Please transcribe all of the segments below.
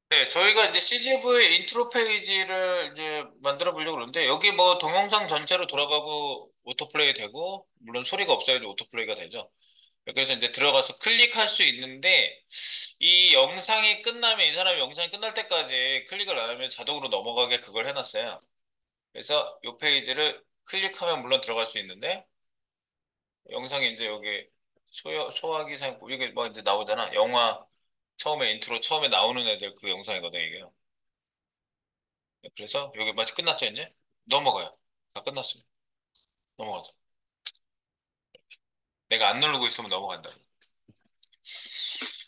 네, 저희가 이제 CGV 인트로 페이지를 이제 만들어 보려고 그러는데, 여기 뭐 동영상 전체로 돌아가고 오토플레이 되고, 물론 소리가 없어야지 오토플레이가 되죠. 그래서 이제 들어가서 클릭할 수 있는데, 이 영상이 끝나면, 이 사람이 영상이 끝날 때까지 클릭을 안 하면 자동으로 넘어가게 그걸 해놨어요. 그래서 이 페이지를 클릭하면 물론 들어갈 수 있는데, 영상이 이제 여기 소화기 사용, 이게 뭐 이제 나오잖아. 영화 처음에 인트로 처음에 나오는 애들 그 영상이거든, 이게. 그래서 여기 마치 끝났죠, 이제? 넘어가요. 다 끝났습니다. 넘어가죠. 내가 안 누르고 있으면 넘어간다.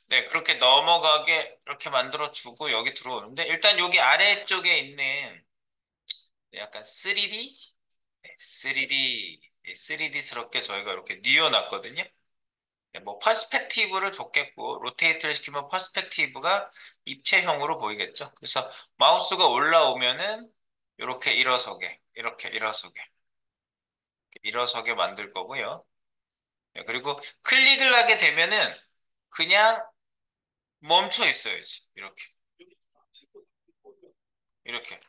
네, 그렇게 넘어가게 이렇게 만들어주고 여기 들어오는데, 일단 여기 아래쪽에 있는 약간 3D? 3D, 3D스럽게 저희가 이렇게 뉘어놨거든요. 네, 뭐 퍼스펙티브를 줬겠고, 로테이트를 시키면 퍼스펙티브가 입체형으로 보이겠죠. 그래서 마우스가 올라오면은 이렇게 일어서게, 이렇게 일어서게, 일어서게 만들 거고요. 네, 그리고 클릭을 하게 되면은 그냥 멈춰 있어야지. 이렇게. 이렇게.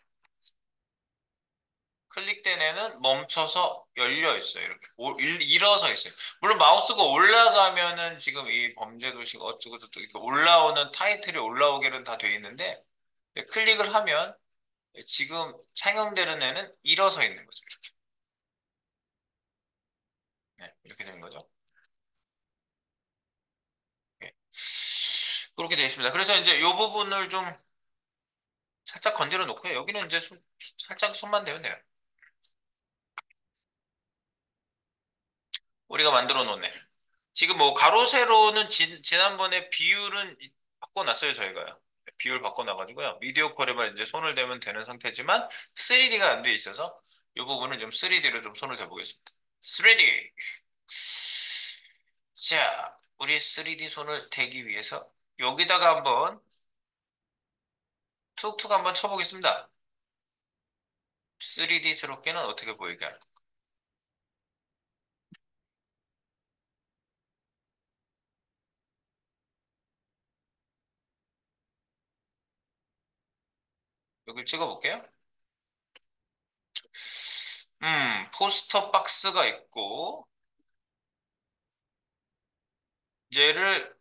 클릭된 애는 멈춰서 열려 있어요. 이렇게. 일어서 있어요. 물론 마우스가 올라가면은 지금 이 범죄도시가 어쩌고저쩌고 이렇게 올라오는 타이틀이 올라오기는 다 돼 있는데 네, 클릭을 하면 지금 상영되는 애는 일어서 있는 거죠. 이렇게. 네, 이렇게 되는 거죠. 네. 그렇게 되어 있습니다. 그래서 이제 이 부분을 좀 살짝 건드려 놓고요. 여기는 이제 살짝 손만 대면 돼요. 우리가 만들어 놓은 애. 지금 뭐 가로 세로는 지난번에 비율은 바꿔놨어요, 저희가요. 비율 바꿔놔가지고요. 미디어 퀄에만 이제 손을 대면 되는 상태지만 3D가 안 돼 있어서 이 부분은 좀 3D로 좀 손을 대보겠습니다. 3D. 자, 우리 3D 손을 대기 위해서 여기다가 한번 툭툭 한번 쳐보겠습니다. 3D스럽게는 어떻게 보이게 할까? 여기 찍어볼게요. 포스터 박스가 있고 얘를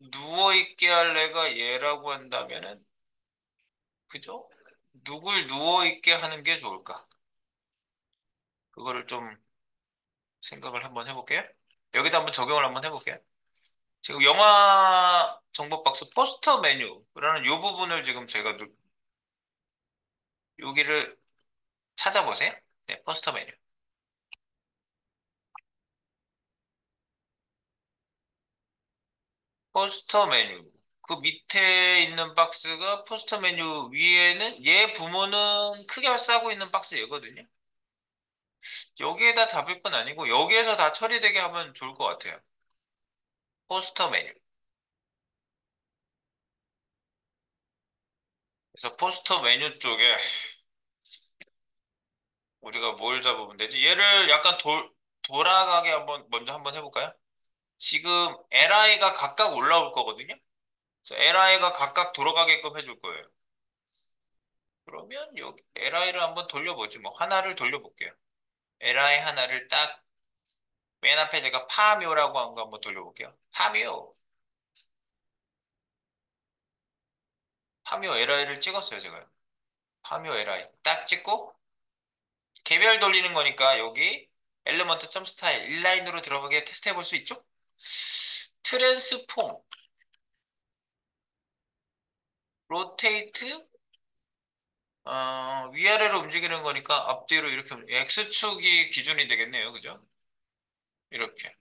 누워있게 할래가 얘라고 한다면은, 그죠? 누굴 누워있게 하는 게 좋을까? 그거를 좀 생각을 한번 해볼게요. 여기다 한번 적용을 한번 해볼게요. 지금 영화 정보 박스 포스터 메뉴라는 이 부분을 지금 제가 여기를 찾아보세요. 네, 포스터 메뉴. 포스터 메뉴. 그 밑에 있는 박스가 포스터 메뉴 위에는 얘 부모는 크게 싸고 있는 박스 얘거든요. 여기에다 잡을 건 아니고 여기에서 다 처리되게 하면 좋을 것 같아요. 포스터 메뉴. 그래서 포스터 메뉴 쪽에 우리가 뭘 잡으면 되지? 얘를 약간 돌아가게 먼저 한번 해볼까요? 지금 LI가 각각 올라올 거거든요? 그래서 LI가 각각 돌아가게끔 해줄 거예요. 그러면 여기 LI를 한번 돌려보지 뭐. 하나를 돌려볼게요. LI 하나를 딱 맨 앞에 제가 파묘라고 한 거 한번 돌려볼게요. 파묘. 파묘 LI를 찍었어요, 제가. 파묘 LI 딱 찍고 개별 돌리는 거니까 여기 엘리먼트 점 스타일 인라인으로 들어가게 테스트 해볼 수 있죠? 트랜스폼, 로테이트, 위아래로 움직이는 거니까 앞뒤로 이렇게 X축이 기준이 되겠네요. 그죠? 이렇게.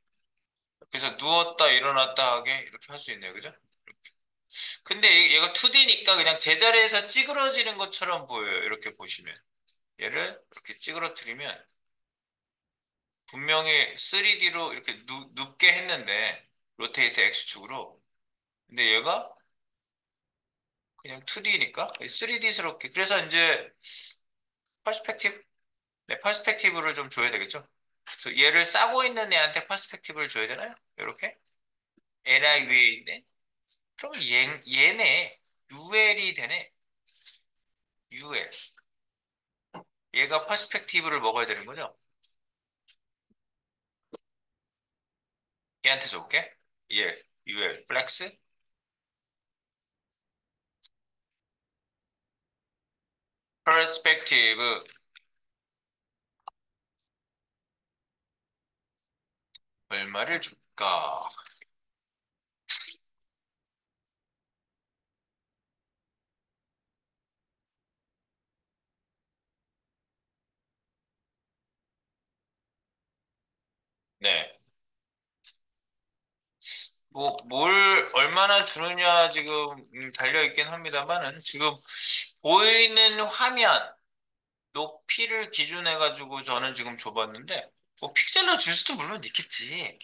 그래서 누웠다 일어났다 하게 이렇게 할 수 있네요. 그죠? 근데 얘가 2D니까 그냥 제자리에서 찌그러지는 것처럼 보여요. 이렇게 보시면. 얘를 이렇게 찌그러뜨리면 분명히 3D로 이렇게 눕게 했는데 로테이트 X축으로. 근데 얘가 그냥 2D니까 3D스럽게. 그래서 이제 퍼스펙티브, 네, 퍼스펙티브를 좀 줘야 되겠죠. 그래서 얘를 싸고 있는 애한테 퍼스펙티브를 줘야 되나요? 이렇게 LI 위에 있네. 그러면 얘네 UL이 되네. UL. 얘가 퍼스펙티브를 먹어야 되는 거죠? 얘한테 줄게. 예, UL. 플렉스. 퍼스펙티브. 얼마를 줄까? 네. 뭐, 얼마나 주느냐 지금 달려있긴 합니다만은 지금 보이는 화면 높이를 기준해가지고 저는 지금 줘봤는데 뭐 픽셀로 줄 수도 물론 있겠지.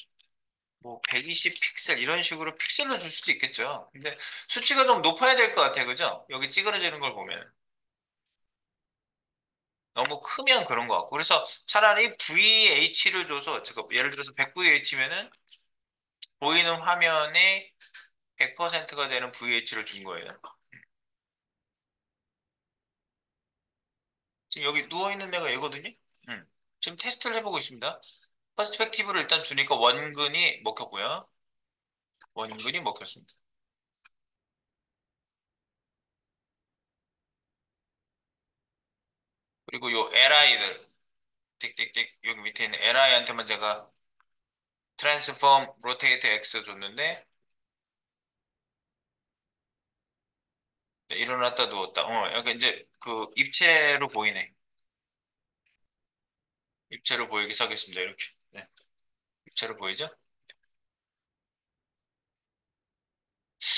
뭐 120 픽셀 이런 식으로 픽셀로 줄 수도 있겠죠. 근데 수치가 좀 높아야 될 것 같아요. 그죠? 여기 찌그러지는 걸 보면. 너무 크면 그런 것 같고. 그래서 차라리 VH를 줘서, 지금 예를 들어서 100VH면은 보이는 화면에 100%가 되는 VH를 준 거예요. 지금 여기 누워있는 애가 얘거든요? 음. 지금 테스트를 해보고 있습니다. 퍼스펙티브를 일단 주니까 원근이 먹혔고요. 원근이 먹혔습니다. 그리고 요 LI들, 띡띡띡, 여기 밑에 있는 LI한테만 제가 트랜스폼 로테이트 X 줬는데, 네, 일어났다 누웠다. 약간 이제 그 입체로 보이네. 입체로 보이게 하겠습니다. 이렇게. 네, 입체로 보이죠?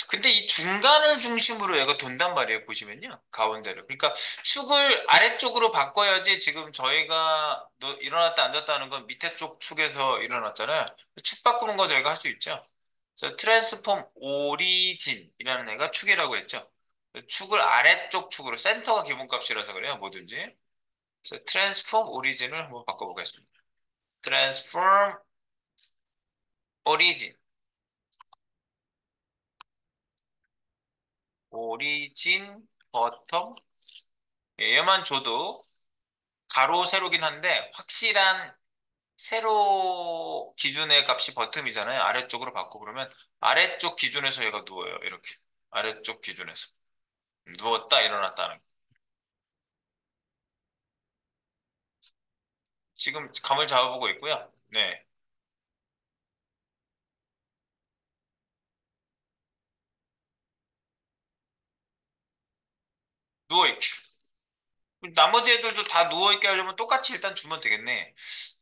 근데 이 중간을 중심으로 얘가 돈단 말이에요. 보시면요. 가운데를. 그러니까 축을 아래쪽으로 바꿔야지 지금 저희가 일어났다 앉았다 하는 건 밑에 쪽 축에서 일어났잖아요. 축 바꾸는 거 저희가 할 수 있죠. 그래서 트랜스폼 오리진이라는 애가 축이라고 했죠. 축을 아래쪽 축으로 센터가 기본값이라서 그래요. 뭐든지. 그래서 트랜스폼 오리진을 한번 바꿔보겠습니다. 트랜스폼 오리진. 오리진 버텀. 얘만 줘도 가로 세로긴 한데 확실한 세로 기준의 값이 버텀이잖아요. 아래쪽으로 바꿔 그러면 아래쪽 기준에서 얘가 누워요. 이렇게 아래쪽 기준에서 누웠다 일어났다는 거. 지금 감을 잡아보고 있고요. 네, 누워있게. 나머지 애들도 다 누워있게 하려면 똑같이 일단 주면 되겠네.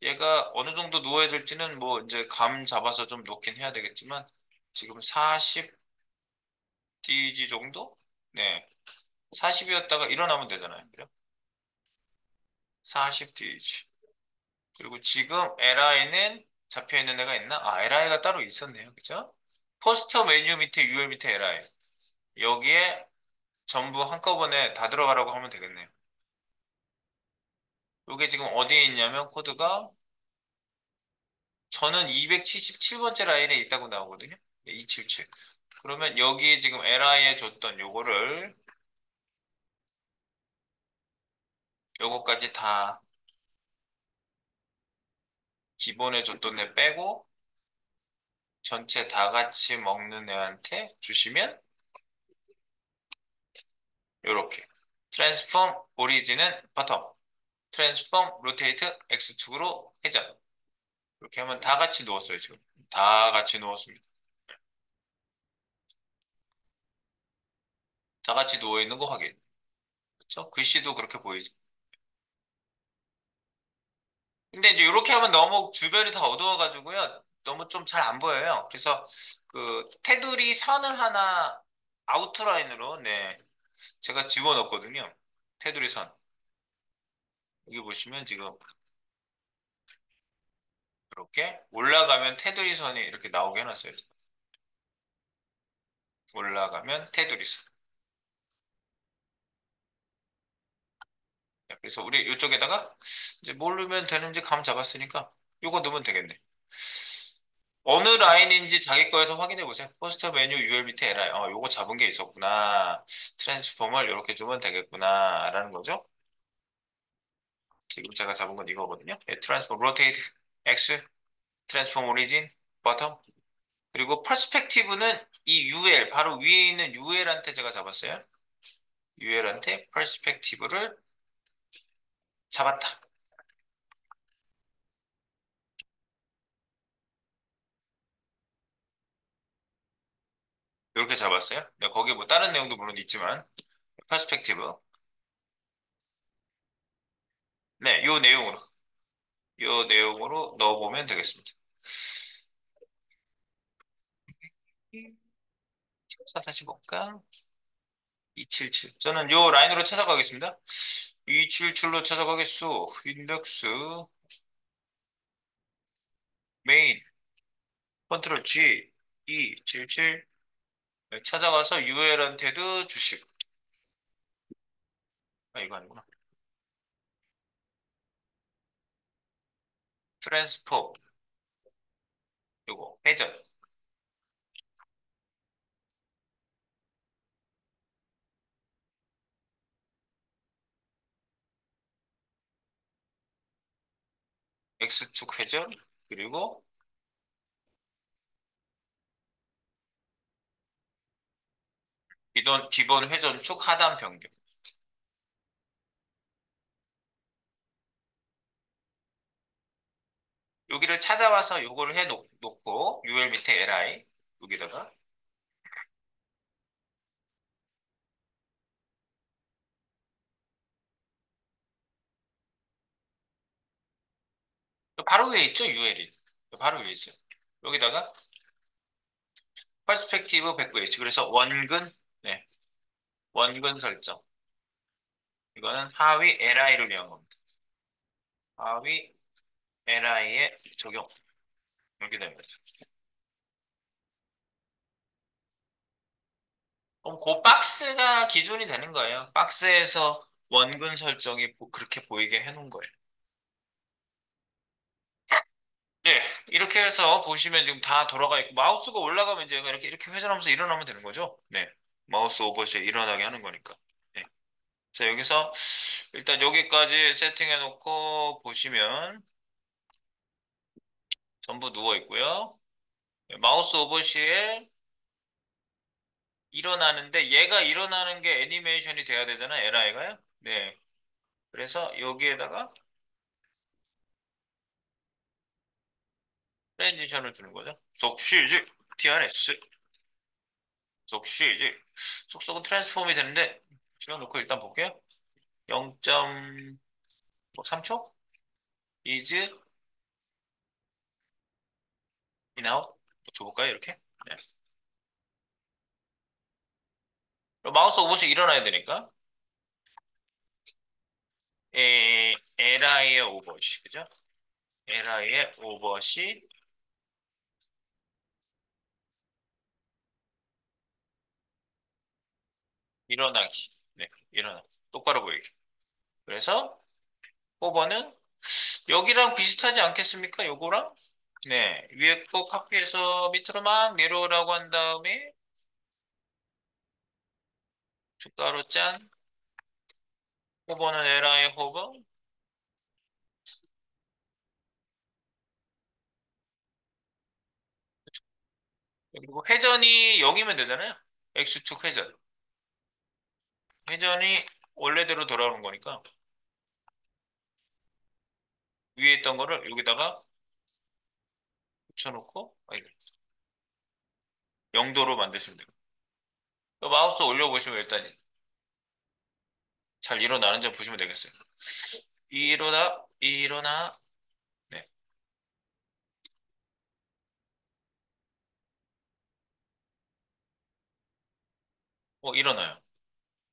얘가 어느 정도 누워야 될지는 뭐 이제 감 잡아서 좀 놓긴 해야 되겠지만 지금 40DG 정도? 네. 40이었다가 일어나면 되잖아요. 그죠? 40DG. 그리고 지금 LI는 잡혀 있는 애가 있나? 아, LI가 따로 있었네요. 그죠? 포스터 메뉴 밑에 UL 밑에 LI. 여기에 전부 한꺼번에 다 들어가라고 하면 되겠네요. 이게 지금 어디에 있냐면 코드가 저는 277번째 라인에 있다고 나오거든요. 네, 277. 그러면 여기 지금 LI에 줬던 요거까지 다 기본에 줬던 애 빼고 전체 다 같이 먹는 애한테 주시면 요렇게. 트랜스폼 오리진은 바텀. 트랜스폼 로테이트 X축으로 회전. 이렇게 하면 다 같이 누웠어요, 지금. 다 같이 누웠습니다. 다 같이 누워 있는 거 확인. 그렇죠? 글씨도 그렇게 보이죠. 근데 이제 이렇게 하면 너무 주변이 다 어두워가지고요. 너무 좀 잘 안 보여요. 그래서 그 테두리 선을 하나 아우트라인으로 네, 제가 집어넣었거든요. 테두리 선. 여기 보시면 지금 이렇게 올라가면 테두리 선이 이렇게 나오게 해놨어요. 올라가면 테두리 선. 네, 그래서 우리 이쪽에다가 이제 뭘 넣으면 되는지 감 잡았으니까 요거 넣으면 되겠네. 어느 라인인지 자기 거에서 확인해 보세요. 포스터 메뉴 UL 밑에 LI. 요거 잡은 게 있었구나. 트랜스폼을 이렇게 주면 되겠구나. 라는 거죠. 지금 제가 잡은 건 이거거든요. 트랜스폼 로테이트 X, 트랜스폼 오리진, 버텀. 그리고 퍼스펙티브는 이 UL, 바로 위에 있는 UL한테 제가 잡았어요. UL한테 퍼스펙티브를 잡았다. 이렇게 잡았어요. 네, 거기 뭐 다른 내용도 물론 있지만, 퍼스펙티브. 네, 요 내용으로 넣어보면 되겠습니다. 다시 볼까? 277. 저는 요 라인으로 찾아가겠습니다. 277로 찾아가겠소. 인덱스, 메인, 컨트롤 G, 277. 찾아가서 UL한테도 주식. 이거 아니구나. 트랜스포, 요거, 회전, X축 회전, 그리고 기본 회전축 하단 변경. 여기를 찾아와서 요거를 놓고, UL 밑에 LI, 여기다가, 바로 위에 있죠, UL이. 바로 위에 있어요. 여기다가, 퍼스펙티브 109H. 그래서 원근, 네, 원근 설정. 이거는 하위 LI를 위한 겁니다. 하위 LI의 적용. 이렇게 됩니다. 그럼 그 박스가 기준이 되는 거예요. 박스에서 원근 설정이 그렇게 보이게 해놓은 거예요. 네, 이렇게 해서 보시면 지금 다 돌아가 있고 마우스가 올라가면 이제 이렇게 회전하면서 일어나면 되는 거죠. 네, 마우스 오버시 일어나게 하는 거니까. 네. 그래서 여기서 일단 여기까지 세팅해 놓고 보시면 전부 누워 있고요. 네, 마우스 오버시에 일어나는데 얘가 일어나는 게 애니메이션이 돼야 되잖아요. LI가요. 네. 그래서 여기에다가 트랜지션을 주는 거죠. 속시즈 TRS 속시즈 속속은 트랜스폼이 되는데 시간 놓고 일단 볼게요. 0.3초 is in out 줘볼까요? 이렇게. 네. 마우스 오버씩 일어나야 되니까 LI의 오버시 그죠? LI의 오버시 일어나기. 네, 일어나. 똑바로 보이게. 그래서 5번은 여기랑 비슷하지 않겠습니까? 요거랑? 네, 위에 거 카피해서 밑으로 막 내려오라고 한 다음에 춧가루 짠, 호버는 에라의 호버, 그리고 회전이 0이면 되잖아요. X축 회전. 회전이 원래대로 돌아오는 거니까 위에 있던 거를 여기다가 붙여놓고 0도로 만드시면 돼요. 또 마우스 올려보시면 일단 잘 일어나는지 보시면 되겠어요. 일어나, 네, 일어나요.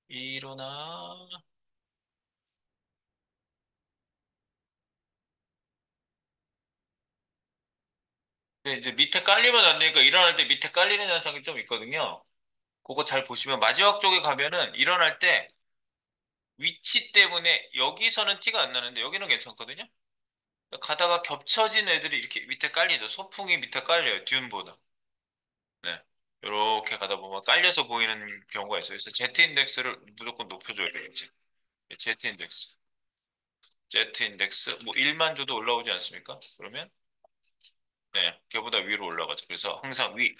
일어나, 근데 이제 밑에 깔리면 안 되니까 일어날 때 밑에 깔리는 현상이 좀 있거든요. 그거 잘 보시면 마지막 쪽에 가면은 일어날 때 위치 때문에 여기서는 티가 안 나는데 여기는 괜찮거든요. 가다가 겹쳐진 애들이 이렇게 밑에 깔리죠. 소풍이 밑에 깔려요. 듄보다. 네. 이렇게 가다 보면 깔려서 보이는 경우가 있어요. 그래서 Z 인덱스를 무조건 높여줘야 되겠지. Z 인덱스. Z 인덱스 뭐 1만 줘도 올라오지 않습니까? 그러면 네, 걔보다 위로 올라가죠. 그래서 항상 위.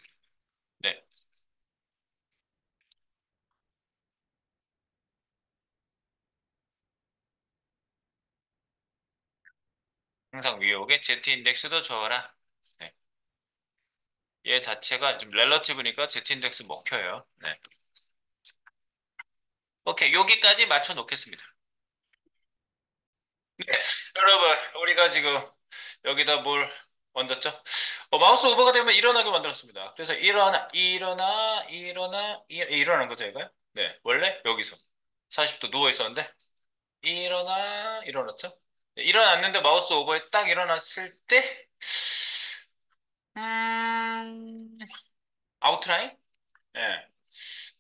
네. 항상 위에 오게 Z 인덱스도 줘라. 네. 얘 자체가 좀 렐러티브니까 Z 인덱스 먹혀요. 네. 오케이. 여기까지 맞춰 놓겠습니다. 네. 여러분, 우리가 지금 여기다 뭘 얹었죠? 마우스 오버가 되면 일어나게 만들었습니다. 그래서 일어나는 거죠, 이거요? 네. 원래 여기서 40도 누워 있었는데 일어났죠? 네, 일어났는데 마우스 오버에 딱 일어났을 때 음, 아웃라인? 예.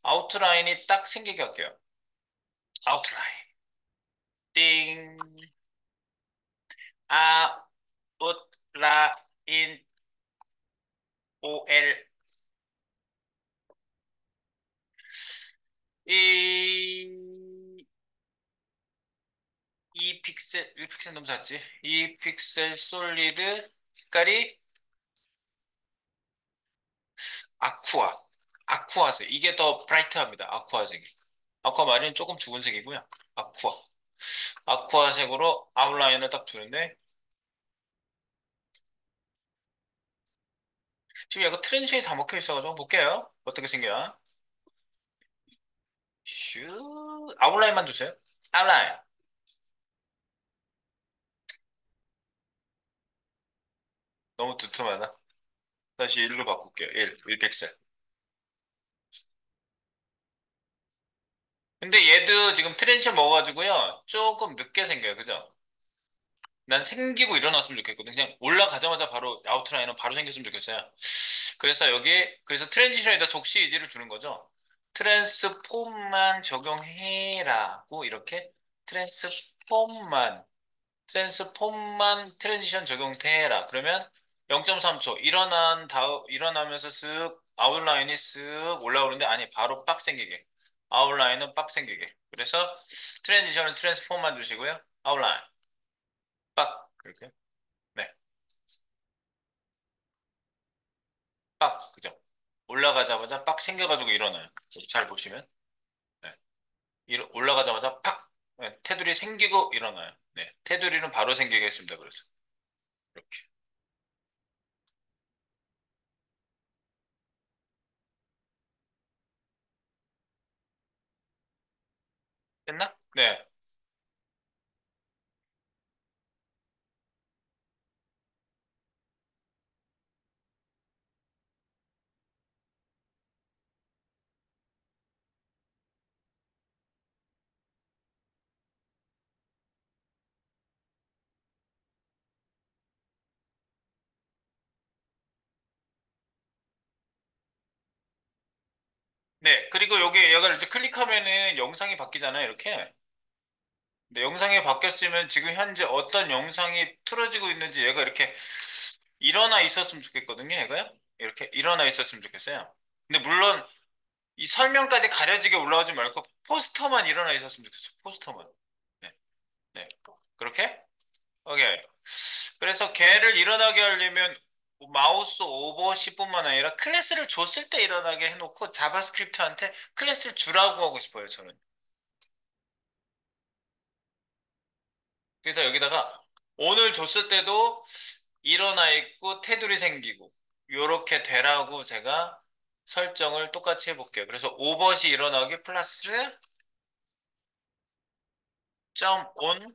아웃라인이 딱 생기게 할게요. 아웃라인. 띵. 아웃라인 OL. 이, 이 픽셀, 1픽셀 너무 작지? 이 픽셀 솔리드 색깔이 아쿠아. 아쿠아색. 이게 더 브라이트합니다. 아쿠아색이. 아쿠아 마린 조금 죽은 색이고요. 아쿠아. 아쿠아색으로 아웃라인을 딱 주는데 지금 얘가 트랜지션이 다 먹혀 있어가지고 볼게요. 어떻게 생겨나? 슈 아웃라인만 주세요. 아웃라인. 너무 두툼하다. 다시 1로 바꿀게요. 1 픽셀. 근데 얘도 지금 트랜지션 먹어가지고요. 조금 늦게 생겨요. 그죠? 난 생기고 일어났으면 좋겠거든. 그냥 올라가자마자 바로 아웃라인은 바로 생겼으면 좋겠어요. 그래서 그래서 트랜지션에다 속시 의지를 주는 거죠. 트랜스폼만 적용해라고 이렇게 트랜스폼만 트랜지션 적용해라. 그러면 0.3초 일어나면서 쓱 아웃라인이 쓱 올라오는데 아니 바로 빡 생기게 아웃라인은 빡 생기게. 그래서 트랜지션은 트랜스폼만 주시고요. 아웃라인 빡 이렇게 네. 빡, 그죠? 올라가자마자 빡 생겨가지고 일어나요. 여기 잘 보시면. 네. 올라가자마자 팍! 네, 테두리 생기고 일어나요. 네. 테두리는 바로 생기겠습니다. 그래서. 이렇게. 됐나? 네. 네. 그리고 여기 얘가 이제 클릭하면은 영상이 바뀌잖아요. 이렇게. 근데 영상이 바뀌었으면 지금 현재 어떤 영상이 틀어지고 있는지 얘가 이렇게 일어나 있었으면 좋겠거든요. 얘가요. 이렇게 일어나 있었으면 좋겠어요. 근데 물론 이 설명까지 가려지게 올라오지 말고 포스터만 일어나 있었으면 좋겠어요. 포스터만. 네. 네. 그렇게? 오케이. 그래서 걔를 일어나게 하려면 마우스 오버 10분만 아니라 클래스를 줬을 때 일어나게 해놓고 자바스크립트한테 클래스를 주라고 하고 싶어요, 저는. 그래서 여기다가 오늘 줬을 때도 일어나 있고 테두리 생기고 요렇게 되라고 제가 설정을 똑같이 해볼게요. 그래서 오버시 일어나기 플러스 점 온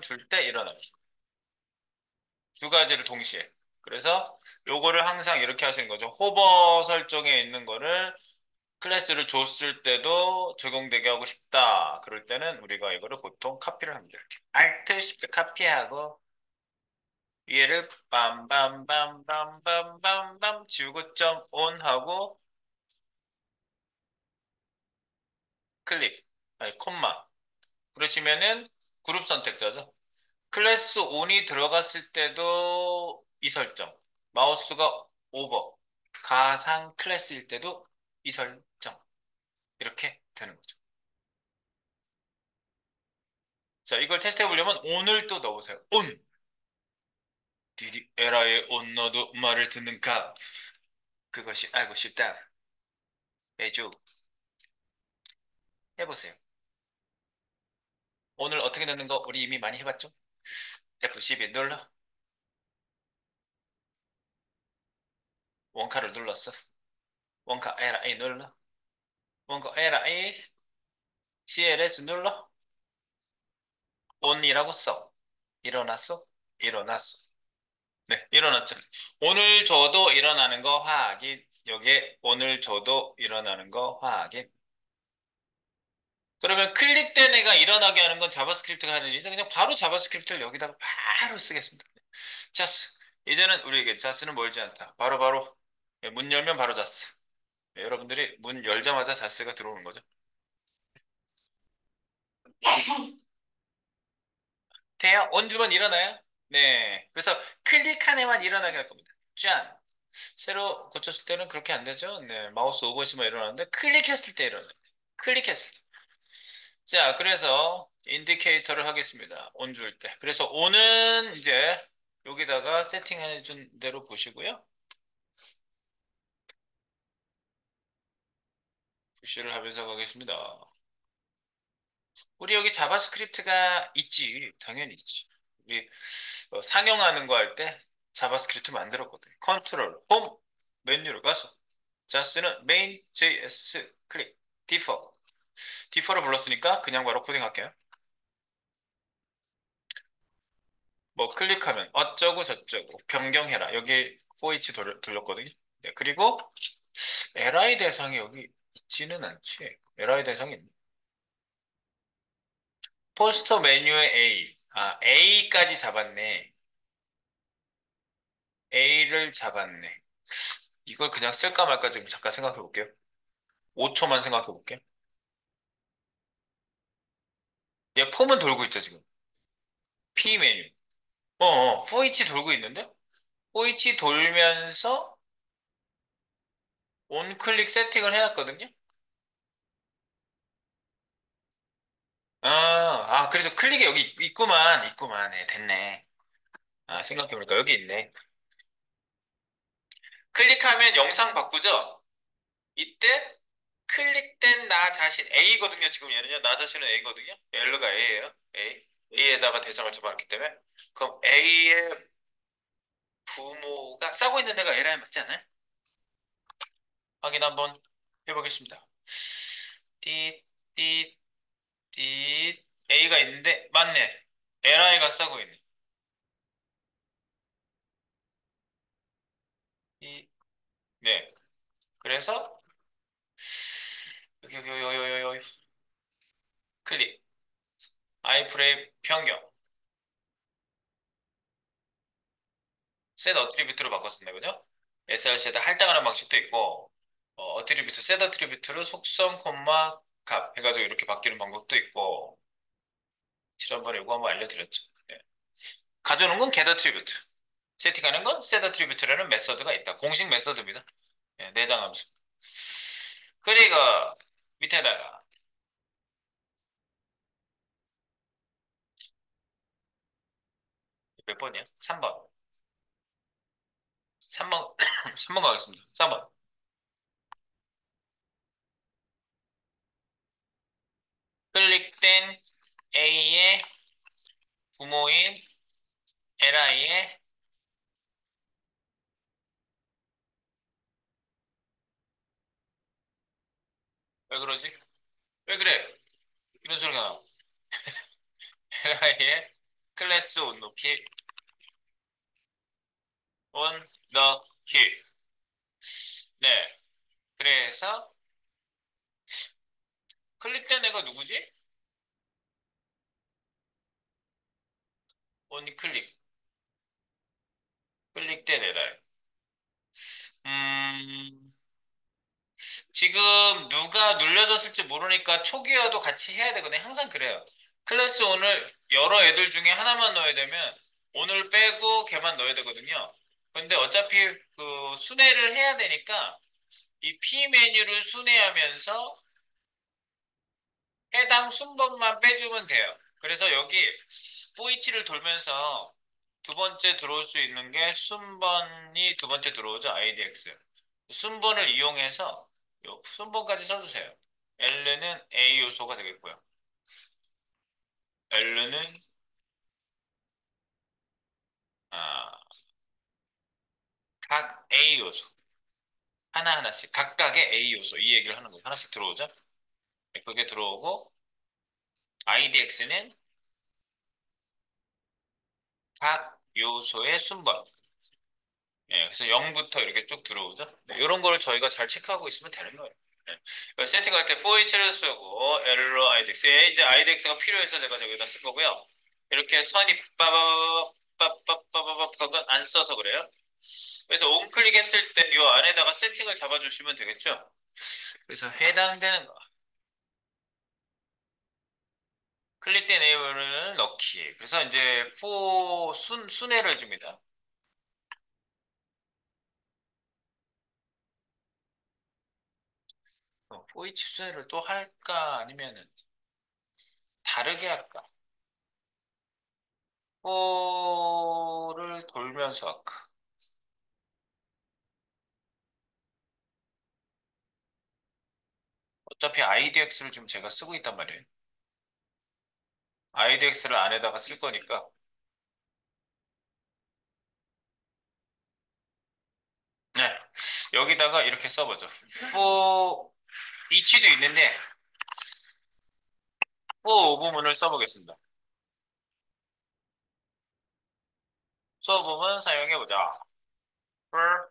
줄 때 일어나기. 두 가지를 동시에. 그래서 요거를 항상 이렇게 하시는 거죠. 호버 설정에 있는 거를 클래스를 줬을 때도 적용되게 하고 싶다. 그럴 때는 우리가 이거를 보통 카피를 합니다. 이렇게. Alt Shift 카피하고 위에를 빰빰빰빰빰빰빰 지우고 점 온 하고 클릭, 아니, 콤마. 그러시면은 그룹 선택자죠. 클래스 온이 들어갔을 때도 이 설정. 마우스가 오버. 가상 클래스일 때도 이 설정. 이렇게 되는 거죠. 자, 이걸 테스트 해보려면 온을 또 넣으세요. 온! 디디 에라의 온 너도 말을 듣는가? 그것이 알고 싶다. 해줘. 해보세요. 오늘 어떻게 넣는 거 우리 이미 많이 해봤죠? F12 눌러. 원카를 눌렀어. 원카 에라 A 눌러. 원카 에라 A CLS 눌러. 온이라고 써. 일어났어? 일어났어. 네, 일어났죠. 오늘 저도 일어나는 거 확인. 여기에 오늘 저도 일어나는 거 확인. 그러면 클릭된 애가 일어나게 하는 건 자바스크립트가 하는 일이죠. 그냥 바로 자바스크립트를 여기다가 바로 쓰겠습니다. 자스. 이제는 우리에게 자스는 멀지 않다. 바로 예, 문 열면 바로 자스. 예, 여러분들이 문 열자마자 자스가 들어오는 거죠. 돼요? 온주면 일어나요? 네. 그래서 클릭한 애만 일어나게 할 겁니다. 짠. 새로 고쳤을 때는 그렇게 안 되죠? 네. 마우스 오버 있으면 일어나는데 클릭했을 때 일어나요. 클릭했을 때. 자, 그래서 인디케이터를 하겠습니다. 온 줄 때. 그래서 온은 이제 여기다가 세팅해 준 대로 보시고요. 푸시를 하면서 가겠습니다. 우리 여기 자바스크립트가 있지. 당연히 있지. 우리 상용하는 거 할 때 자바스크립트 만들었거든. 컨트롤, 홈, 메뉴로 가서 자스는 main JS 클릭, 디퍼. 디퍼를 불렀으니까 그냥 바로 코딩할게요. 뭐 클릭하면 어쩌고 저쩌고 변경해라. 여기 포이치 돌렸거든요. 네, 그리고 li 대상이 여기 있지는 않지. li 대상이 있네. 포스터 메뉴에 A. 아, A까지 잡았네. A를 잡았네. 이걸 그냥 쓸까 말까 지금 잠깐 생각해 볼게요. 5초만 생각해 볼게요. 얘 폼은 돌고 있죠, 지금. P 메뉴. 포이치 돌고 있는데? 포이치 돌면서 온클릭 세팅을 해놨거든요? 그래서 클릭이 여기 있구만. 네, 됐네. 아, 생각해보니까 여기 있네. 클릭하면 영상 바꾸죠? 이때 클릭된 나 자신, A거든요, 지금 얘는요. 나 자신은 A거든요. L가 A예요. A. A에다가 대상을 잡아놨기 때문에. 그럼 A의 부모가 싸고 있는 데가 L이 맞지 않아요? 확인 한번 해보겠습니다. 띠, 띠, 띠. A가 있는데, 맞네. LI가 싸고 있네. 네. 그래서, 여기, 클릭. 아이프레임 변경. 셋 어트리뷰트로 바꿨습니다. 그죠? SRC에다 할당하는 방식도 있고, 어트리뷰트, 셋 어트리뷰트로 속성, 콤마, 값 해가지고 이렇게 바뀌는 방법도 있고, 지난번에 이거 한번 알려드렸죠. 네. 가져오는 건 get 어트리뷰트. 세팅하는 건 set 어트리뷰트라는 메서드가 있다. 공식 메서드입니다. 네, 내장 함수. 그리고 밑에다가 몇 번이야? 3번. 3번, 3번 가겠습니다. 3번. 클릭된 A의 부모인 LI의 왜 그러지? 왜 그래? 이런 소리가 나. LI의 클래스 온높이 온높이. 네. 그래서 클릭된 애가 누구지? 온클릭. 클릭된 LI. 음, 지금 누가 눌려졌을지 모르니까 초기화도 같이 해야 되거든요. 항상 그래요. 클래스 오늘 여러 애들 중에 하나만 넣어야 되면 오늘 빼고 걔만 넣어야 되거든요. 근데 어차피 그 순회를 해야 되니까 이 P 메뉴를 순회하면서 해당 순번만 빼주면 돼요. 그래서 여기 포이치를 돌면서 두 번째 들어올 수 있는 게 순번이 두 번째 들어오죠. IDX. 순번을 이용해서 요 순번까지 써주세요. L는 A 요소가 되겠고요. L는 아, 각 A 요소 하나하나씩 각각의 A 요소 이 얘기를 하는 거예요. 하나씩 들어오죠. 네, 그게 들어오고 IDX는 각 요소의 순번. 예, 그래서 0부터 이렇게 쭉 들어오죠. 네, 이런 걸 저희가 잘 체크하고 있으면 되는 거예요. 네. 그래서 세팅할 때 for를 쓰고 error IDX. 예, 이제 IDX가 필요해서 제가 저기다 쓴 거고요. 이렇게 선이 빠바바바바바바바바 그건 안 써서 그래요. 그래서 온클릭 했을 때 이 안에다가 세팅을 잡아주시면 되겠죠. 그래서 해당되는 거. 클릭된 내용을 넣기. 그래서 이제 for 순회를 줍니다. for each 순회를 또 할까 아니면은 다르게 할까? for를 돌면서 할까? 어차피 IDX를 지금 제가 쓰고 있단 말이에요. IDX를 안에다가 쓸 거니까. 네. 여기다가 이렇게 써보죠. for each도 있는데 for 부분을 써보겠습니다. for 부분 사용해보자. for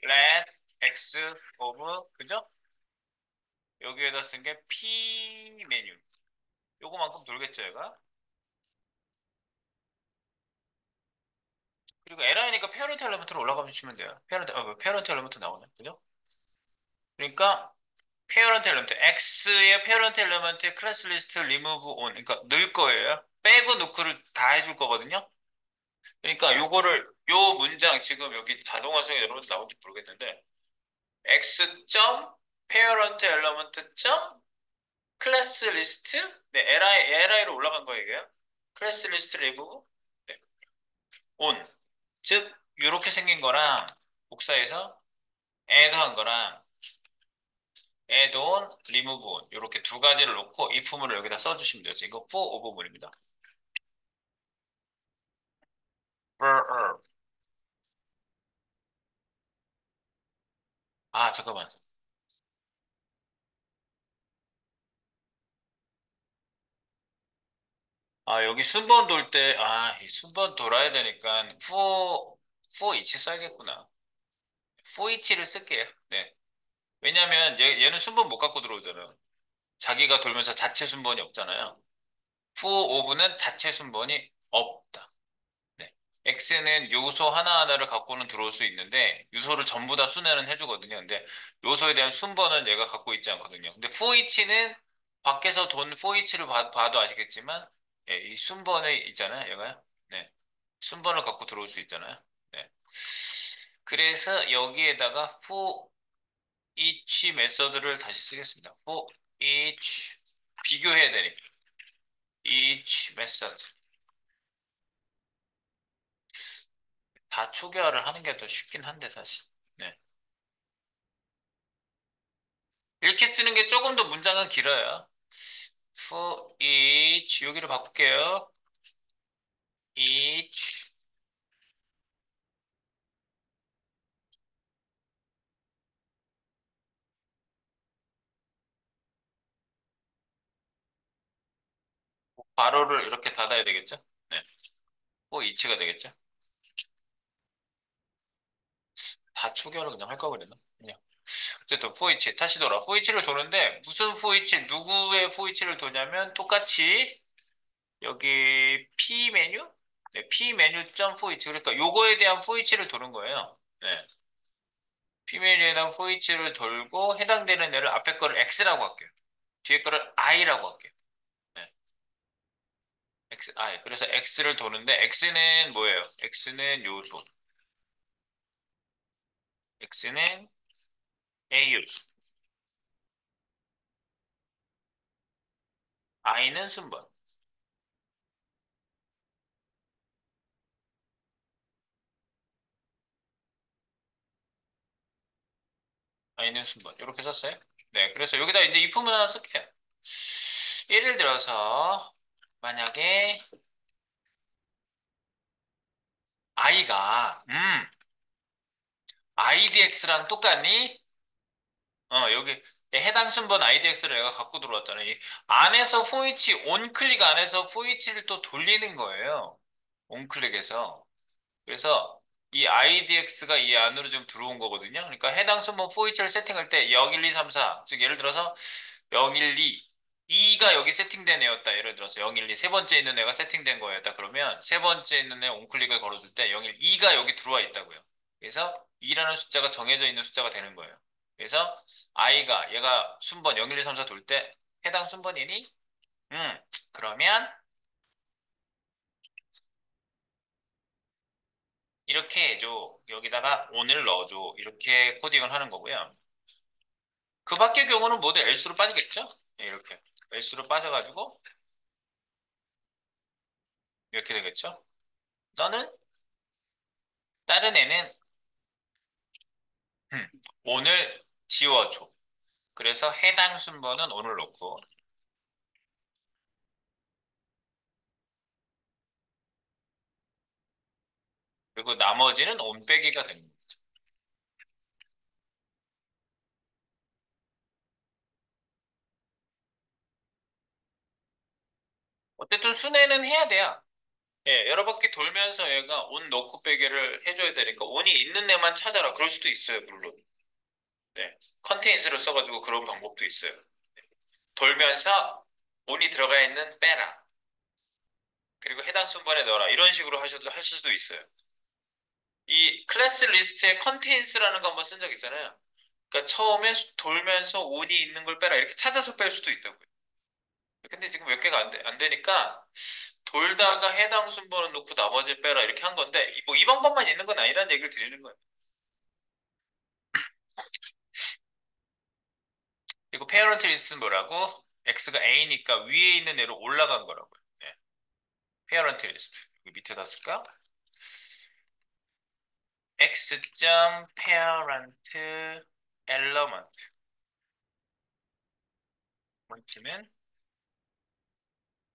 let x of 그죠? 여기에다 쓴 게 p 메뉴. 요거만큼 돌겠죠, 얘가? 그리고 li니까 페어런트 엘리먼트로 올라가면 치면 돼요. 페어런트 엘리먼트 나오네. 그죠? 그러니까 페어런트 엘리먼트 X의 페어런트 엘리먼트의 클래스 리스트 리무브 온 그러니까 넣을 거예요. 빼고 누크를 다 해줄 거거든요. 그러니까 요거를 요 문장 지금 여기 자동화성이 여러분들 나온지 모르겠는데 X 점 페어런트 엘리먼트 점 클래스 리스트 네 li로 올라간 거예요. 이게 클래스 리스트 리무브 네, 온 즉 요렇게 생긴 거랑 복사해서 add 한 거랑 add on, remove on 이렇게 두 가지를 놓고 이 부분을 여기다 써주시면 되죠. 이거 for 부분입니다. for 아 잠깐만. 아 여기 순번 돌 때 이 순번 돌아야 되니까 for each 써야겠구나. for each를 쓸게요. 네. 왜냐면 얘는 순번 못 갖고 들어오잖아요. 자기가 돌면서 자체 순번이 없잖아요. for of는 자체 순번이 없다. 네. X는 요소 하나하나를 갖고는 들어올 수 있는데 요소를 전부 다 순회는 해주거든요. 근데 요소에 대한 순번은 얘가 갖고 있지 않거든요. 근데 포이치는 밖에서 돈 포이치를 봐도 아시겠지만 예, 이 순번에 있잖아요. 얘가요. 네. 순번을 갖고 들어올 수 있잖아요. 네. 그래서 여기에다가 for each 메서드를 다시 쓰겠습니다. for each 비교해야 되니까 each method 다 초기화를 하는 게 더 쉽긴 한데 사실. 네. 이렇게 쓰는 게 조금 더 문장은 길어요. for each 여기를 바꿀게요. each 괄호를 이렇게 닫아야 되겠죠? 네. for each가 되겠죠? 다 초기화를 그냥 할까 그랬나? 그냥. 어쨌든 for each 다시 돌아. for each를 도는데 무슨 for each 누구의 for each를 도냐면 똑같이 여기 p 메뉴 네, p 메뉴 점 for each 그러니까 요거에 대한 for each를 도는 거예요. 네. 피밀리에다 포이치를 돌고 해당되는 애를 앞에 거를 X라고 할게요. 뒤에 거를 I라고 할게요. 네. X, I. 그래서 X를 도는데 X는 뭐예요? X는 요소. X는 A 요소. I는 순번. I는 순번. 이렇게 썼어요. 네. 그래서 여기다 이제 이품을 하나 쓸게요. 예를 들어서 만약에 I가 IDX랑 똑같니? 여기 해당 순번 IDX를 내가 갖고 들어왔잖아. 이 안에서 포이치, 온클릭 안에서 포이치를 또 돌리는 거예요. 온클릭에서. 그래서 이 IDX가 이 안으로 지금 들어온 거거든요. 그러니까 해당 순번 포이치를 세팅할 때 0, 1, 2, 3, 4. 즉, 예를 들어서 0, 1, 2. 2가 여기 세팅된 애였다. 예를 들어서 0, 1, 2. 세 번째 있는 애가 세팅된 거였다. 그러면 세 번째 있는 애 온클릭을 걸어줄 때 0, 1, 2가 여기 들어와 있다고요. 그래서 2라는 숫자가 정해져 있는 숫자가 되는 거예요. 그래서 I가 얘가 순번 0, 1, 2, 3, 4 돌 때 해당 순번이니? 그러면 이렇게 해줘. 여기다가 on을 넣어줘. 이렇게 코딩을 하는 거고요. 그 밖의 경우는 모두 else로 빠지겠죠? 네, 이렇게. else로 빠져가지고 이렇게 되겠죠? 너는 다른 애는 on을 지워줘. 그래서 해당 순번은 on을 넣고 그리고 나머지는 on 빼기가 됩니다. 어쨌든 순회는 해야 돼요. 예, 여러 바퀴 돌면서 얘가 on 넣고 빼기를 해줘야 되니까 on이 있는 애만 찾아라. 그럴 수도 있어요, 물론. 네. 컨테인스를 써가지고 그런 방법도 있어요. 돌면서 on이 들어가 있는 빼라. 그리고 해당 순번에 넣어라. 이런 식으로 하실 수도 있어요. 이 클래스 리스트에 컨테인스라는 거 한번 쓴 적 있잖아요. 그러니까 처음에 돌면서 on이 있는 걸 빼라. 이렇게 찾아서 뺄 수도 있다고요. 근데 지금 몇 개가 안 되니까 돌다가 해당 순번을 놓고 나머지 빼라. 이렇게 한 건데 뭐 이 방법만 있는 건 아니라는 얘기를 드리는 거예요. 그리고 페어런트 리스트는 뭐라고? x가 a니까 위에 있는 애로 올라간 거라고요. 네. 페어런트 리스트. 여기 밑에다 쓸까? x.parent element. 는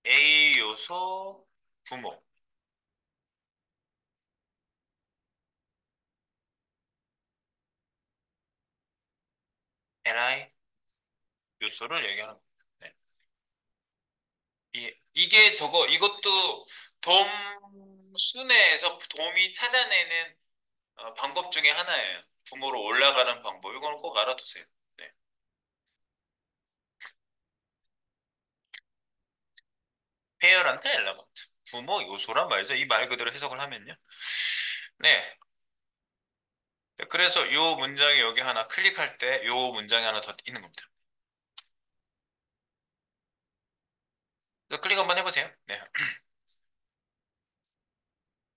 A 요소 부모. li 요소를 얘기하는 겁니다. 네. 이게 이것도 돔 순회에서 돔이 찾아내는 방법 중에 하나예요. 부모로 올라가는 방법. 이거는 꼭 알아두세요. 네. 페어런트 엘러먼트. 부모 요소란 말이죠. 이 말 그대로 해석을 하면요. 네. 그래서 요 문장이 여기 하나 클릭할 때 요 문장이 하나 더 있는 겁니다. 그래서 클릭 한번 해보세요. 네.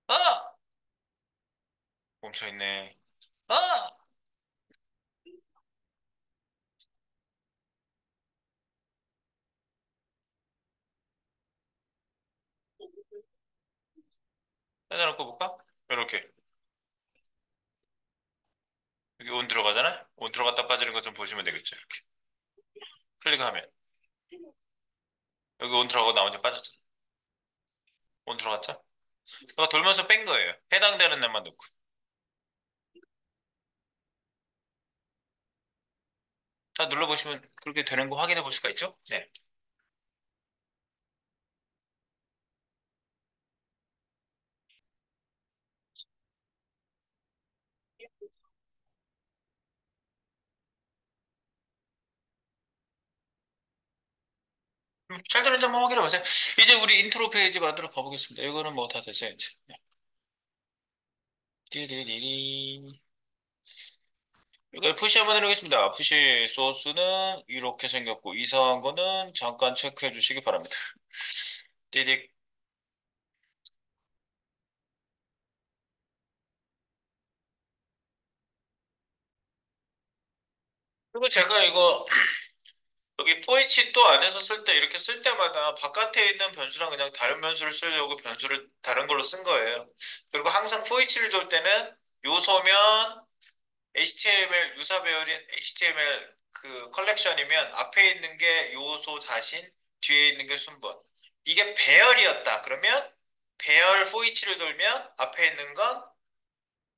아! 멈춰있네. 아! 찾아놓고 볼까? 이렇게. 여기 온 들어가잖아요? 온 들어갔다 빠지는 거 좀 보시면 되겠죠. 이렇게. 클릭하면. 여기 온 들어가고 나머지 빠졌죠. 온 들어갔죠? 그거 돌면서 뺀 거예요. 해당되는 데만 넣고. 다 눌러보시면 그렇게 되는 거 확인해 볼 수가 있죠? 네. 잘 되는지 한번 확인해 보세요. 이제 우리 인트로 페이지 만들어 가보겠습니다. 이거는 뭐 다 됐어요, 이제. 네. 띠리리리. 이걸 푸시 한번 해보겠습니다. 푸시 소스는 이렇게 생겼고, 이상한 거는 잠깐 체크해 주시기 바랍니다. 띠딕. 그리고 제가 이거 여기 포이치 또 안에서 쓸 때 이렇게 쓸 때마다 바깥에 있는 변수랑 그냥 다른 변수를 쓰려고 변수를 다른 걸로 쓴 거예요. 그리고 항상 포이치를 줄 때는 요소면 HTML 유사 배열인 HTML 그 컬렉션이면 앞에 있는 게 요소 자신, 뒤에 있는 게 순번. 이게 배열이었다. 그러면 배열 포이치를 돌면 앞에 있는 건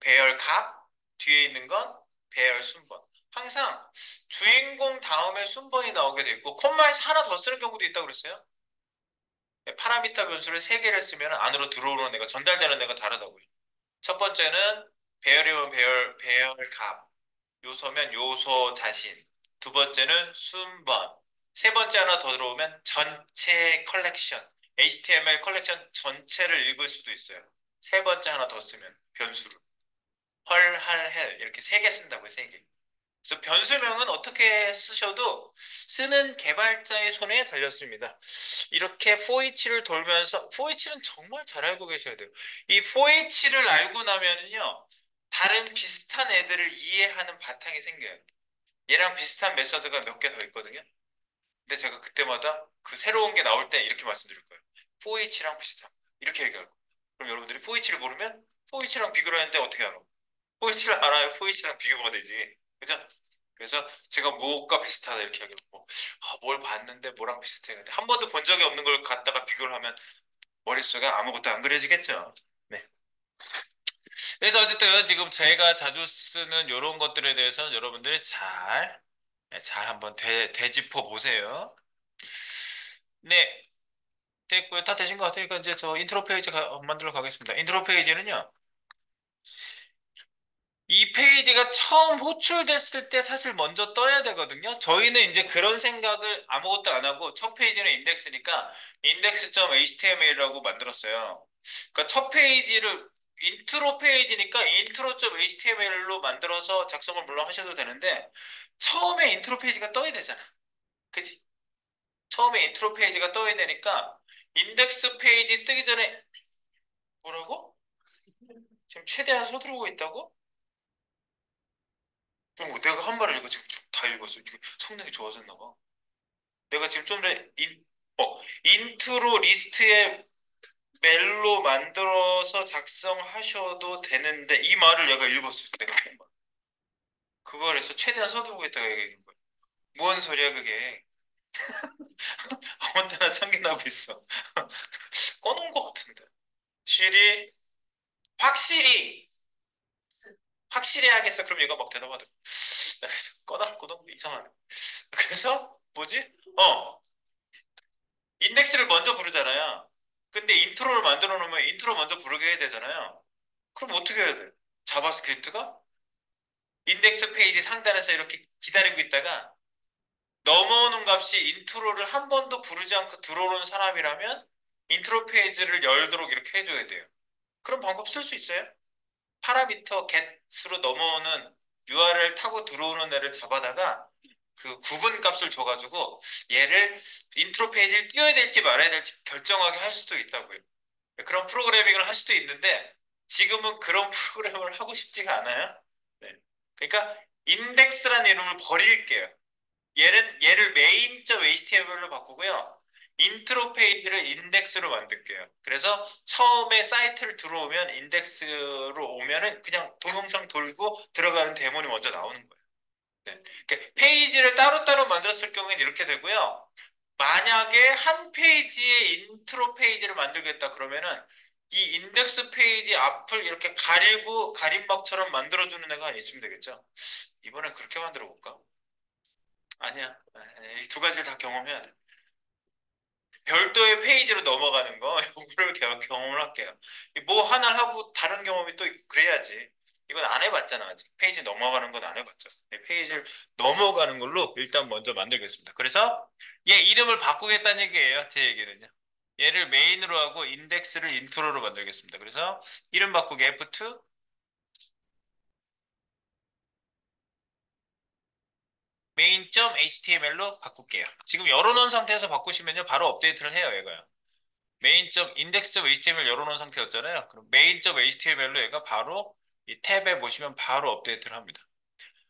배열 값, 뒤에 있는 건 배열 순번. 항상 주인공 다음에 순번이 나오게 돼 있고 콤마에서 하나 더 쓰는 경우도 있다고 그랬어요. 파라미터 변수를 세 개를 쓰면 안으로 들어오는 애가 전달되는 애가 다르다고요. 첫 번째는 배열이면 배열 값, 요소면 요소 자신. 두 번째는 순번. 세 번째 하나 더 들어오면 전체 컬렉션. HTML 컬렉션 전체를 읽을 수도 있어요. 세 번째 하나 더 쓰면 변수를. 헐, 할, 헬 이렇게 세 개 쓴다고요, 세 개. 그래서 변수명은 어떻게 쓰셔도 쓰는 개발자의 손에 달렸습니다. 이렇게 for each를 돌면서 for each는 정말 잘 알고 계셔야 돼요. 이 for each를 알고 나면은요, 다른 비슷한 애들을 이해하는 바탕이 생겨요. 얘랑 비슷한 메서드가 몇 개 더 있거든요. 근데 제가 그때마다 그 새로운 게 나올 때 이렇게 말씀드릴 거예요. for each랑 비슷합니다. 이렇게 얘기할 거예요. 그럼 여러분들이 for each를 모르면 for each랑 비교를 하는데 어떻게 알아? 포이치를 알아야 포이치랑 비교가 되지. 그죠? 그래서 제가 뭐가 비슷하다 이렇게 하겠고, 뭘 봤는데 뭐랑 비슷해. 근데 한 번도 본 적이 없는 걸 갖다가 비교를 하면 머릿속에 아무것도 안 그려지겠죠. 네. 그래서 어쨌든 지금 제가 자주 쓰는 이런 것들에 대해서는 여러분들이 잘 한번 되짚어 보세요. 네. 됐고요. 다 되신 것 같으니까 이제 저 인트로 페이지 만들어 가겠습니다. 인트로 페이지는요. 이 페이지가 처음 호출됐을 때 사실 먼저 떠야 되거든요. 저희는 이제 그런 생각을 아무것도 안 하고 첫 페이지는 인덱스니까 index.html이라고 만들었어요. 그러니까 첫 페이지를 인트로 페이지니까 intro.html로 만들어서 작성을 물론 하셔도 되는데 처음에 인트로 페이지가 떠야 되잖아. 그치? 처음에 인트로 페이지가 떠야 되니까 인덱스 페이지 뜨기 전에 뭐라고? 지금 최대한 서두르고 있다고? 내가 한 말을 이거 지금 다 읽었어. 이게 성능이 좋아졌나 봐. 내가 지금 좀 전에 인트로 리스트에 멜로 만들어서 작성하셔도 되는데 이 말을 얘가 읽었어. 내가 한 말. 그걸 해서 최대한 서두르고 있다가 얘기한 거야. 뭔 소리야 그게. 아무 때나 참견하고 있어. 꺼놓은 것 같은데. 실이 확실히 확실히 하겠어. 그럼 얘가 막 대답하더라. 그래서 꺼놨거든. 이상하네. 그래서 뭐지? 인덱스를 먼저 부르잖아요. 근데 인트로를 만들어 놓으면 인트로 먼저 부르게 해야 되잖아요. 그럼 어떻게 해야 돼? 자바스크립트가 인덱스 페이지 상단에서 이렇게 기다리고 있다가 넘어오는 값이 인트로를 한 번도 부르지 않고 들어오는 사람이라면 인트로 페이지를 열도록 이렇게 해줘야 돼요. 그런 방법 쓸 수 있어요? 파라미터 get으로 넘어오는 URL 타고 들어오는 애를 잡아다가 그 구분 값을 줘가지고 얘를 인트로 페이지를 띄워야 될지 말아야 될지 결정하게 할 수도 있다고요. 그런 프로그래밍을 할 수도 있는데 지금은 그런 프로그램을 하고 싶지가 않아요. 네. 그러니까 인덱스라는 이름을 버릴게요. 얘를 main.html로 바꾸고요. 인트로 페이지를 인덱스로 만들게요. 그래서 처음에 사이트를 들어오면 인덱스로 오면은 그냥 동영상 돌고 들어가는 데몬이 먼저 나오는 거예요. 네. 그러니까 페이지를 따로따로 만들었을 경우에는 이렇게 되고요. 만약에 한 페이지에 인트로 페이지를 만들겠다 그러면은 이 인덱스 페이지 앞을 이렇게 가리고 가림막처럼 만들어주는 애가 있으면 되겠죠. 이번엔 그렇게 만들어 볼까? 아니야. 이 두 가지를 다 경험해야 돼. 별도의 페이지로 넘어가는 거, 이거를 경험을 할게요. 뭐 하나를 하고 다른 경험이 또 있고 그래야지. 이건 안 해봤잖아, 아직. 페이지 넘어가는 건 안 해봤죠. 네, 페이지를 넘어가는 걸로 일단 먼저 만들겠습니다. 그래서 얘 이름을 바꾸겠다는 얘기예요, 제 얘기는요. 얘를 메인으로 하고 인덱스를 인트로로 만들겠습니다. 그래서 이름 바꾸기 F2, main.html로 바꿀게요. 지금 열어놓은 상태에서 바꾸시면요, 바로 업데이트를 해요, 얘가요. index.html 열어놓은 상태였잖아요. 그럼 main.html로 얘가 바로 이 탭에 보시면 바로 업데이트를 합니다.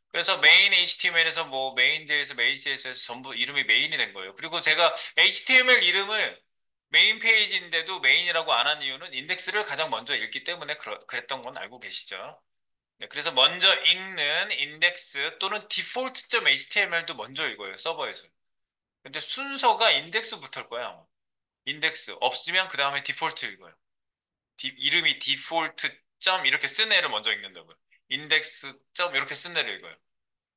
그래서 메인 HTML에서 뭐 메인J에서 메인 CSS 전부 이름이 메인이 된 거예요. 그리고 제가 HTML 이름을 메인 페이지인데도 메인이라고 안 한 이유는 인덱스를 가장 먼저 읽기 때문에 그랬던 건 알고 계시죠? 네, 그래서 먼저 읽는 인덱스 또는 default.html도 먼저 읽어요, 서버에서. 근데 순서가 인덱스부터일 거야, 아마. 인덱스 없으면 그 다음에 디폴트 읽어요. 이름이 디폴트 점 이렇게 쓴 애를 먼저 읽는다고요. 인덱스 점 이렇게 쓴 애를 읽어요.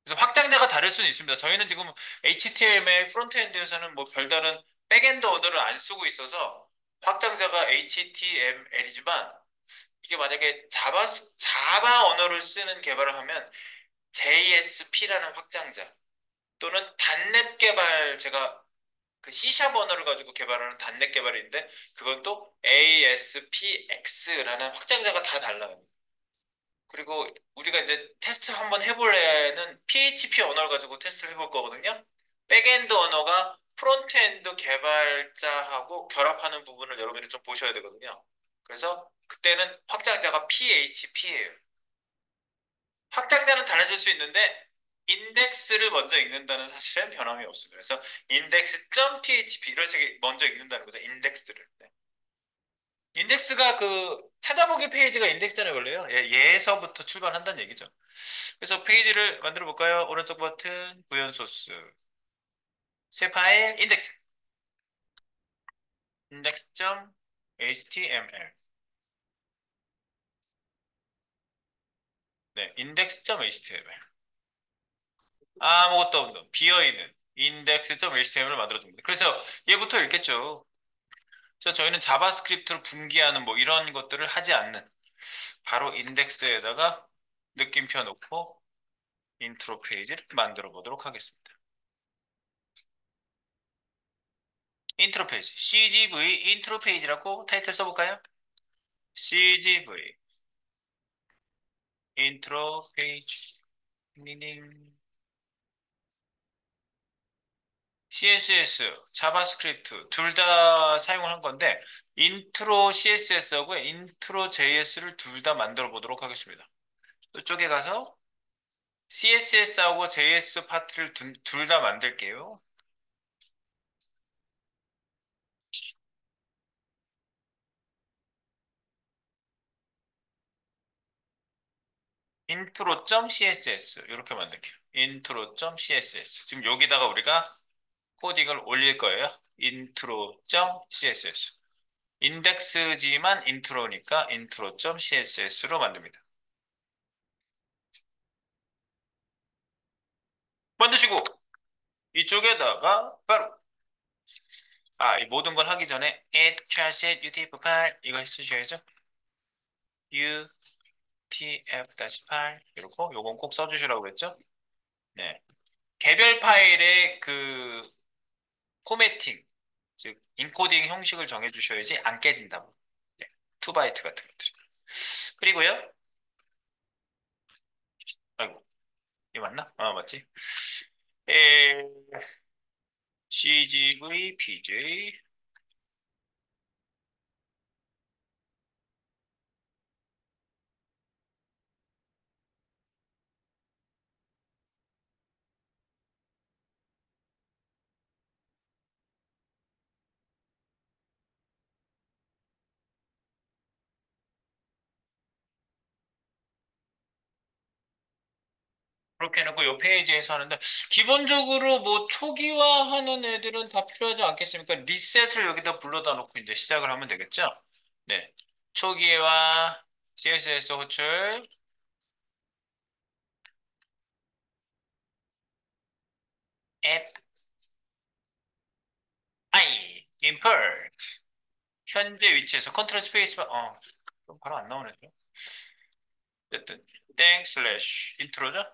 그래서 확장자가 다를 수는 있습니다. 저희는 지금 HTML 프론트엔드에서는 뭐 별다른 백엔드 언어를 안 쓰고 있어서 확장자가 HTML이지만 이게 만약에 자바 언어를 쓰는 개발을 하면 JSP라는 확장자 또는 단넷 개발 제가 그 C샵 언어를 가지고 개발하는 단넷 개발인데 그것도 ASPX라는 확장자가 다 달라요. 그리고 우리가 이제 테스트 한번 해볼래는 PHP 언어를 가지고 테스트를 해볼 거거든요. 백엔드 언어가 프론트엔드 개발자하고 결합하는 부분을 여러분이 좀 보셔야 되거든요. 그래서 그때는 확장자가 PHP예요. 확장자는 달라질 수 있는데 인덱스를 먼저 읽는다는 사실은 변함이 없습니다. 그래서 index.php 이런 식의 먼저 읽는다는 거죠. 인덱스를. 네. 인덱스가 그 찾아보기 페이지가 인덱스잖아요, 원래요. 얘에서부터 출발한다는 얘기죠. 그래서 페이지를 만들어 볼까요? 오른쪽 버튼, 구현 소스, 새 파일, 인덱스, index.html. 네, index.html. 아무것도 없는 비어있는 index.html을 만들어 줍니다. 그래서 얘부터 읽겠죠. 그래서 저희는 자바스크립트로 분기하는 뭐 이런 것들을 하지 않는 바로 인덱스에다가 느낌표 놓고 인트로 페이지를 만들어 보도록 하겠습니다. 인트로 페이지, CGV 인트로 페이지라고 타이틀 써볼까요? CGV 인트로 페이지 닝닝 CSS, 자바스크립트 둘 다 사용을 한 건데 인트로 CSS하고 인트로 JS를 둘 다 만들어 보도록 하겠습니다. 이쪽에 가서 CSS하고 JS 파트를 둘 다 만들게요. intro.css 이렇게 만들게요. intro.css 지금 여기다가 우리가 코딩을 올릴 거예요. intro.css 인덱스지만 인트로니까 intro.css로 만듭니다. 만드시고 이쪽에다가 바로 이 모든 걸 하기 전에 add charset utf8 이걸 쓰셔야죠. utf-8 이렇게 요건 꼭 써주시라고 그랬죠. 네. 개별 파일의 그 포매팅 즉 인코딩 형식을 정해주셔야지 안 깨진다고. 네. 2바이트 같은 것들. 그리고요. 아이고 이 맞나? 맞지. 에, CGV, PJ 그렇게 해놓고 이 페이지에서 하는데 기본적으로 뭐 초기화하는 애들은 다 필요하지 않겠습니까? 리셋을 여기다 불러다 놓고 이제 시작을 하면 되겠죠? 네. 초기화 CSS 호출 app i import 현재 위치에서 컨트롤 스페이스바 그럼 바로 안 나오네. 어쨌든 땡 슬래시 인트로죠?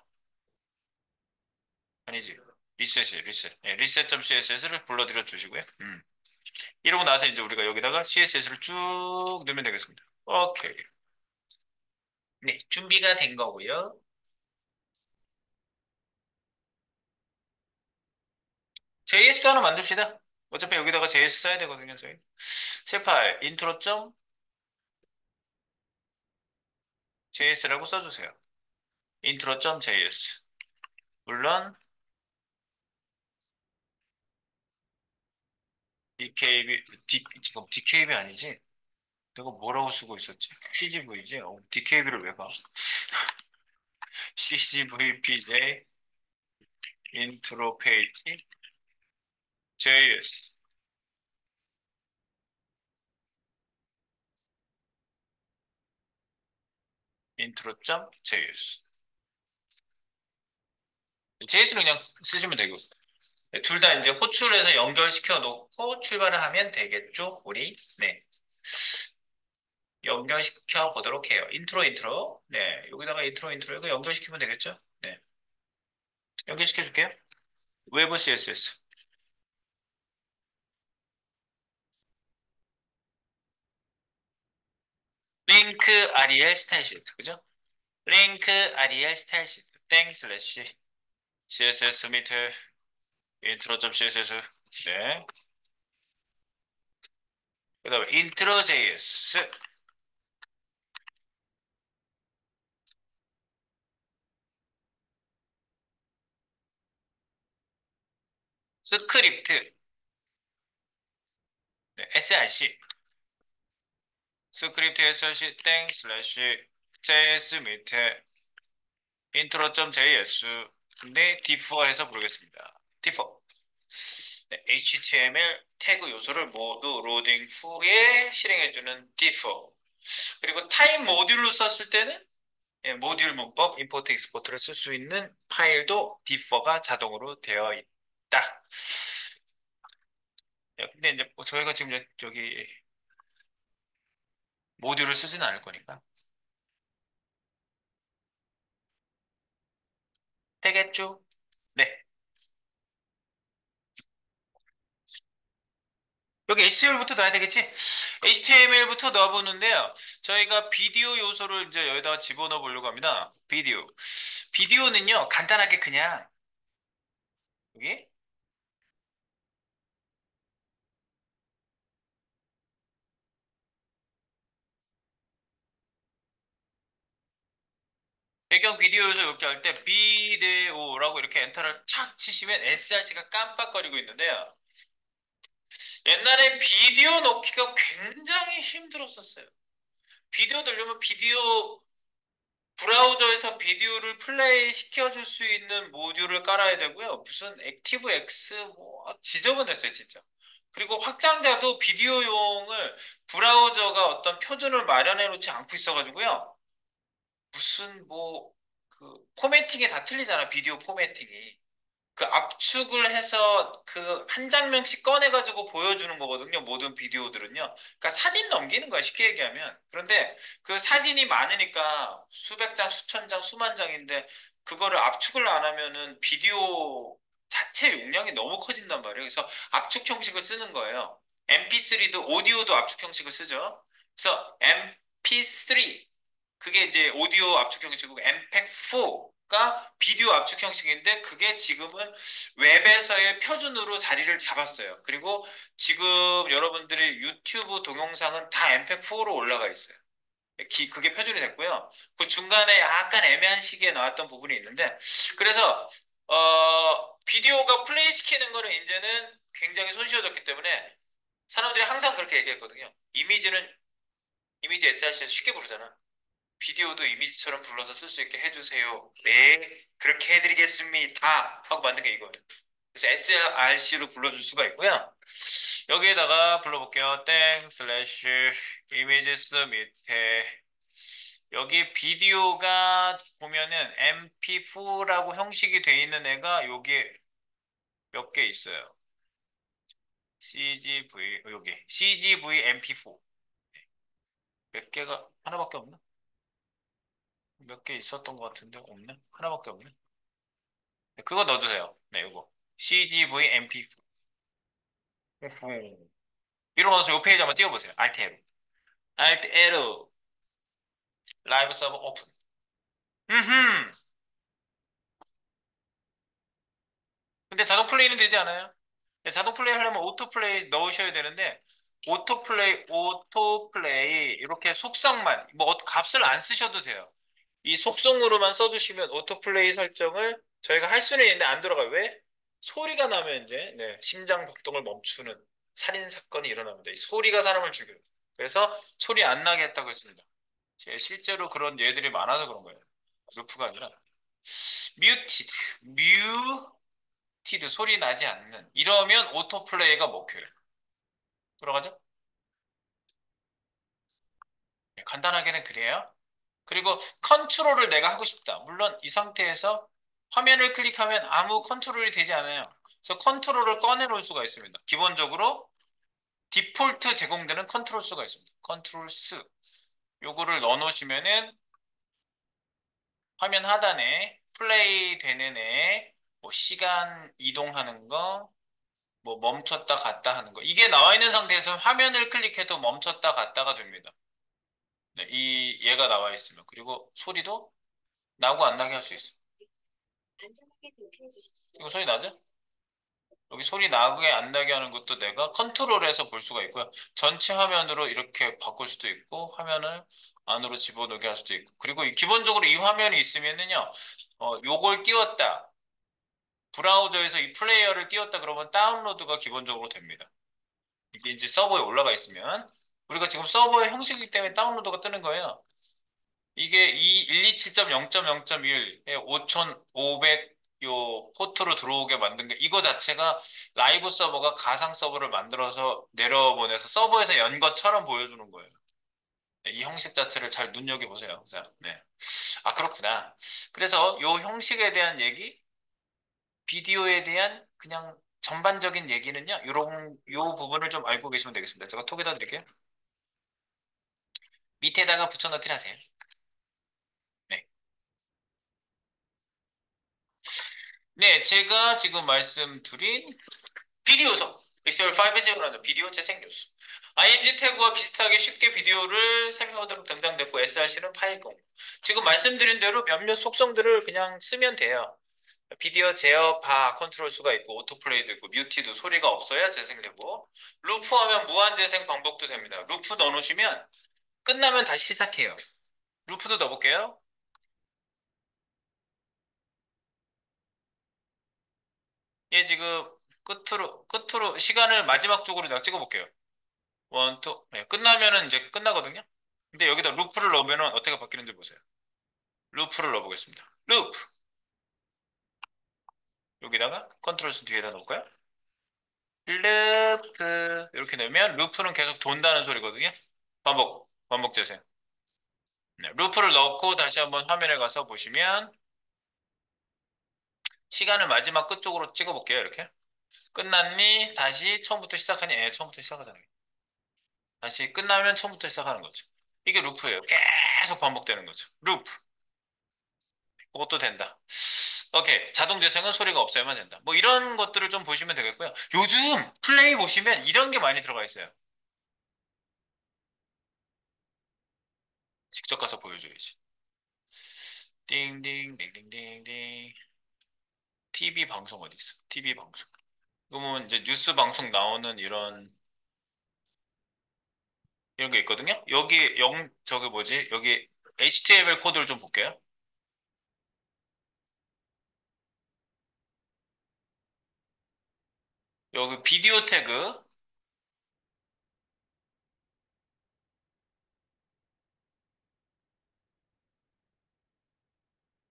아니지. 리셋이에요, 리셋. 네, reset.css를 불러들여 주시고요. 이러고 나서 이제 우리가 여기다가 CSS를 쭉 넣으면 되겠습니다. 오케이. 네, 준비가 된 거고요. JS도 하나 만듭시다. 어차피 여기다가 JS 써야 되거든요, 저희. 새 파일, intro.js라고 써주세요. intro.js. 물론, DKB, 지금 DKB 아니지? 내가 뭐라고 쓰고 있었지? CGV지? DKB를 왜 봐? CGVPJ, intro 페이지, JS, intro.js. JS는 그냥 쓰시면 되고. 둘 다 이제 호출해서 연결시켜 놓고 출발을 하면 되겠죠? 우리? 네. 연결시켜 보도록 해요. 인트로. 네. 여기다가 인트로 이거 연결시키면 되겠죠? 네. 연결시켜 줄게요. 웨브 CSS. 링크 REL 스타일 시트. 그죠? 링크 REL 스타일 시트. 땡 슬래시 CSS 밑에 intro.css. 네. 그 다음에 intro.js. 스크립트. 네. src. 스크립트 src 땡 슬래시 js 밑에 intro.js. 근데 디퍼 해서 부르겠습니다. 디퍼. 네, HTML 태그 요소를 모두 로딩 후에 실행해주는 디퍼. 그리고 타입 모듈로 썼을 때는 예, 모듈 문법, 임포트, 익스포트를 쓸 수 있는 파일도 디퍼가 자동으로 되어 있다. 예, 근데 이제 뭐 저희가 지금 저기 모듈을 쓰지는 않을 거니까. 되겠죠? 네. 여기 HTML부터 넣어야 되겠지? HTML부터 넣어보는데요. 저희가 비디오 요소를 이제 여기다가 집어넣어 보려고 합니다. 비디오. 비디오는요, 간단하게 그냥, 여기, 배경 비디오 요소 이렇게 할 때, 비디오라고 이렇게 엔터를 탁 치시면 src가 깜빡거리고 있는데요. 옛날에 비디오 넣기가 굉장히 힘들었었어요. 비디오 넣으려면 비디오 브라우저에서 비디오를 플레이 시켜줄 수 있는 모듈을 깔아야 되고요. 무슨 액티브 X 뭐 지저분했어요, 진짜. 그리고 확장자도 비디오용을 브라우저가 어떤 표준을 마련해 놓지 않고 있어가지고요. 무슨 뭐 그 포매팅이 다 틀리잖아, 비디오 포매팅이. 그 압축을 해서 그 한 장면씩 꺼내가지고 보여주는 거거든요. 모든 비디오들은요. 그러니까 사진 넘기는 거야, 쉽게 얘기하면. 그런데 그 사진이 많으니까 수백 장, 수천 장, 수만 장인데 그거를 압축을 안 하면은 비디오 자체 용량이 너무 커진단 말이에요. 그래서 압축 형식을 쓰는 거예요. MP3도 오디오도 압축 형식을 쓰죠. 그래서 MP3 그게 이제 오디오 압축 형식이고 엠팩4가 비디오 압축 형식인데 그게 지금은 웹에서의 표준으로 자리를 잡았어요. 그리고 지금 여러분들의 유튜브 동영상은 다 엠팩4로 올라가 있어요. 그게 표준이 됐고요. 그 중간에 약간 애매한 시기에 나왔던 부분이 있는데 그래서 비디오가 플레이 시키는 거는 이제는 굉장히 손쉬워졌기 때문에 사람들이 항상 그렇게 얘기했거든요. 이미지 src에서 쉽게 부르잖아. 비디오도 이미지처럼 불러서 쓸 수 있게 해주세요. 네, 그렇게 해드리겠습니다. 하고 만든 게 이거예요. 그래서 src로 불러줄 수가 있고요. 여기에다가 불러볼게요. 땡, 슬래시, 이미지스 밑에. 여기 비디오가 보면은 MP4라고 형식이 돼 있는 애가 여기 몇 개 있어요. CGV, 여기. CGV MP4. 몇 개가, 하나밖에 없나? 몇 개 있었던 것 같은데, 없네? 하나밖에 없네? 네, 그거 넣어주세요. 네, 이거. CGV MP4. 위로 넣어서 이 페이지 한번 띄워보세요. Alt L. Alt L. 라이브 서버 오픈. 음 근데 자동 플레이는 되지 않아요? 자동 플레이 하려면 오토 플레이 넣으셔야 되는데 오토 플레이 이렇게 속성만 뭐 값을 안 쓰셔도 돼요. 이 속성으로만 써주시면 오토 플레이 설정을 저희가 할 수는 있는데 안 들어가요. 왜? 소리가 나면 이제 네, 심장 박동을 멈추는 살인 사건이 일어납니다. 이 소리가 사람을 죽여요. 그래서 소리 안 나게 했다고 했습니다. 실제로 그런 예들이 많아서 그런 거예요. 루프가 아니라 뮤티드, 뮤티드 소리 나지 않는 이러면 오토 플레이가 먹혀요. 들어가죠? 네, 간단하게는 그래요. 그리고 컨트롤을 내가 하고 싶다. 물론 이 상태에서 화면을 클릭하면 아무 컨트롤이 되지 않아요. 그래서 컨트롤을 꺼내 놓을 수가 있습니다. 기본적으로 디폴트 제공되는 컨트롤 수가 있습니다. 컨트롤 수. 요거를 넣어 놓으시면은 화면 하단에 플레이 되는 애, 뭐 시간 이동하는 거, 뭐 멈췄다 갔다 하는 거. 이게 나와 있는 상태에서 화면을 클릭해도 멈췄다 갔다가 됩니다. 네, 얘가 나와 있으면. 그리고 소리도 나고 안 나게 할 수 있어요. 이거 소리 나죠? 여기 소리 나게 안 나게 하는 것도 내가 컨트롤해서 볼 수가 있고요. 전체 화면으로 이렇게 바꿀 수도 있고 화면을 안으로 집어넣게 할 수도 있고 그리고 기본적으로 이 화면이 있으면은요 요걸 띄웠다 브라우저에서 이 플레이어를 띄웠다 그러면 다운로드가 기본적으로 됩니다. 이게 이제 서버에 올라가 있으면 우리가 지금 서버의 형식이기 때문에 다운로드가 뜨는 거예요. 이게 이 127.0.0.1에 5500 요 포트로 들어오게 만든 게 이거 자체가 라이브 서버가 가상 서버를 만들어서 내려보내서 서버에서 연 것처럼 보여주는 거예요. 네, 이 형식 자체를 잘 눈여겨보세요. 자, 네. 아, 그렇구나. 그래서 요 형식에 대한 얘기, 비디오에 대한 그냥 전반적인 얘기는요. 요 부분을 좀 알고 계시면 되겠습니다. 제가 톡에다 드릴게요. 밑에다가 붙여넣기를 하세요. 네. 네, 제가 지금 말씀드린 비디오석, 믹셀 5에 제공하는 비디오 재생 요소. IMG 태그와 비슷하게 쉽게 비디오를 생성하도록 등장됐고 SRC는 파일 공유. 지금 말씀드린 대로 몇몇 속성들을 그냥 쓰면 돼요. 비디오 제어 바 컨트롤 수가 있고 오토플레이도 있고 뮤티도 소리가 없어야 재생되고 루프하면 무한 재생 반복도 됩니다. 루프 넣어놓으시면 끝나면 다시 시작해요. 루프도 넣어볼게요. 얘 지금 끝으로 시간을 마지막 쪽으로 내가 찍어볼게요. 원, 투. 네, 끝나면은 이제 끝나거든요. 근데 여기다 루프를 넣으면은 어떻게 바뀌는지 보세요. 루프를 넣어보겠습니다. 루프. 여기다가 컨트롤 스 뒤에다 놓을까요? 루프. 이렇게 넣으면 루프는 계속 돈다는 소리거든요. 반복 재생. 네, 루프를 넣고 다시 한번 화면에 가서 보시면 시간을 마지막 끝쪽으로 찍어볼게요. 이렇게. 끝났니? 다시 처음부터 시작하니? 예, 처음부터 시작하잖아요. 다시 끝나면 처음부터 시작하는 거죠. 이게 루프예요. 계속 반복되는 거죠. 루프. 그것도 된다. 오케이. 자동 재생은 소리가 없어야만 된다. 뭐 이런 것들을 좀 보시면 되겠고요. 요즘 플레이 보시면 이런 게 많이 들어가 있어요. 직접 가서 보여줘야지. 띵띵띵띵띵띵. TV 방송 어디 있어? TV 방송. 그러면 이제 뉴스 방송 나오는 이런 게 있거든요. 저기 뭐지? 여기 HTML 코드를 좀 볼게요. 여기 비디오 태그,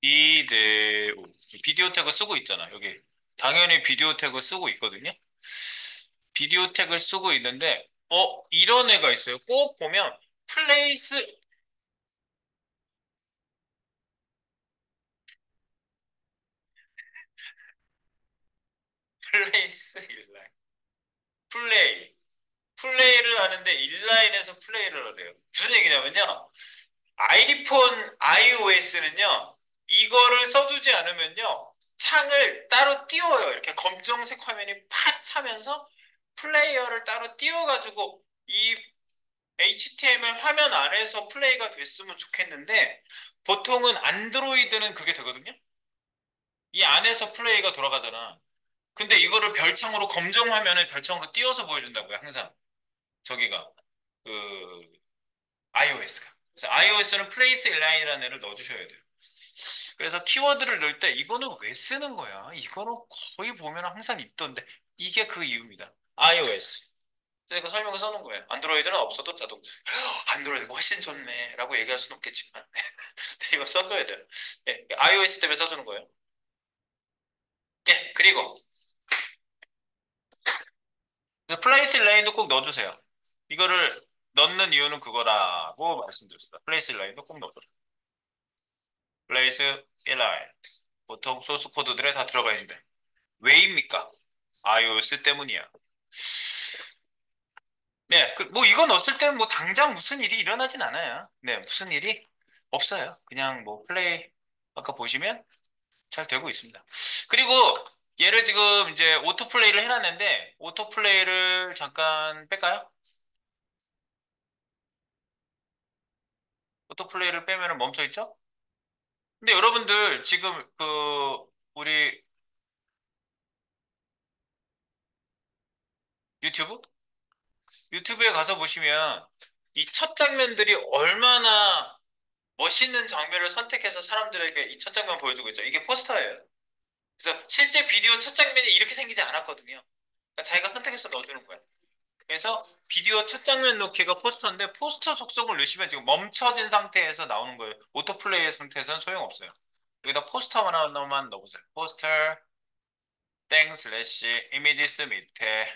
비데오, 비디오 태그 쓰고 있잖아. 여기 당연히 비디오 태그 쓰고 있거든요. 비디오 태그를 쓰고 있는데, 이런 애가 있어요. 꼭 보면, 플레이스, 플레이스 일라인. 플레이를 하는데 인라인에서 플레이를 하래요. 무슨 얘기냐면요. 아이폰 iOS는요, 이거를 써주지 않으면요, 창을 따로 띄워요. 이렇게 검정색 화면이 팍 차면서 플레이어를 따로 띄워가지고 이 HTML 화면 안에서 플레이가 됐으면 좋겠는데, 보통은 안드로이드는 그게 되거든요? 이 안에서 플레이가 돌아가잖아. 근데 이거를 별창으로 검정 화면에 별창으로 띄워서 보여준다고요, 항상. 저기가. 그, iOS가. 그래서 iOS는 place inline이라는 애를 넣어주셔야 돼요. 그래서 키워드를 넣을 때 이거는 왜 쓰는 거야? 이거는 거의 보면 항상 있던데. 이게 그 이유입니다. iOS. 제가 설명을 써놓은 거예요. 안드로이드는 없어도 자동차. 안드로이드가 훨씬 좋네. 라고 얘기할 수는 없겠지만. 이거 써줘야 돼요. 예, iOS 때문에 써주는 거예요. 예, 그리고 플레이스 라인도 꼭 넣어주세요. 이거를 넣는 이유는 그거라고 말씀드렸습니다. 플레이스 라인도 꼭 넣어줘요. 플레이스 라인. 보통 소스 코드들에 다 들어가 있는데. 왜입니까? iOS 때문이야. 네, 뭐 이거 넣었을 때는 뭐 당장 무슨 일이 일어나진 않아요. 네, 무슨 일이 없어요. 그냥 뭐 플레이 아까 보시면 잘 되고 있습니다. 그리고 얘를 지금 이제 오토 플레이를 해놨는데 오토 플레이를 잠깐 뺄까요? 오토 플레이를 빼면 멈춰 있죠? 근데 여러분들 지금 우리 유튜브? 유튜브에 가서 보시면 이 첫 장면들이 얼마나 멋있는 장면을 선택해서 사람들에게 이 첫 장면 보여주고 있죠. 이게 포스터예요. 그래서 실제 비디오 첫 장면이 이렇게 생기지 않았거든요. 그러니까 자기가 선택해서 넣어주는 거예요. 그래서 비디오 첫 장면 넣기가 포스터인데 포스터 속성을 넣으시면 지금 멈춰진 상태에서 나오는 거예요. 오토플레이 상태에서는 소용없어요. 여기다 포스터 하나만 넣어보세요. 포스터 땡 슬래시 이미지스 밑에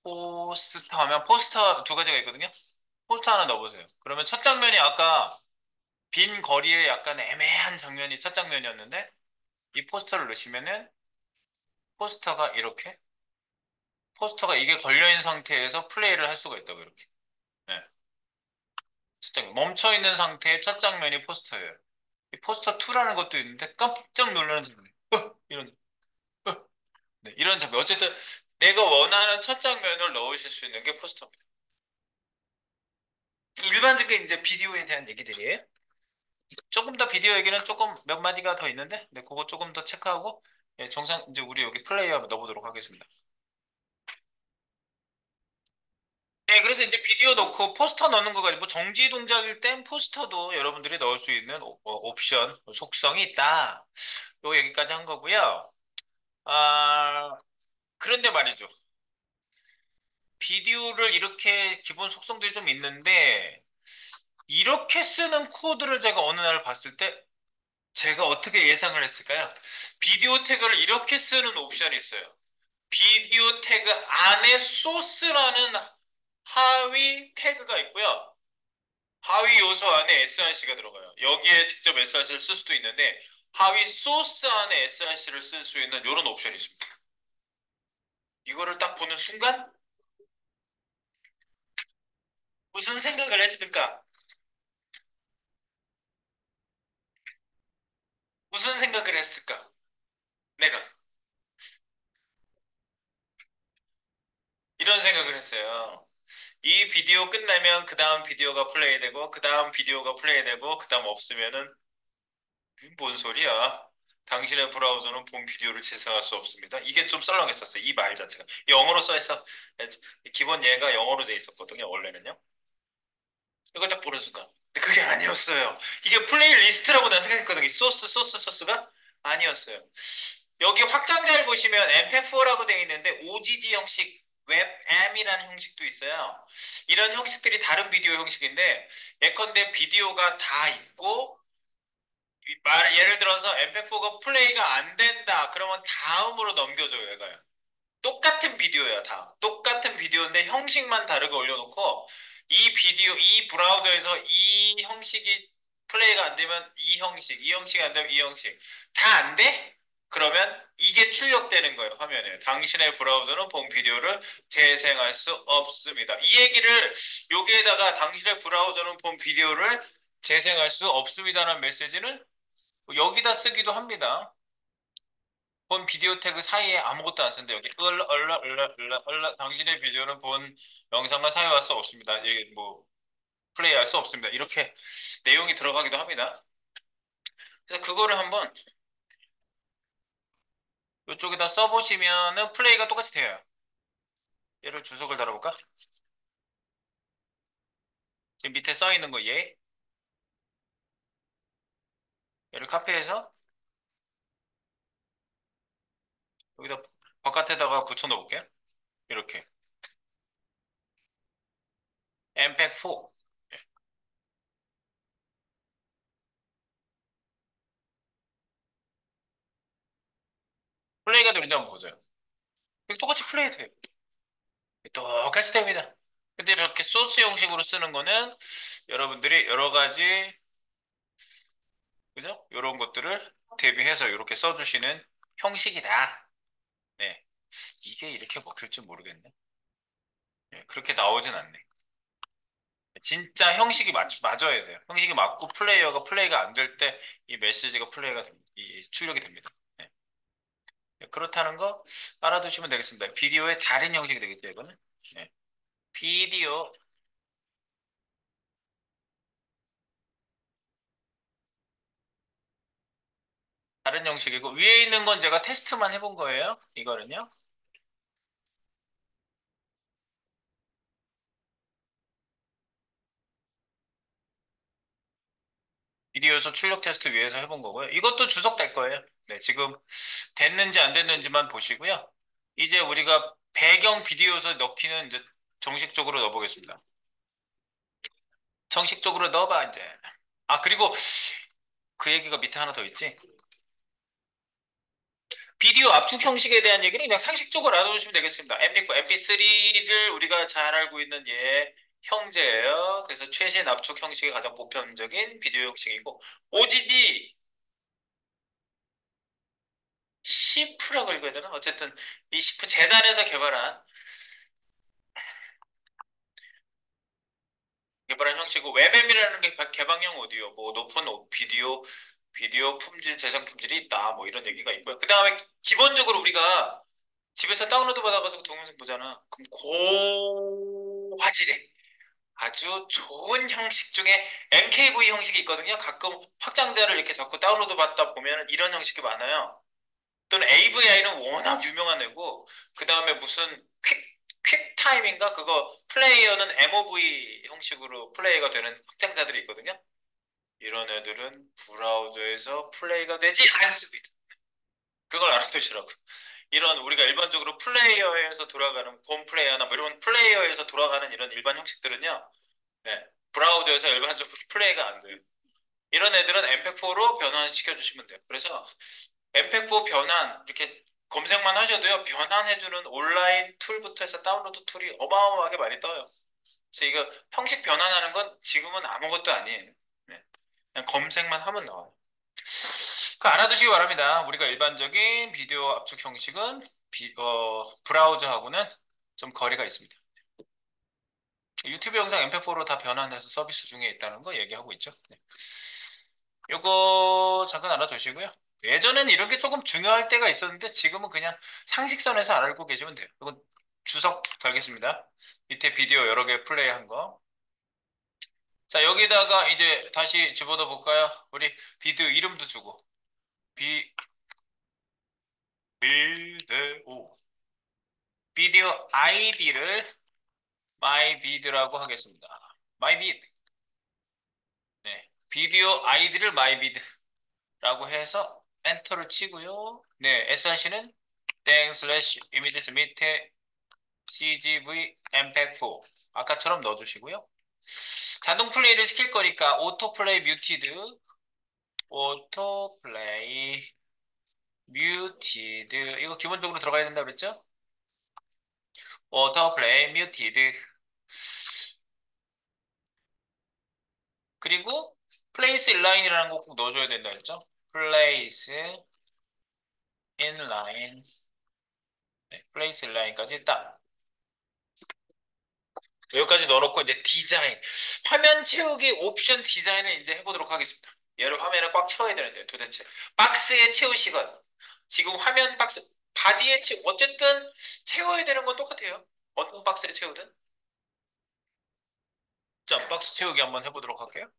포스터 하면 포스터 두 가지가 있거든요. 포스터 하나 넣어보세요. 그러면 첫 장면이 아까 빈 거리에 약간 애매한 장면이 첫 장면이었는데 이 포스터를 넣으시면은 포스터가 이렇게 포스터가 이게 걸려있는 상태에서 플레이를 할 수가 있다고 이렇게. 네. 첫 장면. 멈춰있는 상태의 첫 장면이 포스터예요. 이 포스터 2라는 것도 있는데 깜짝 놀라는 장면. 이런 네, 이런 장면. 어쨌든 내가 원하는 첫 장면을 넣으실 수 있는 게 포스터입니다. 일반적인 이제 비디오에 대한 얘기들이에요. 조금 더 비디오 얘기는 조금 몇 마디가 더 있는데, 네, 그거 조금 더 체크하고, 예, 정상, 이제 우리 여기 플레이어 넣어보도록 하겠습니다. 네, 그래서 이제 비디오 넣고 포스터 넣는 거 가지고 정지 동작일 땐 포스터도 여러분들이 넣을 수 있는 옵션, 속성이 있다. 요 얘기까지 한 거고요. 아, 그런데 말이죠. 비디오를 이렇게 기본 속성들이 좀 있는데, 이렇게 쓰는 코드를 제가 어느 날 봤을 때, 제가 어떻게 예상을 했을까요? 비디오 태그를 이렇게 쓰는 옵션이 있어요. 비디오 태그 안에 소스라는 하위 태그가 있고요. 하위 요소 안에 src가 들어가요. 여기에 직접 src를 쓸 수도 있는데 하위 소스 안에 src를 쓸 수 있는 이런 옵션이 있습니다. 이거를 딱 보는 순간 무슨 생각을 했을까? 무슨 생각을 했을까? 내가 이런 생각을 했어요. 이 비디오 끝나면 그 다음 비디오가 플레이되고 그 다음 비디오가 플레이되고 그 다음 없으면은 뭔 소리야? 당신의 브라우저는 본 비디오를 재생할 수 없습니다. 이게 좀 썰렁했었어요. 이 말 자체가. 영어로 써있어. 기본 얘가 영어로 돼 있었거든요. 원래는요. 이걸 딱 보는 순간. 근데 그게 아니었어요. 이게 플레이리스트라고 난 생각했거든요. 이 소스가 아니었어요. 여기 확장자를 보시면 MP4라고 되어 있는데 OGG 형식, 웹M이라는 형식도 있어요. 이런 형식들이 다른 비디오 형식인데 예컨대 비디오가 다 있고 예를 들어서 MP4가 플레이가 안 된다. 그러면 다음으로 넘겨줘요, 얘가요. 똑같은 비디오야, 다. 똑같은 비디오인데 형식만 다르게 올려놓고 이 브라우저에서 이 형식이 플레이가 안 되면 이 형식, 이 형식이 안 되면 이 형식. 다 안 돼? 그러면 이게 출력되는 거예요, 화면에. 당신의 브라우저는 본 비디오를 재생할 수 없습니다. 이 얘기를 여기에다가 당신의 브라우저는 본 비디오를 재생할 수 없습니다라는 메시지는 여기다 쓰기도 합니다. 본 비디오 태그 사이에 아무것도 안 쓰는데 여기 을라 당신의 비디오는 본 영상과 사용할 수 없습니다. 예, 뭐 플레이할 수 없습니다. 이렇게 내용이 들어가기도 합니다. 그래서 그거를 한번 이쪽에다 써보시면은 플레이가 똑같이 돼요. 얘를 주석을 달아볼까? 지금 밑에 써 있는 거 얘. 얘를 카피해서 여기다 바깥에다가 붙여 놓을게요. 이렇게. 엠팩4. 플레이가 되는지 한번 보세요. 이거 똑같이 플레이 돼요. 똑같이 됩니다. 근데 이렇게 소스 형식으로 쓰는 거는 여러분들이 여러 가지, 그죠? 이런 것들을 대비해서 이렇게 써주시는 형식이다. 네. 이게 이렇게 먹힐지 모르겠네. 네, 그렇게 나오진 않네. 진짜 형식이 맞아야 돼요. 형식이 맞고 플레이어가 플레이가 안 될 때 이 메시지가 플레이가 됩니다. 이 출력이 됩니다. 네. 네, 그렇다는 거 알아두시면 되겠습니다. 비디오의 다른 형식이 되겠죠, 이거는. 네. 비디오 다른 형식이고 위에 있는 건 제가 테스트만 해본 거예요. 이거는요. 비디오에서 출력 테스트 위에서 해본 거고요. 이것도 주석될 거예요. 네, 지금 됐는지 안 됐는지만 보시고요. 이제 우리가 배경 비디오에서 넣기는 이제 정식적으로 넣어보겠습니다. 정식적으로 넣어봐, 이제. 아, 그리고 그 얘기가 밑에 하나 더 있지. 비디오 압축 형식에 대한 얘기는 그냥 상식적으로 알아두시면 되겠습니다. MP4, MP3를 우리가 잘 알고 있는 얘 형제예요. 그래서 최신 압축 형식이 가장 보편적인 비디오 형식이고, OGD, 시프라고 읽어야 되나? 어쨌든 이 시프 재단에서 개발한 형식이고, 웹엠이라는 게 개방형 오디오, 뭐 높은 비디오 품질, 재생 품질이 있다, 뭐 이런 얘기가 있고요. 그 다음에 기본적으로 우리가 집에서 다운로드 받아가지고 동영상 보잖아. 그럼 고화질의 아주 좋은 형식 중에 MKV 형식이 있거든요. 가끔 확장자를 이렇게 자꾸 다운로드 받다 보면 이런 형식이 많아요. 또는 AVI는 워낙 유명한 애고, 그 다음에 무슨 퀵타임인가? 그거 플레이어는 MOV 형식으로 플레이가 되는 확장자들이 있거든요. 이런 애들은 브라우저에서 플레이가 되지 않습니다. 그걸 알아두시라고. 이런 우리가 일반적으로 플레이어에서 돌아가는 홈 플레이어나 뭐 이런 플레이어에서 돌아가는 이런 일반 형식들은요. 네, 브라우저에서 일반적으로 플레이가 안 돼요. 이런 애들은 엠팩4로 변환시켜 주시면 돼요. 그래서 엠팩4 변환 이렇게 검색만 하셔도요. 변환해주는 온라인 툴부터 해서 다운로드 툴이 어마어마하게 많이 떠요. 그래서 이거 형식 변환하는 건 지금은 아무것도 아니에요. 네, 그냥 검색만 하면 나와요. 그 알아두시기 바랍니다. 우리가 일반적인 비디오 압축 형식은 브라우저하고는 좀 거리가 있습니다. 유튜브 영상 MP4로 다 변환해서 서비스 중에 있다는 거 얘기하고 있죠. 네. 요거 잠깐 알아두시고요. 예전에는 이런 게 조금 중요할 때가 있었는데 지금은 그냥 상식선에서 알고 계시면 돼요. 이건 주석 달겠습니다. 밑에 비디오 여러 개 플레이한 거. 자, 여기다가 이제 다시 집어넣어 볼까요? 우리 비디오 이름도 주고. 비, 비디오. 비디오 아이디를 myvid라고 하겠습니다. myvid. 네. 비디오 아이디를 myvid라고 해서 엔터를 치고요. 네. sRC는 땡 슬래시 이미지스 밑에 CGV mpeg4 아까처럼 넣어주시고요. 자동 플레이를 시킬 거니까 오토플레이 뮤티드 오토플레이 뮤티드 이거 기본적으로 들어가야 된다 그랬죠? 오토플레이 뮤티드 그리고 플레이스 인라인이라는 거 꼭 넣어줘야 된다 그랬죠? 플레이스 인라인 네, 플레이스 인라인까지 딱 여기까지 넣어놓고 이제 디자인 화면 채우기 옵션 디자인을 이제 해보도록 하겠습니다. 얘를 화면을 꽉 채워야 되는데 도대체 박스에 채우시건 지금 화면 박스 바디에 채 어쨌든 채워야 되는 건 똑같아요. 어떤 박스를 채우든 자 박스 채우기 한번 해보도록 할게요.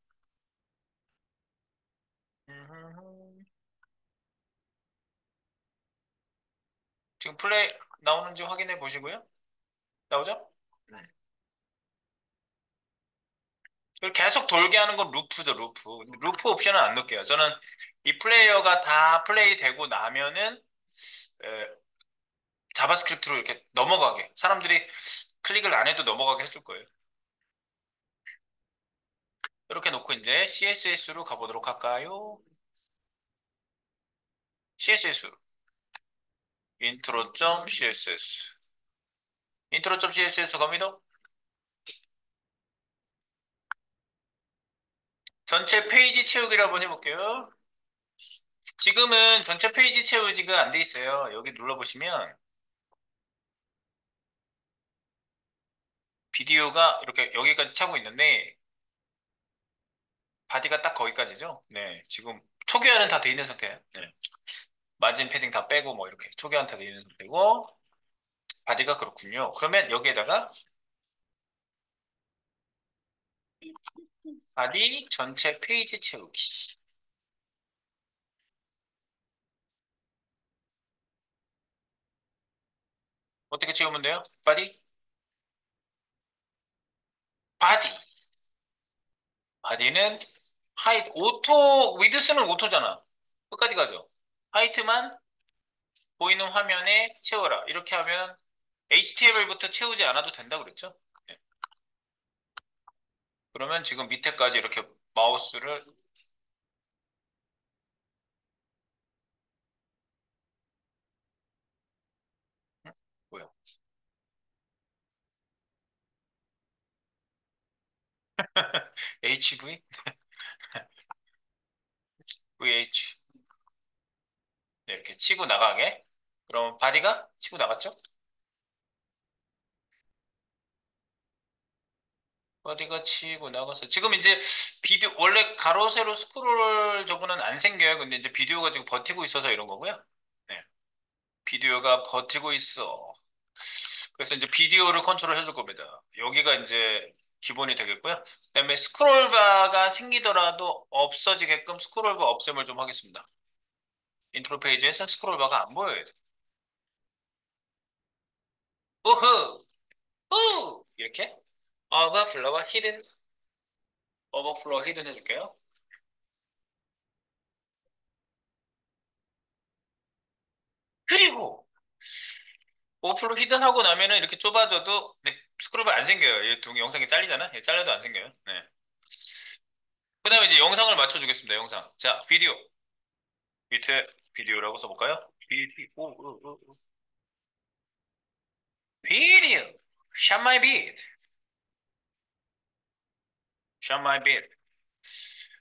지금 플레이 나오는지 확인해 보시고요. 나오죠? 음. 그리고 계속 돌게 하는 건 루프죠, 루프. 근데 루프 옵션은 안 넣을게요. 저는 이 플레이어가 다 플레이 되고 나면은 에, 자바스크립트로 이렇게 넘어가게 사람들이 클릭을 안 해도 넘어가게 해줄 거예요. 이렇게 놓고 이제 CSS로 가보도록 할까요? CSS intro.css intro.css 갑니다. 전체 페이지 채우기를 한번 해볼게요. 지금은 전체 페이지 채우기가 안 돼 있어요. 여기 눌러보시면 비디오가 이렇게 여기까지 차고 있는데 바디가 딱 거기까지죠. 네, 지금 초기화는 다 돼 있는 상태예요. 네. 마진 패딩 다 빼고 뭐 이렇게 초기화는 다 돼 있는 상태고 바디가 그렇군요. 그러면 여기에다가 바디 전체 페이지 채우기 어떻게 채우면 돼요? 바디 바디 바디는 하이트 오토 위드스는 오토잖아. 끝까지 가죠. 하이트만 보이는 화면에 채워라. 이렇게 하면 HTML부터 채우지 않아도 된다 그랬죠? 네. 그러면 지금 밑에까지 이렇게 마우스를 뭐야? HV? VH 네, 이렇게 치고 나가게. 그럼 바디가 치고 나갔죠? 바디가 치고 나가서 지금 이제 비디오 원래 가로 세로 스크롤 저거는 안 생겨요. 근데 이제 비디오가 지금 버티고 있어서 이런 거고요. 네. 비디오가 버티고 있어. 그래서 이제 비디오를 컨트롤 해줄 겁니다. 여기가 이제 기본이 되겠고요. 그다음에 스크롤바가 생기더라도 없어지게끔 스크롤바 없앰을 좀 하겠습니다. 인트로 페이지에서 스크롤바가 안 보여요. 우후, 우 이렇게 어버플로와 히든, 어버플로와 히든 해줄게요. 그리고 오버플로 히든 하고 나면은 이렇게 좁아져도 네, 스크롤바 안 생겨요. 이 영상이 잘리잖아. 얘 잘려도 안 생겨요. 네. 그다음에 이제 영상을 맞춰주겠습니다. 영상. 자, 비디오 밑에 비디오라고 써볼까요? 비디오. 비디오. 샷 마이 빛. 샷 마이 빛.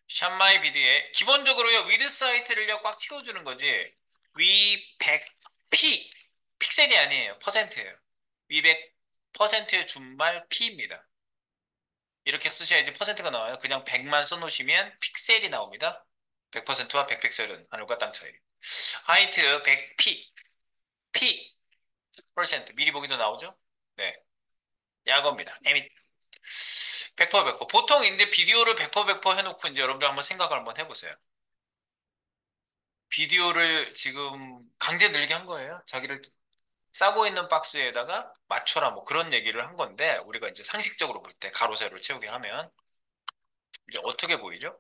샷 마이 비디오에 기본적으로요. 위드 사이트를요. 꽉 채워주는 거지. 위 100p. 픽셀이 아니에요. 퍼센트예요. 위 100%의 준말 p입니다. 이렇게 쓰셔야지 퍼센트가 나와요. 그냥 100만 써놓으시면 픽셀이 나옵니다. 100%와 100픽셀은 하늘과 땅 차이. 하이트 100p. p 퍼센트. 미리 보기도 나오죠? 네. 약어입니다. 에밋. 100% 100%. 보통 이제 비디오를 100% 100% 해놓고 이제 여러분들 한번 생각을 한번 해보세요. 비디오를 지금 강제 늘게 한 거예요. 자기를 싸고 있는 박스에다가 맞춰라 뭐 그런 얘기를 한 건데 우리가 이제 상식적으로 볼 때 가로 세로를 채우게 하면 이제 어떻게 보이죠?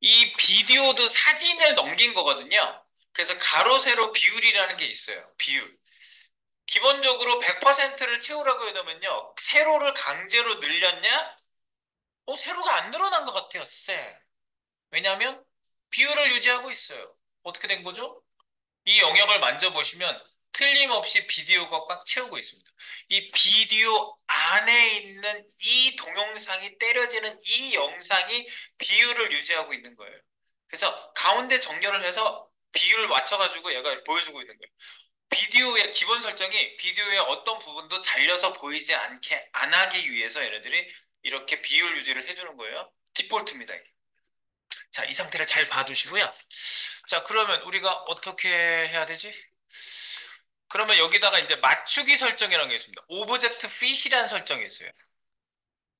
이 비디오도 사진을 넘긴 거거든요. 그래서 가로 세로 비율이라는 게 있어요. 비율. 기본적으로 100%를 채우라고 해놓으면요. 세로를 강제로 늘렸냐? 세로가 안 늘어난 것 같아요, 쎄. 왜냐하면 비율을 유지하고 있어요. 어떻게 된 거죠? 이 영역을 만져보시면 틀림없이 비디오가 꽉 채우고 있습니다. 이 비디오 안에 있는 이 동영상이 때려지는 이 영상이 비율을 유지하고 있는 거예요. 그래서 가운데 정렬을 해서 비율을 맞춰가지고 얘가 보여주고 있는 거예요. 비디오의 기본 설정이 비디오의 어떤 부분도 잘려서 보이지 않게 안 하기 위해서 얘네들이 이렇게 비율 유지를 해주는 거예요. 디폴트입니다. 이게. 자, 이 상태를 잘 봐두시고요. 자, 그러면 우리가 어떻게 해야 되지? 그러면 여기다가 이제 맞추기 설정이라는 게 있습니다. 오브젝트 핏이라는 설정이 있어요.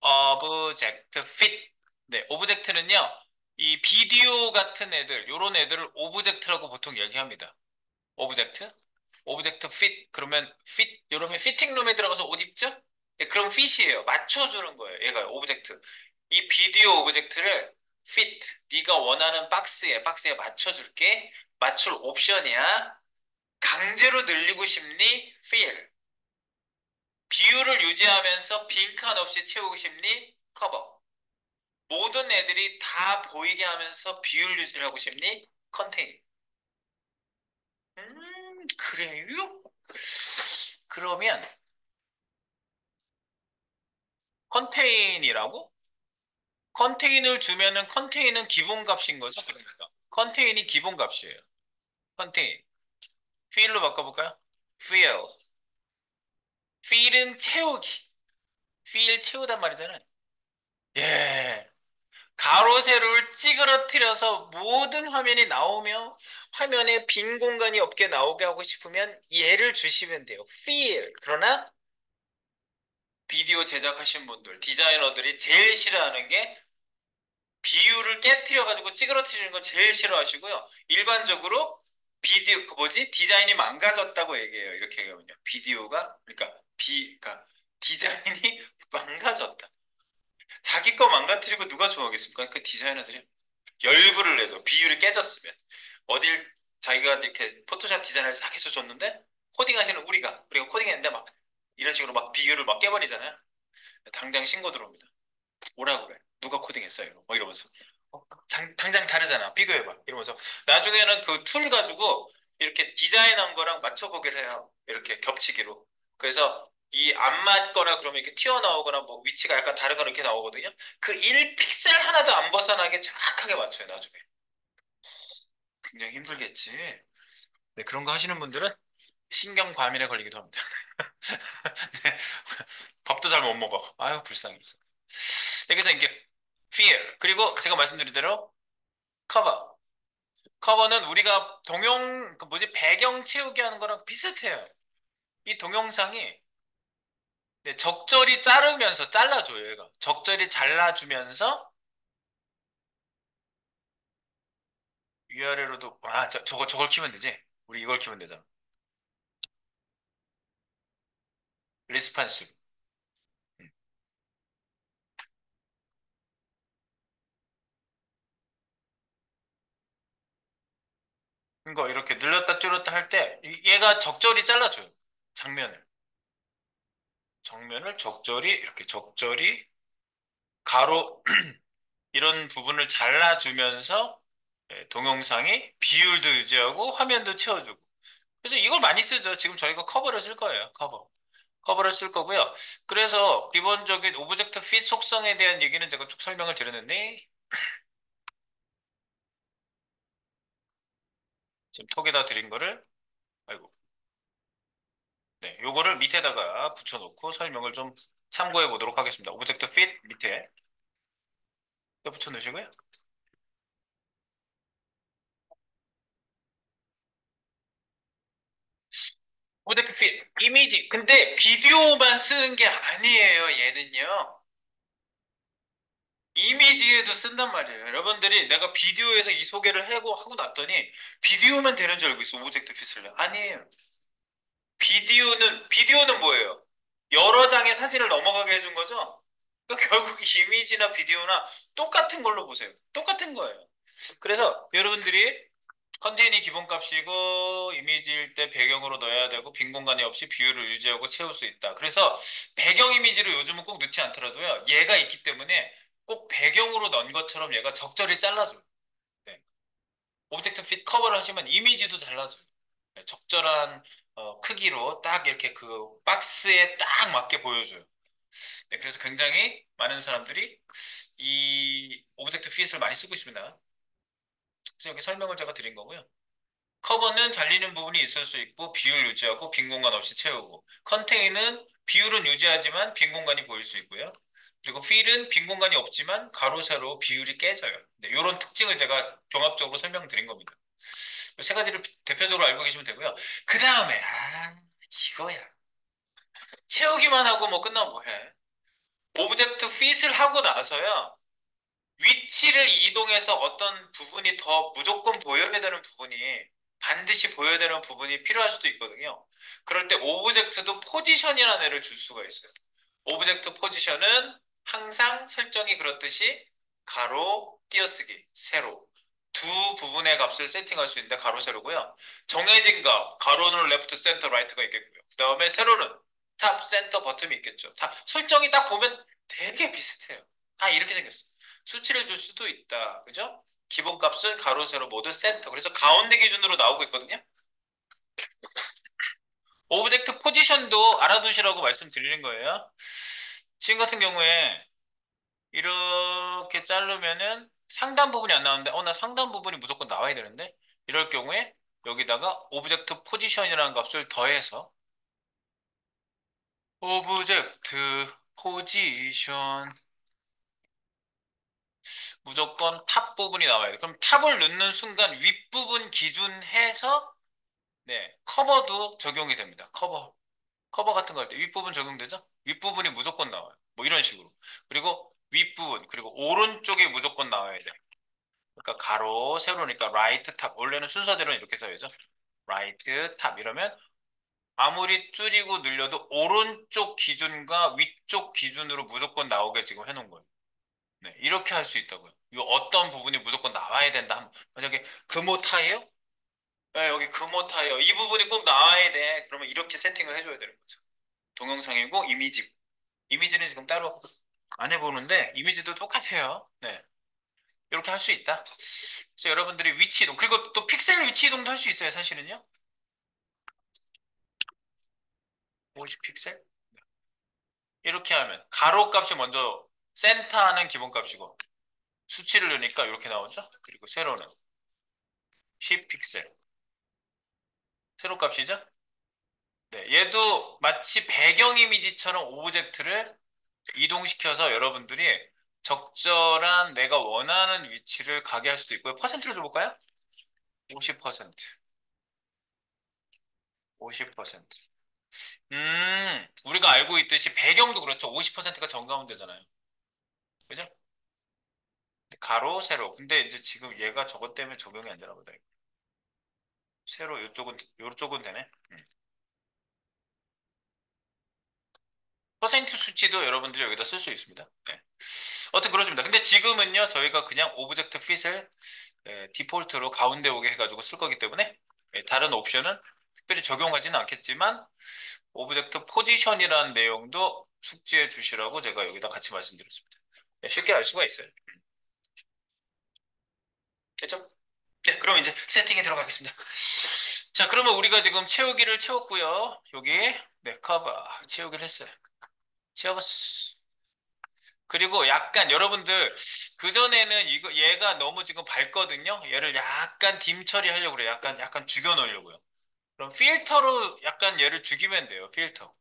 오브젝트 핏. 네, 오브젝트는요. 이 비디오 같은 애들, 요런 애들을 오브젝트라고 보통 얘기합니다. 오브젝트? 오브젝트 핏. 그러면 핏, 여러분 피팅룸에 들어가서 옷 입죠? 네, 그럼 핏이에요. 맞춰주는 거예요. 얘가 오브젝트. 이 비디오 오브젝트를 핏, 네가 원하는 박스에 맞춰줄게. 맞출 옵션이야. 강제로 늘리고 싶니? fill. 비율을 유지하면서 빈칸 없이 채우고 싶니? cover. 모든 애들이 다 보이게 하면서 비율 유지를 하고 싶니? contain. 그래요? 그러면 컨테인이라고? 컨테인을 주면은 컨테인은 기본값인 거죠? 그러니까. 컨테인이 기본값이에요. 컨테인. fill로 바꿔볼까요? fill. fill은 채우기. fill 채우단 말이잖아요. 예. 가로 세로를 찌그러뜨려서 모든 화면이 나오며 화면에 빈 공간이 없게 나오게 하고 싶으면 얘를 주시면 돼요. fill. 그러나 비디오 제작하신 분들, 디자이너들이 제일 싫어하는 게 비율을 깨트려가지고 찌그러뜨리는 거 제일 싫어하시고요. 일반적으로 비디오, 그 뭐지? 디자인이 망가졌다고 얘기해요. 이렇게 얘기하면요. 비디오가, 그러니까 디자인이 망가졌다. 자기 거 망가뜨리고 누가 좋아하겠습니까? 그 디자이너들이 열불을 내서 비율이 깨졌으면. 어딜 자기가 이렇게 포토샵 디자인을 싹 해서 줬는데, 코딩하시는 우리가 코딩했는데 막 이런 식으로 막 비율을 막 깨버리잖아요. 당장 신고 들어옵니다. 뭐라 그래? 누가 코딩했어요? 뭐 이러면서. 당장 다르잖아. 비교해봐. 이러면서. 나중에는 그 툴 가지고 이렇게 디자인한 거랑 맞춰보기를 해요. 이렇게 겹치기로. 그래서 이 안 맞거나 그러면 이렇게 튀어나오거나 뭐 위치가 약간 다르거나 이렇게 나오거든요. 그 1픽셀 하나도 안 벗어나게 정확하게 맞춰요, 나중에. 굉장히 힘들겠지. 네, 그런 거 하시는 분들은 신경 과민에 걸리기도 합니다. 네, 밥도 잘 못 먹어. 아유, 불쌍해. 네, 그래서 이게 fear. 그리고 제가 말씀드린 대로 cover. 커버는 우리가 그 뭐지, 배경 채우기 하는 거랑 비슷해요. 이 동영상이 네, 적절히 자르면서 잘라줘요, 얘가. 적절히 잘라주면서 위아래로도, 저걸 키면 되지? 우리 이걸 키면 되잖아. 리스판시브. 이거 이렇게 늘렸다 줄였다 할 때, 얘가 적절히 잘라줘요. 장면을. 정면을 적절히, 이렇게 적절히, 가로, 이런 부분을 잘라주면서 동영상이 비율도 유지하고 화면도 채워주고. 그래서 이걸 많이 쓰죠. 지금 저희가 커버를 쓸 거예요. 커버를 쓸 거고요. 그래서 기본적인 오브젝트 핏 속성에 대한 얘기는 제가 쭉 설명을 드렸는데, 지금 톡에다 드린 거를, 아이고, 네, 요거를 밑에다가 붙여놓고 설명을 좀 참고해 보도록 하겠습니다. 오브젝트 핏 밑에 붙여 놓으시고요. 오브젝트 핏, 이미지. 근데 비디오만 쓰는 게 아니에요, 얘는요. 이미지에도 쓴단 말이에요. 여러분들이 내가 비디오에서 이 소개를 하고 났더니 비디오만 되는 줄 알고 있어, 오브젝트 핏을. 아니에요. 비디오는 뭐예요? 여러 장의 사진을 넘어가게 해준 거죠? 그러니까 결국 이미지나 비디오나 똑같은 걸로 보세요. 똑같은 거예요. 그래서 여러분들이 컨테이너 기본값이고 이미지일 때 배경으로 넣어야 되고 빈 공간이 없이 비율을 유지하고 채울 수 있다. 그래서 배경 이미지로 요즘은 꼭 넣지 않더라도요. 얘가 있기 때문에 꼭 배경으로 넣은 것처럼 얘가 적절히 잘라줘요. 네. 오브젝트 핏 커버를 하시면 이미지도 잘라줘요. 네, 적절한 크기로 딱 이렇게 그 박스에 딱 맞게 보여줘요. 네, 그래서 굉장히 많은 사람들이 이 오브젝트 핏을 많이 쓰고 있습니다. 그래서 여기 설명을 제가 드린 거고요. 커버는 잘리는 부분이 있을 수 있고 비율 유지하고 빈 공간 없이 채우고 컨테이는 비율은 유지하지만 빈 공간이 보일 수 있고요. 그리고 필은 빈 공간이 없지만 가로 세로 비율이 깨져요. 네, 이런 특징을 제가 종합적으로 설명드린 겁니다. 이 세 가지를 대표적으로 알고 계시면 되고요. 그 다음에 이거야. 채우기만 하고 뭐 끝나면 뭐해? 오브젝트 핏을 하고 나서요. 수치를 이동해서 어떤 부분이 더 무조건 보여야 되는 부분이 반드시 보여야 되는 부분이 필요할 수도 있거든요. 그럴 때 오브젝트도 포지션이라는 애를 줄 수가 있어요. 오브젝트 포지션은 항상 설정이 그렇듯이 가로, 띄어쓰기, 세로 두 부분의 값을 세팅할 수 있는데 가로, 세로고요. 정해진 값, 가로는 레프트, 센터, 라이트가 있겠고요. 그 다음에 세로는 탑, 센터, 버튼이 있겠죠. 다 설정이 딱 보면 되게 비슷해요. 다 이렇게 생겼어. 수치를 줄 수도 있다. 그죠? 기본값은 가로, 세로 모두 센터. 그래서 가운데 기준으로 나오고 있거든요. 오브젝트 포지션도 알아두시라고 말씀드리는 거예요. 지금 같은 경우에 이렇게 자르면은 상단 부분이 안 나오는데, 나 상단 부분이 무조건 나와야 되는데, 이럴 경우에 여기다가 오브젝트 포지션이라는 값을 더해서 오브젝트 포지션 무조건 탑 부분이 나와야 돼. 그럼 탑을 넣는 순간 윗부분 기준해서 네, 커버도 적용이 됩니다. 커버 같은 거 할 때 윗부분 적용되죠? 윗부분이 무조건 나와요. 뭐 이런 식으로. 그리고 윗부분, 그리고 오른쪽에 무조건 나와야 돼요. 그러니까 가로, 세로니까 라이트 탑. 원래는 순서대로는 이렇게 써야죠. 라이트 탑 이러면 아무리 줄이고 늘려도 오른쪽 기준과 위쪽 기준으로 무조건 나오게 지금 해놓은 거예요. 네, 이렇게 할 수 있다고요. 이거 어떤 부분이 무조건 나와야 된다. 만약에 금호 타이어? 네, 여기 금호 타이어. 이 부분이 꼭 나와야 돼. 그러면 이렇게 세팅을 해줘야 되는 거죠. 동영상이고 이미지. 이미지는 지금 따로 안 해보는데 이미지도 똑같아요. 네, 이렇게 할 수 있다. 그래서 여러분들이 위치 이동 그리고 또 픽셀 위치 이동도 할 수 있어요. 사실은요. 50 픽셀? 이렇게 하면 가로 값이 먼저 센터하는 기본 값이고 수치를 넣으니까 이렇게 나오죠. 그리고 세로는 10 픽셀. 세로 값이죠. 네, 얘도 마치 배경 이미지처럼 오브젝트를 이동시켜서 여러분들이 적절한 내가 원하는 위치를 가게 할 수도 있고요. 퍼센트로 줘볼까요? 50%. 50%. 우리가 알고 있듯이 배경도 그렇죠. 50%가 정가운데잖아요. 그죠? 가로, 세로. 근데 이제 지금 얘가 저것 때문에 적용이 안 되나 보다. 세로, 요쪽은 되네. 퍼센트 수치도 여러분들이 여기다 쓸 수 있습니다. 네. 어쨌든 그렇습니다. 근데 지금은요, 저희가 그냥 오브젝트 핏을 디폴트로 가운데 오게 해가지고 쓸 거기 때문에 다른 옵션은 특별히 적용하지는 않겠지만 오브젝트 포지션이라는 내용도 숙지해 주시라고 제가 여기다 같이 말씀드렸습니다. 네, 쉽게 알 수가 있어요. 됐죠? 네, 그럼 이제 세팅에 들어가겠습니다. 자, 그러면 우리가 지금 채우기를 채웠고요. 여기 네, 커버 채우기를 했어요. 채웠어. 그리고 약간 여러분들 그전에는 이거 얘가 너무 지금 밝거든요. 얘를 약간 dim처리하려고 그래요. 약간 죽여 놓으려고요. 그럼 필터로 약간 얘를 죽이면 돼요. 필터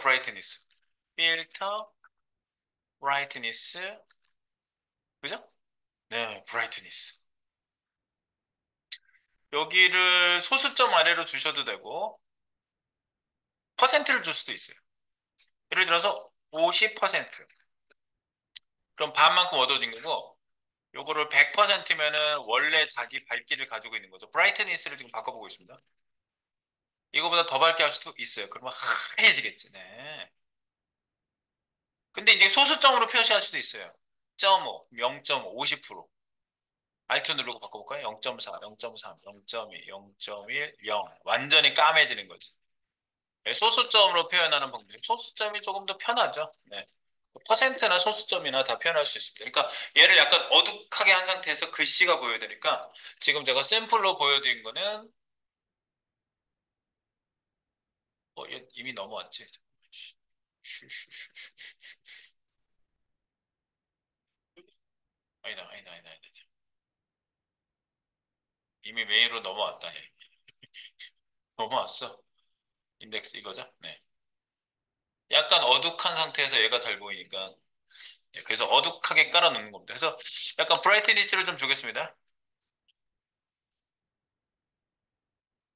브라이트니스. 필터 브라이트니스. 그죠? 네, 브라이트니스. 여기를 소수점 아래로 주셔도 되고 퍼센트를 줄 수도 있어요. 예를 들어서 50%. 그럼 반만큼 얻어진 거고 요거를 100%면은 원래 자기 밝기를 가지고 있는 거죠. 브라이트니스를 지금 바꿔보고 있습니다. 이거보다 더 밝게 할 수도 있어요. 그러면 하얘지겠지. 네. 근데 이제 소수점으로 표시할 수도 있어요. 0.5, 0.5, 50%. 알트 누르고 바꿔볼까요? 0.4, 0.3, 0.2, 0.1, 0. 완전히 까매지는 거지. 네, 소수점으로 표현하는 방법. 소수점이 조금 더 편하죠. 네. 퍼센트나 소수점이나 다 표현할 수 있습니다. 그러니까 얘를 약간 어둑하게 한 상태에서 글씨가 보여야 되니까 지금 제가 샘플로 보여드린 거는 얘 이미 넘어왔지. 아니다. 이미 메일로 넘어왔다. 얘. 넘어왔어. 인덱스 이거죠? 네. 약간 어둑한 상태에서 얘가 잘 보이니까. 네, 그래서 어둑하게 깔아놓는 겁니다. 그래서 약간 브라이트니스를 좀 주겠습니다.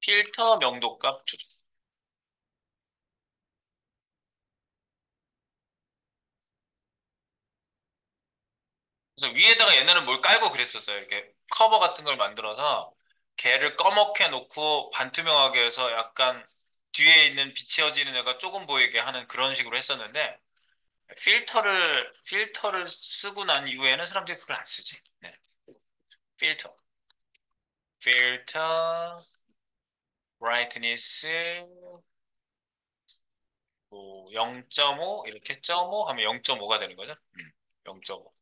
필터 명도값 조정. 그래서 위에다가 옛날에는 뭘 깔고 그랬었어요. 이렇게 커버 같은 걸 만들어서 걔를 꺼멓게 놓고 반투명하게 해서 약간 뒤에 있는 비치어지는 애가 조금 보이게 하는 그런 식으로 했었는데 필터를 쓰고 난 이후에는 사람들이 그걸 안 쓰지. 네. 필터, 필터, 브라이트니스, 뭐 0.5 이렇게 0.5 하면 0.5가 되는 거죠. 0.5.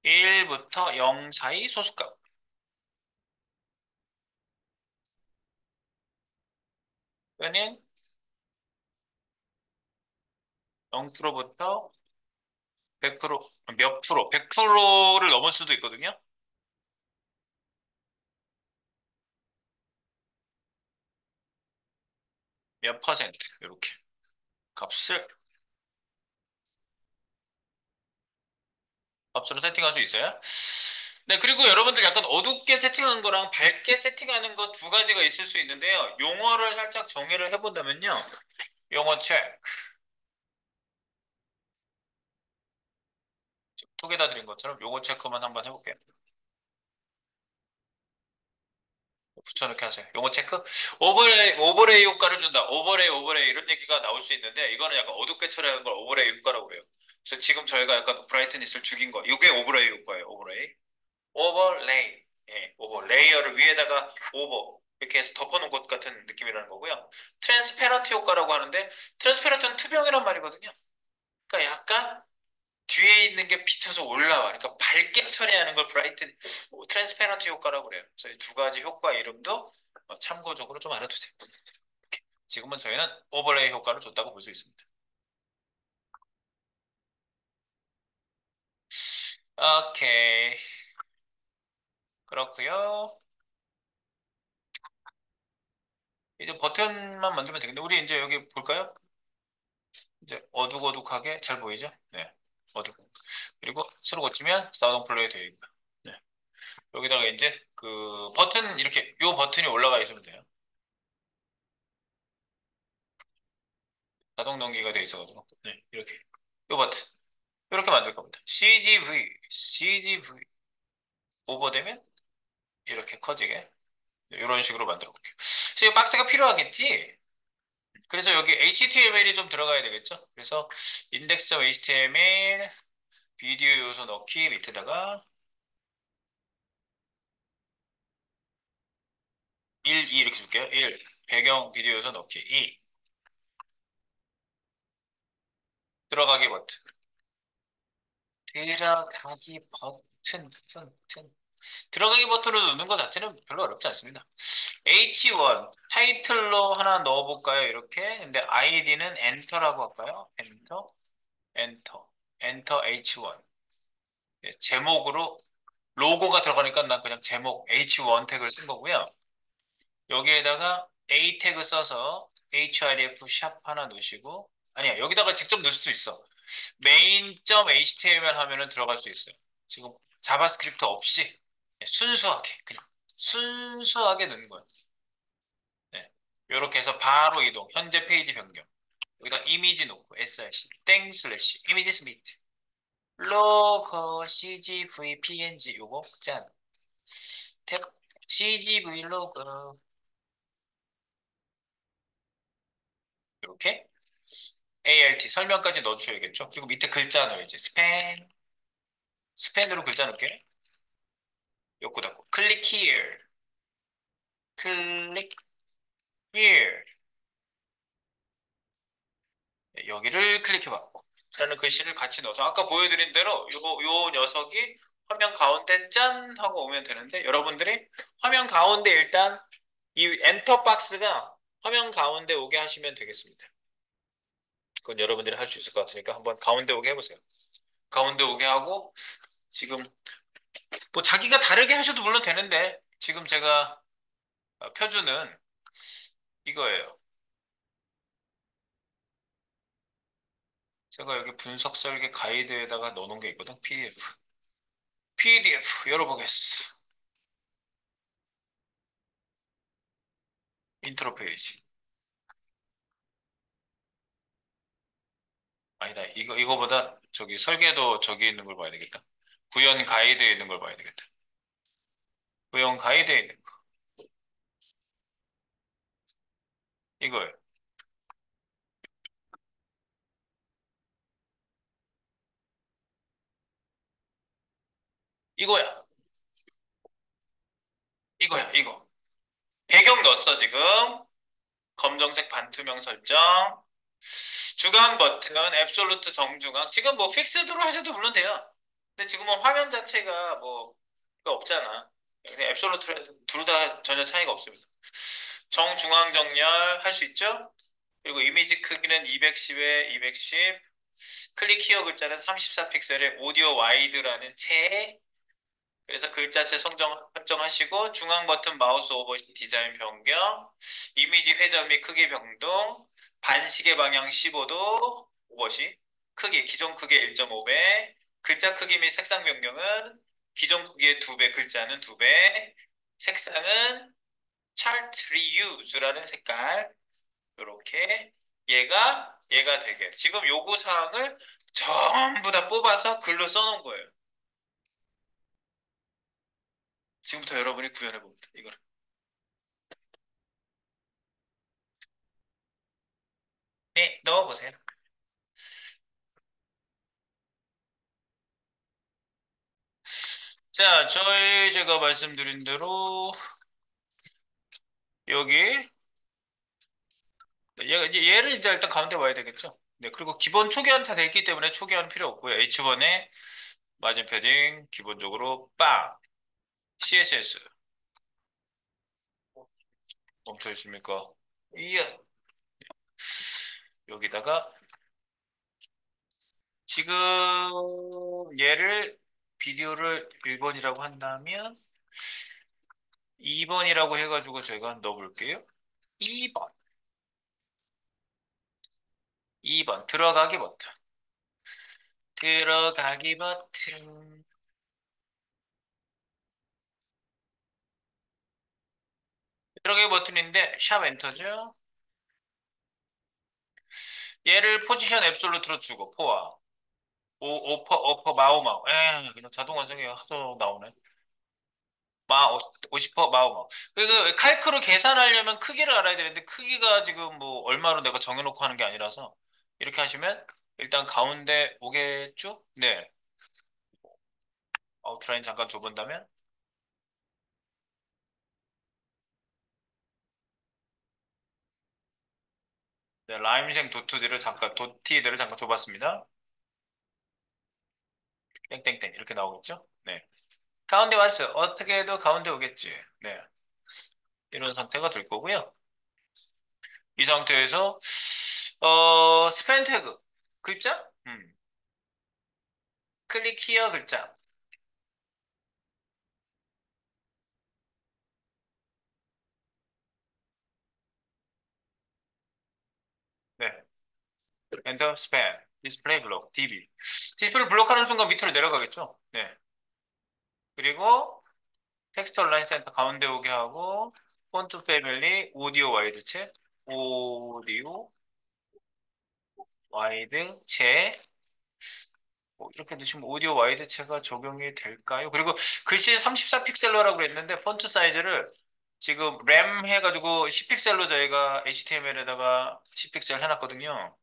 1부터 0 사이 소수값. 또는 0%부터 100%, 몇 프로, 100%를 넘을 수도 있거든요. 몇 퍼센트, 이렇게 값을, 값으로 세팅할 수 있어요. 네, 그리고 여러분들 약간 어둡게 세팅한 거랑 밝게 세팅하는 거 두 가지가 있을 수 있는데요. 용어를 살짝 정의를 해본다면요. 용어 체크. 톡에다 드린 것처럼 용어 체크만 한번 해볼게요. 붙여넣기 하세요. 용어 체크. 오버레이 효과를 준다. 오버레이 이런 얘기가 나올 수 있는데 이거는 약간 어둡게 처리하는 걸 오버레이 효과라고 그래요. 그래서 지금 저희가 약간 브라이트니스를 죽인 거. 이게 오버레이 효과예요. 오버레이. 오버레이. 예, 레이어를 위에다가 오버. 이렇게 해서 덮어놓은 것 같은 느낌이라는 거고요. 트랜스페런트 효과라고 하는데 트랜스페런트는 투명이란 말이거든요. 그러니까 약간 뒤에 있는 게 비쳐서 올라와. 그러니까 밝게 처리하는 걸 트랜스페런트 효과라고 그래요. 그래서 이 두 가지 효과 이름도 참고적으로 좀 알아두세요. 지금은 저희는 오버레이 효과를 줬다고 볼 수 있습니다. 오케이. 그렇고요. 이제 버튼만 만들면 되겠는데 우리 이제 여기 볼까요? 이제 어둑어둑하게 잘 보이죠? 네. 어둑. 그리고 새로 고치면 자동 플레이 되어 있고요. 네. 여기다가 이제 그 버튼 이렇게 요 버튼이 올라가 있으면 돼요. 자동 넘기가 되어 있어가지고. 네. 이렇게. 요 버튼. 이렇게 만들 겁니다. CGV 오버되면 이렇게 커지게 이런 식으로 만들어 볼게요. 지금 박스가 필요하겠지? 그래서 여기 HTML이 좀 들어가야 되겠죠? 그래서 index.html 비디오 요소 넣기 밑에다가 1, 2 이렇게 줄게요. 1 배경 비디오 요소 넣기 2 들어가기 버튼 들어가기 버튼 들어가기 버튼을 누르는 것 자체는 별로 어렵지 않습니다. H1 타이틀로 하나 넣어볼까요? 이렇게. 근데 아이디는 엔터라고 할까요? 엔터, 엔터, 엔터 H1. 예, 제목으로 로고가 들어가니까 난 그냥 제목 H1 태그를 쓴 거고요. 여기에다가 A 태그 써서 href 샵 하나 넣으시고 아니야 여기다가 직접 넣을 수도 있어. main.html 하면은 들어갈 수 있어요. 지금 자바스크립트 없이 순수하게 그냥 순수하게 넣는 거예요. 네. 이렇게 해서 바로 이동. 현재 페이지 변경. 여기다 이미지 놓고 src 땡 슬래시 이미지 스미트 로고 cgv png 요거 짠 탭 cgv 로고 이렇게 alt 설명까지 넣어주셔야겠죠. 그리고 밑에 글자 넣어야지. 스펜으로 글자 넣을게. 욕구 닫고 클릭 here 클릭 here 네, 여기를 클릭해봐. 라는 글씨를 같이 넣어서 아까 보여드린 대로 요 녀석이 화면 가운데 짠 하고 오면 되는데 여러분들이 화면 가운데 일단 이 엔터 박스가 화면 가운데 오게 하시면 되겠습니다. 그건 여러분들이 할 수 있을 것 같으니까 한번 가운데 오게 해보세요. 가운데 오게 하고 지금 뭐 자기가 다르게 하셔도 물론 되는데 지금 제가 표준은 이거예요. 제가 여기 분석 설계 가이드에다가 넣어놓은 게 있거든. PDF 열어보겠어. 인트로 페이지. 아니다. 이거보다 저기 설계도 저기 있는 걸 봐야 되겠다. 구현 가이드에 있는 걸 봐야 되겠다. 구현 가이드에 있는 거. 이거예요. 이거야. 이거야, 이거. 배경 넣었어, 지금. 검정색 반투명 설정. 주강 버튼, 앱솔루트 정주강. 지금 뭐 픽스드로 하셔도 물론 돼요. 근데 지금은 화면 자체가 뭐, 이거 없잖아. 그냥 앱솔루트로 해도 둘 다 전혀 차이가 없습니다. 정중앙 정렬 할 수 있죠? 그리고 이미지 크기는 210에 210, 클릭 히어 글자는 34픽셀의 오디오 와이드라는 채. 그래서 글자체 설정하시고 중앙 버튼 마우스 오버시 디자인 변경, 이미지 회전 및 크기 변동, 반시계 방향 15도 오버시, 크기 기존 크기의 1.5배, 글자 크기 및 색상 변경은 기존 크기의 2배, 글자는 2배, 색상은 차트 리유즈라는 색깔 이렇게 얘가 되게 지금 요구 사항을 전부 다 뽑아서 글로 써놓은 거예요. 지금부터 여러분이 구현해 봅니다. 이거를. 네, 넣어보세요. 자, 제가 말씀드린 대로 여기 얘를 이제 일단 가운데 와야 되겠죠. 네, 그리고 기본 초기화는 다 돼 있기 때문에 초기화는 필요 없고요. H1에 마진 패딩 기본적으로 빵 CSS 멈춰 있습니까? 이야 여기다가 지금 얘를 비디오를 1번이라고 한다면 2번이라고 해가지고 제가 넣어볼게요. 2번, 2번 들어가기 버튼. 들어가기 버튼. 들어가기 버튼인데 샵 엔터죠. 얘를 포지션 앱솔루트로 주고 포화. 오퍼 어퍼 마우마우. 그냥 자동 완성이 하도 나오네. 마 50퍼 마우마우. 그 칼크로 계산하려면 크기를 알아야 되는데 크기가 지금 뭐 얼마로 내가 정해놓고 하는 게 아니라서 이렇게 하시면 일단 가운데 오겠죠? 네. 아웃라인 잠깐 줘본다면 네, 라임생 도트들을 잠깐 도티들을 잠깐 줘봤습니다. 땡땡땡 이렇게 나오겠죠? 네. 가운데 왔어. 어떻게 해도 가운데 오겠지. 네. 이런 상태가 될 거고요. 이 상태에서 스펜 태그 글자? 클릭 히어 글자. 네. 엔터 스펜 디스플레이 블록 DB. 디스플레이 블록하는 순간 밑으로 내려가겠죠? 네. 그리고 텍스트 얼라인 센터 가운데 오게 하고 폰트 패밀리 오디오 와이드 체 오디오 와이드 체 이렇게 넣으시면 오디오 와이드 체가 적용이 될까요? 그리고 글씨 34픽셀로라고 그랬는데 폰트 사이즈를 지금 램 해가지고 10픽셀로 저희가 HTML에다가 10픽셀 해놨거든요.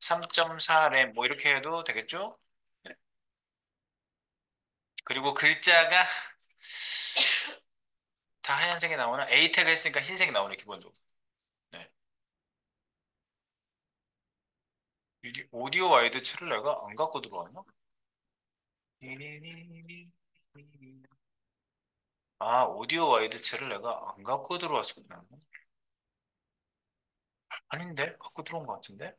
3.4 램 뭐 이렇게 해도 되겠죠? 네. 그리고 글자가 다 하얀색이 나오나? A 태그 했으니까 흰색이 나오네 기본적으로. 네. 오디오 와이드 채를 내가 안 갖고 들어왔나? 아, 오디오 와이드 채를 내가 안 갖고 들어왔었나? 아닌데? 갖고 들어온 것 같은데?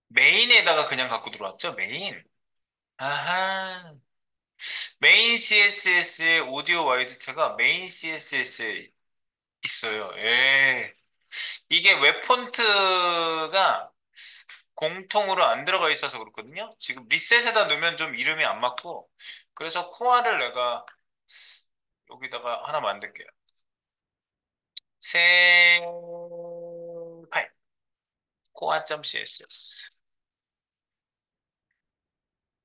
메인에다가 그냥 갖고 들어왔죠? 메인. 아하. 메인 CSS의 오디오 와이드체가 메인 CSS에 있어요. 예. 이게 웹 폰트가 공통으로 안 들어가 있어서 그렇거든요. 지금 리셋에다 넣으면 좀 이름이 안 맞고, 그래서 코아를 내가 여기다가 하나 만들게요. 새 파일, 코아.css.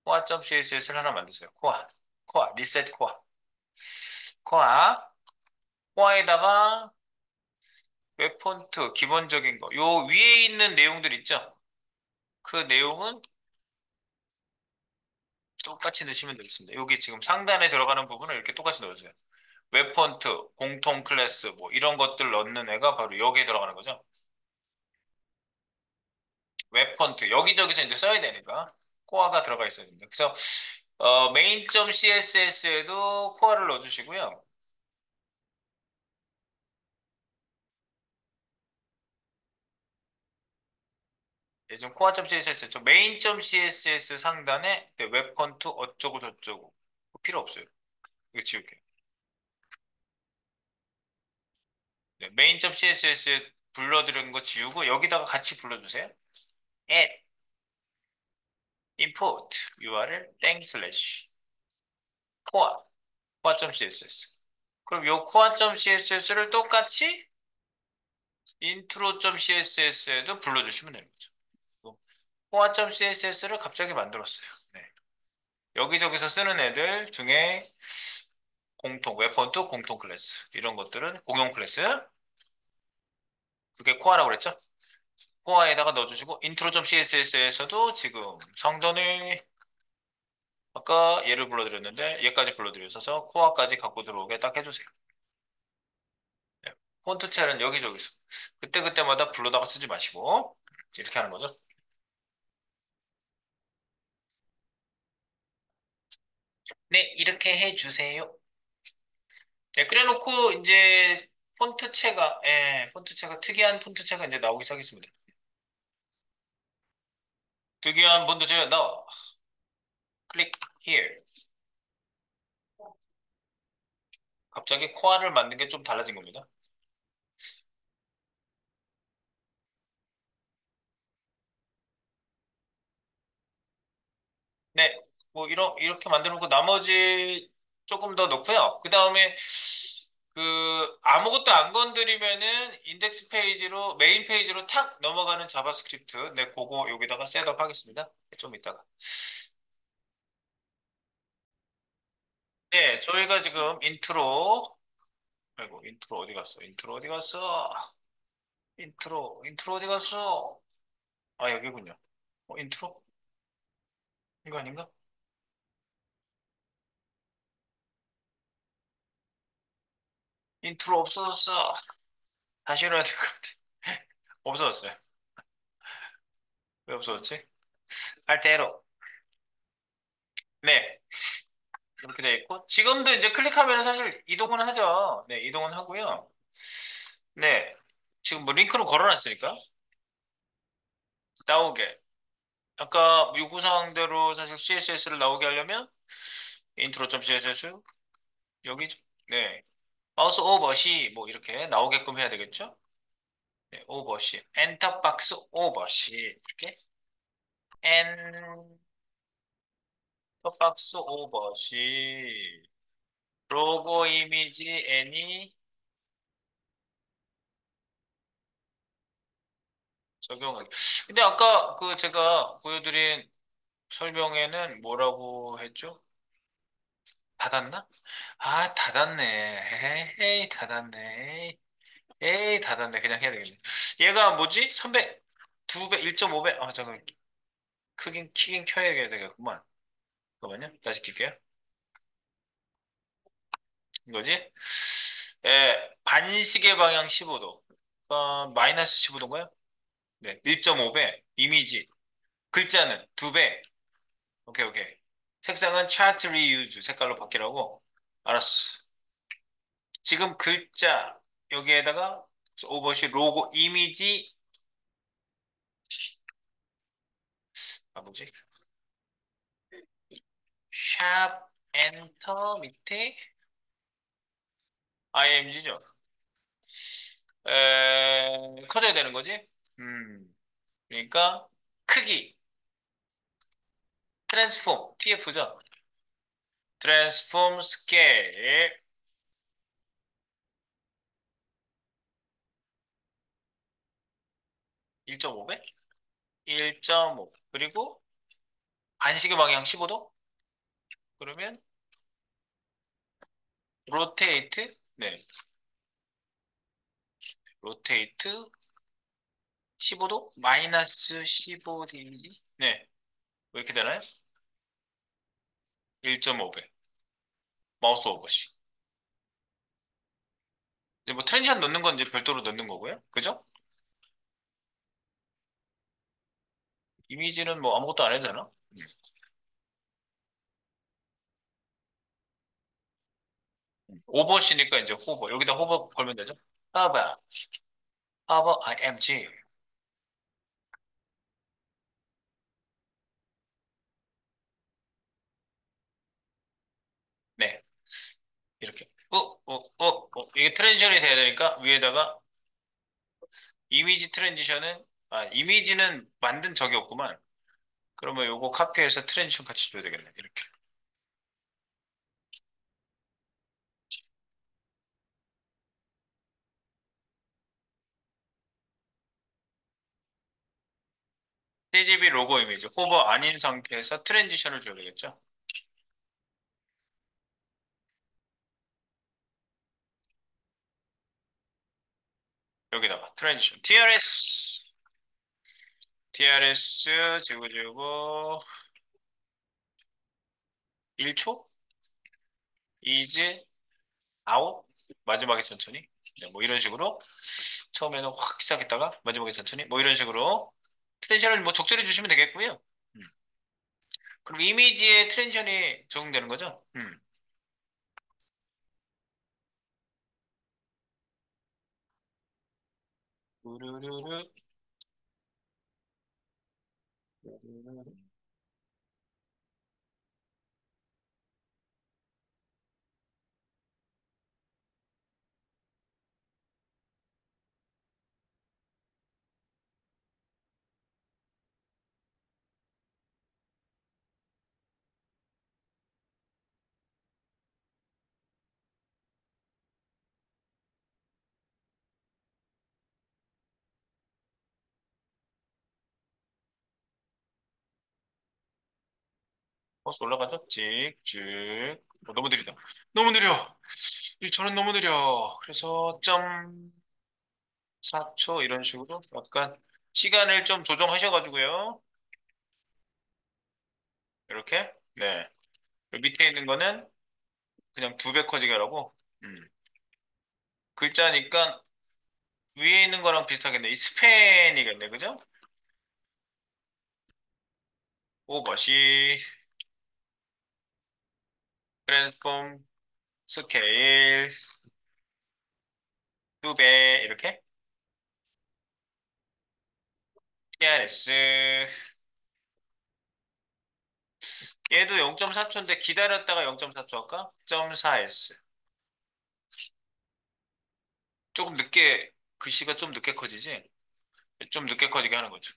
코아.css를 하나 만드세요. 코아, 리셋 코아에다가 웹 폰트 기본적인 거. 요 위에 있는 내용들 있죠? 그 내용은 똑같이 넣으시면 되겠습니다. 여기 지금 상단에 들어가는 부분을 이렇게 똑같이 넣으세요. 웹 폰트, 공통 클래스, 뭐 이런 것들 넣는 애가 바로 여기에 들어가는 거죠. 웹 폰트 여기저기서 이제 써야 되니까 코어가 들어가 있어야 됩니다. 그래서 main.css에도 코어를 넣어주시고요. 네, 지금 코어.css 저 main.css 상단에 네, 웹 폰트 어쩌고 저쩌고 필요 없어요. 이거 지울게요. 네, main.css 불러들은 거 지우고 여기다가 같이 불러주세요. add import URL 땡 슬래시 코어 코어.css 그럼 요 코어.css를 똑같이 intro.css에도 불러주시면 됩니다. 코어.css를 갑자기 만들었어요. 네. 여기저기서 쓰는 애들 중에 공통, 웹폰트 공통 클래스 이런 것들은 공용 클래스 그게 코어라고 그랬죠? 코어에다가 넣어주시고 intro.css에서도 지금 성전을 아까 얘를 불러드렸는데 얘까지 불러드려서 코어까지 갖고 들어오게 딱 해주세요. 네. 폰트체는 여기저기서 그때그때마다 불러다가 쓰지 마시고 이렇게 하는 거죠. 네, 이렇게 해주세요. 네, 그래놓고 이제 폰트체가 특이한 폰트체가 이제 나오기 시작했습니다. 특이한 폰트체가 나와. 클릭 here. 갑자기 코아를 만든 게 좀 달라진 겁니다. 네, 뭐 이렇게 만들어 놓고 나머지 조금 더 넣고요. 그 다음에 아무것도 안 건드리면은 인덱스 페이지로 메인 페이지로 탁 넘어가는 자바스크립트. 네, 그거 여기다가 셋업 하겠습니다. 좀 이따가. 네, 저희가 지금 인트로 아이고 인트로 어디 갔어? 인트로 어디 갔어? 인트로 어디 갔어? 아, 여기군요. 인트로? 이거 아닌가? 인트로 없어졌어. 다시 해야 될 것 같아. 없어졌어요. 왜 없어졌지? 알테로. 네. 이렇게 돼 있고. 지금도 이제 클릭하면 사실 이동은 하죠. 네, 이동은 하고요. 네. 지금 뭐 링크로 걸어놨으니까. 나오게. 아까 요구사항대로 사실 CSS를 나오게 하려면 intro.css 여기 네. 마우스 오버시 뭐 이렇게 나오게끔 해야 되겠죠? 네, 오버시, 엔터박스 오버시 이렇게 엔터박스 오버시 로고 이미지 애니 적용하기. 근데 아까 그 제가 보여드린 설명에는 뭐라고 했죠? 닫았나? 아, 닫았네. 에이, 닫았네. 에이, 닫았네. 그냥 해야 되겠네. 얘가 뭐지? 300, 2배, 1.5배. 아, 잠깐 키긴 켜야 되겠구만. 잠깐만요. 다시 킬게요. 이거지? 반시계 방향 15도. 마이너스 15도인가요? 네, 1.5배. 이미지. 글자는 2배. 오케이, 오케이. 색상은 차트 리유즈 색깔로 바뀌라고. 알았어. 지금 글자 여기에다가 오버시 로고 이미지 뭐지? 샵 엔터 밑에 img죠. 커져야 되는 거지? 그러니까 크기 트랜스폼 tf죠. 트랜스폼 스케일 1.5배? 1.5 그리고 안시계 방향 15도? 그러면 로테이트? 네. 로테이트 15도? 마이너스 15데이지? 네. 왜 이렇게 되나요? 1.5배. 마우스 오버시. 이제 뭐 트랜지션 넣는 건 이제 별도로 넣는 거고요. 그죠? 이미지는 뭐 아무것도 안 해도 되나? 오버시니까 이제 호버. 여기다 호버 걸면 되죠? 하버. 하버 IMG. 네. 이렇게. 이게 트랜지션이 돼야 되니까 위에다가 이미지 트랜지션은, 이미지는 만든 적이 없구만. 그러면 요거 카피해서 트랜지션 같이 줘야 되겠네. 이렇게. CGV 로고 이미지. 호버 아닌 상태에서 트랜지션을 줘야 되겠죠? 여기다가 트랜지션. TRS 지구지구 1초? 이즈 아웃? 마지막에 천천히. 네, 뭐 이런 식으로 처음에는 확 시작했다가 마지막에 천천히 뭐 이런 식으로 트랜지션을 뭐 적절히 주시면 되겠고요. 음. 그럼 이미지에 트랜지션이 적용되는 거죠? 우르르르. 버스 올라가죠? 찍찍. 너무 느리다. 너무 느려. 저는 너무 느려. 그래서 0.4초 이런 식으로 약간 시간을 좀 조정하셔가지고요. 이렇게. 네. 그 밑에 있는 거는 그냥 2배 커지게 하라고. 글자니까 위에 있는 거랑 비슷하겠네. 이 스팬이겠네. 그죠? 오버시, 트랜스폼, 스케일, 2배 이렇게. TRS. 얘도 0.4초인데 기다렸다가 0.4초 할까? 0.4S. 조금 늦게, 글씨가 좀 늦게 커지지? 좀 늦게 커지게 하는 거죠.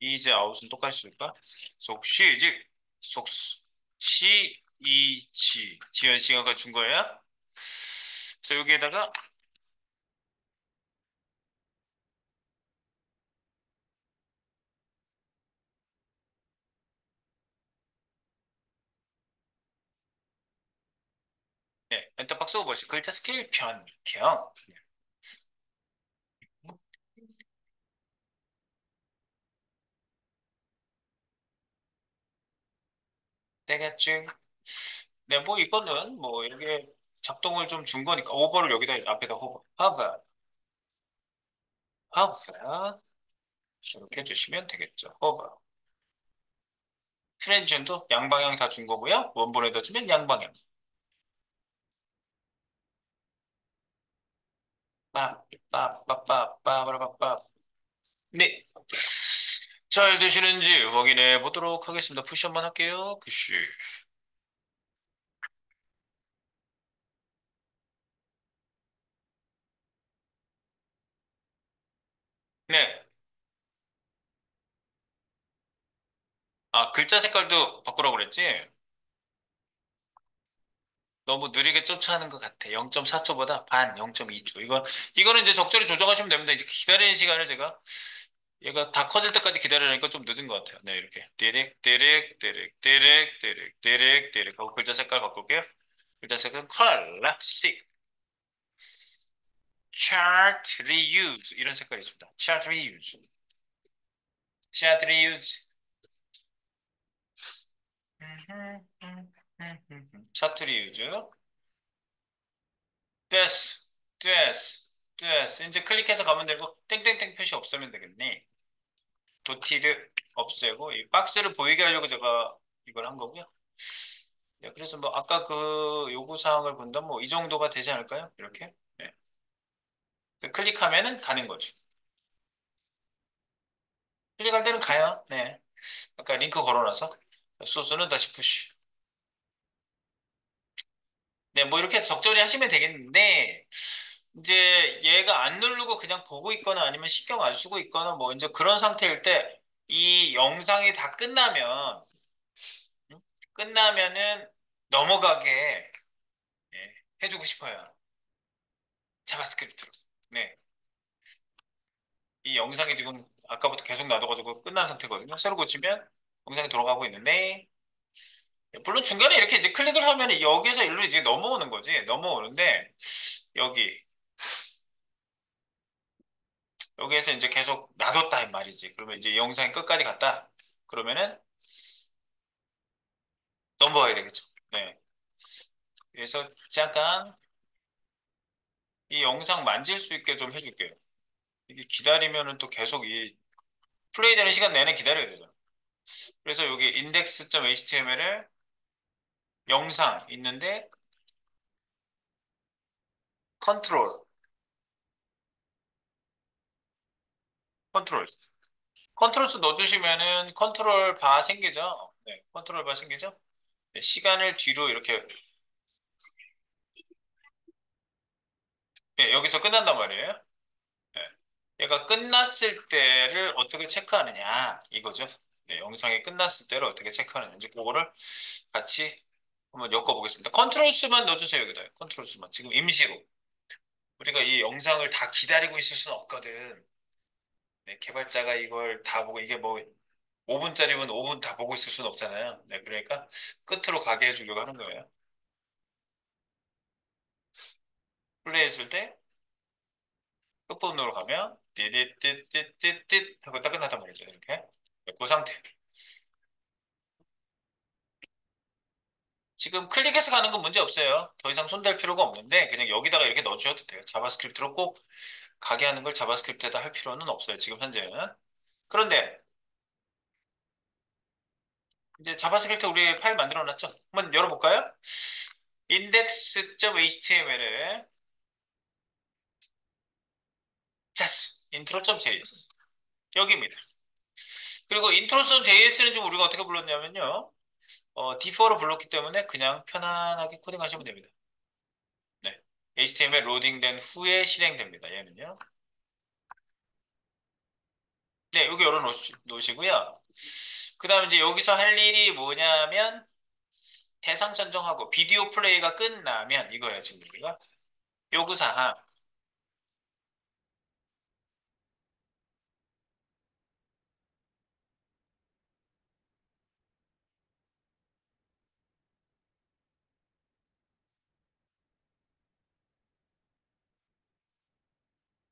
이제 아웃은 똑같이 줄까? 속시지, 이지. 지연 씨가 준 거야? 그래서 여기에다가, 네, 엔터박스 오버시 글자 스케일 변경. 되겠지? 네, 뭐 이거는 뭐 이렇게 작동을 좀 준 거니까 오버를 여기다 앞에다 호버. 허브. 이렇게 해주시면 되겠죠. 허브. 트랜지션도 양방향 다 준 거고요. 원본에다 주면 양방향. 빠빠빠빠빠빠빠빠. 네. 잘 되시는지 확인해 보도록 하겠습니다. 푸시 한번 할게요. 푸시. 네. 글자 색깔도 바꾸라고 그랬지? 너무 느리게 쫓아가는 것 같아. 0.4초보다 반, 0.2초. 이거는 이제 적절히 조정하시면 됩니다. 이제 기다리는 시간을 제가, 얘가 다 커질 때까지 기다리니까 좀 늦은 것 같아요. 네, 이렇게. 디렉, 디렉, 디렉, 디렉, 디렉, 디렉, 디렉 하고 글자 색깔 바꿀게요. 글자 색은 클래식, 차트 리유즈 이런 색깔이 있습니다. 차트 리유즈, 차트 리유즈, 차트 리유즈. 됐어, 됐어, 됐어. 이제 클릭해서 가면 되고 땡땡땡 표시 없으면 되겠네. 도티를 없애고 이 박스를 보이게 하려고 제가 이걸 한 거고요. 네, 그래서 뭐 아까 그 요구 사항을 본다면 뭐 이 정도가 되지 않을까요? 이렇게. 네. 클릭하면은 가는 거죠. 클릭할 때는 가요. 네. 아까 링크 걸어놔서 소스는 다시 푸시. 네, 뭐 이렇게 적절히 하시면 되겠는데 이제 얘가 안 누르고 그냥 보고 있거나 아니면 신경 안 쓰고 있거나 뭐 이제 그런 상태일 때 이 영상이 다 끝나면 끝나면은 넘어가게 예, 해주고 싶어요. 자바스크립트로. 네. 이 영상이 지금 아까부터 계속 놔둬가지고 끝난 상태거든요. 새로 고치면 영상이 돌아가고 있는데 물론 중간에 이렇게 이제 클릭을 하면 여기서 일로 이제 넘어오는 거지. 넘어오는데 여기 여기에서 이제 계속 놔뒀다 이 말이지. 그러면 이제 영상이 끝까지 갔다. 그러면은 넘어가야 되겠죠. 네. 그래서 잠깐 이 영상 만질 수 있게 좀 해줄게요. 이게 기다리면은 또 계속 이 플레이되는 시간 내내 기다려야 되잖아. 그래서 여기 index.html에 영상 있는데 컨트롤, 컨트롤, 컨트롤 수 넣어주시면은 컨트롤 바 생기죠. 네, 컨트롤 바 생기죠. 네, 시간을 뒤로 이렇게 네, 여기서 끝난단 말이에요. 네, 얘가 끝났을 때를 어떻게 체크하느냐 이거죠. 네, 영상이 끝났을 때를 어떻게 체크하느냐 그거를 같이 한번 엮어보겠습니다. 컨트롤 수만 넣어주세요 여기다. 컨트롤 수만 지금 임시로 우리가 이 영상을 다 기다리고 있을 수는 없거든. 네, 개발자가 이걸 다 보고 이게 뭐 5분짜리면 5분 다 보고 있을 수는 없잖아요. 네, 그러니까 끝으로 가게 해주려고 하는 거예요. 플레이했을 때 끝부분으로 가면 띠띠띠띠띠띠 하고 딱 끝났단 말이죠. 이렇게. 네, 그 상태. 지금 클릭해서 가는 건 문제 없어요. 더 이상 손댈 필요가 없는데 그냥 여기다가 이렇게 넣어주셔도 돼요. 자바스크립트로 꼭 가게 하는 걸 자바스크립트에다 할 필요는 없어요. 지금 현재는. 그런데 이제 자바스크립트 우리 파일 만들어 놨죠? 한번 열어볼까요? index.html에 자스 intro.js 여기입니다. 그리고 intro.js는 지금 우리가 어떻게 불렀냐면요. 디퍼로 불렀기 때문에 그냥 편안하게 코딩하시면 됩니다. 네. HTML 로딩된 후에 실행됩니다. 얘는요. 네, 여기 놓으시고요. 그 다음에 이제 여기서 할 일이 뭐냐면 대상 선정하고 비디오 플레이가 끝나면 이거예요, 지금 우리가. 요구사항.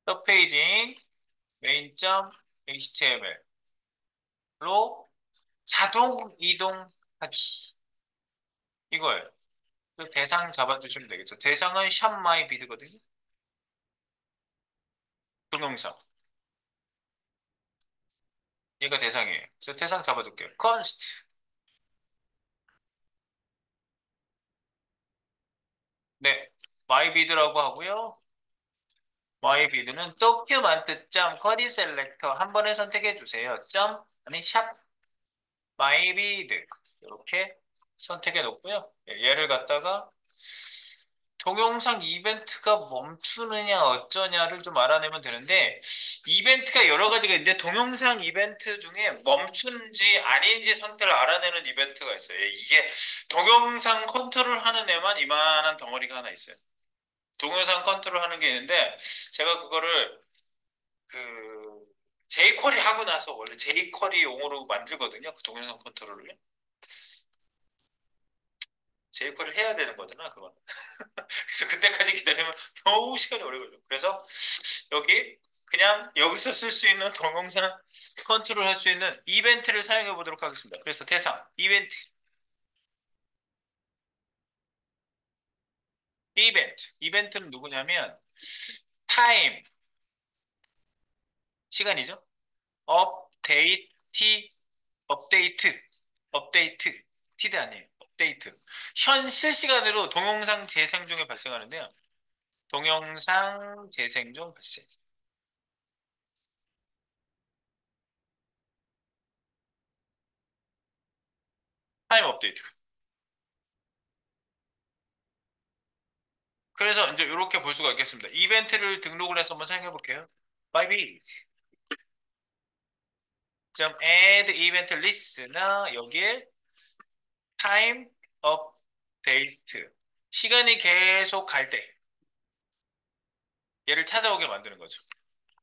서페이징 main.html로 자동 이동하기. 이거예요. 그 대상 잡아주시면 되겠죠. 대상은 샵마이비드거든요. 동영상. 얘가 대상이에요. 그래서 대상 잡아줄게요. const. 네. myBid라고 하고요. myBid는 document.query selector 한 번에 선택해 주세요. 아니 샵 myBid 이렇게 선택해 놓고요. 얘를 갖다가 동영상 이벤트가 멈추느냐 어쩌냐를 좀 알아내면 되는데 이벤트가 여러 가지가 있는데 동영상 이벤트 중에 멈춘지 아닌지 상태를 알아내는 이벤트가 있어요. 이게 동영상 컨트롤하는 애만 이만한 덩어리가 하나 있어요. 동영상 컨트롤하는 게 있는데 제가 그거를 그 jQuery 하고 나서 원래 jQuery 용어로 만들거든요. 그 동영상 컨트롤을. jQuery 해야 되는 거잖아, 그건. 그래서 그때까지 기다리면 겨우 시간이 오래 걸려. 그래서 여기 그냥 여기서 쓸 수 있는 동영상 컨트롤 할 수 있는 이벤트를 사용해 보도록 하겠습니다. 그래서 대상, 이벤트, 이벤트. 이벤트는 누구냐면 타임, 시간이죠. 업데이트, 업데이트, 업데이트, 티드 아니에요. 업데이트. 현 실시간으로 동영상 재생 중에 발생하는데요. 동영상 재생 중 발생. 타임 업데이트. 그래서 이제 이렇게 볼 수가 있겠습니다. 이벤트를 등록을 해서 한번 사용해 볼게요. Bybit. add event listener 여기에 time update 시간이 계속 갈 때 얘를 찾아오게 만드는 거죠.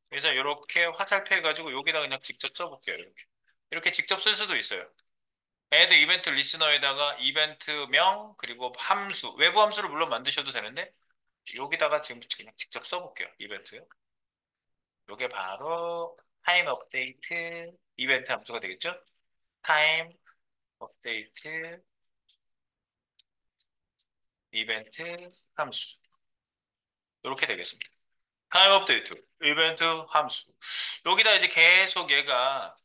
그래서 이렇게 화살표 해가지고 여기다 그냥 직접 써볼게요. 이렇게 직접 쓸 수도 있어요. add event listener에다가 이벤트명 그리고 함수 외부 함수를 물론 만드셔도 되는데 여기다가 지금 그냥 직접 써볼게요. 이벤트요. 이게 바로 time update 이벤트 함수가 되겠죠? time update 이벤트 함수 이렇게 되겠습니다. 타임 업데이트, 이벤트 함수. 여기다 이제 계속 얘가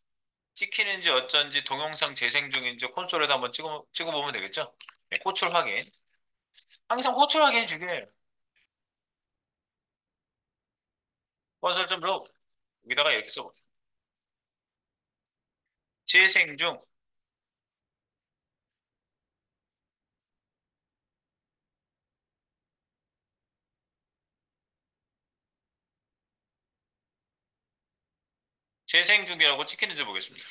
찍히는지 어쩐지 동영상 재생 중인지 콘솔에다 한번 찍어보면 되겠죠? 네, 호출 확인. 항상 호출 확인이 중요해요. 건설.log 여기다가 이렇게 써볼게요. 재생 중, 재생 중이라고 찍히는지 보겠습니다.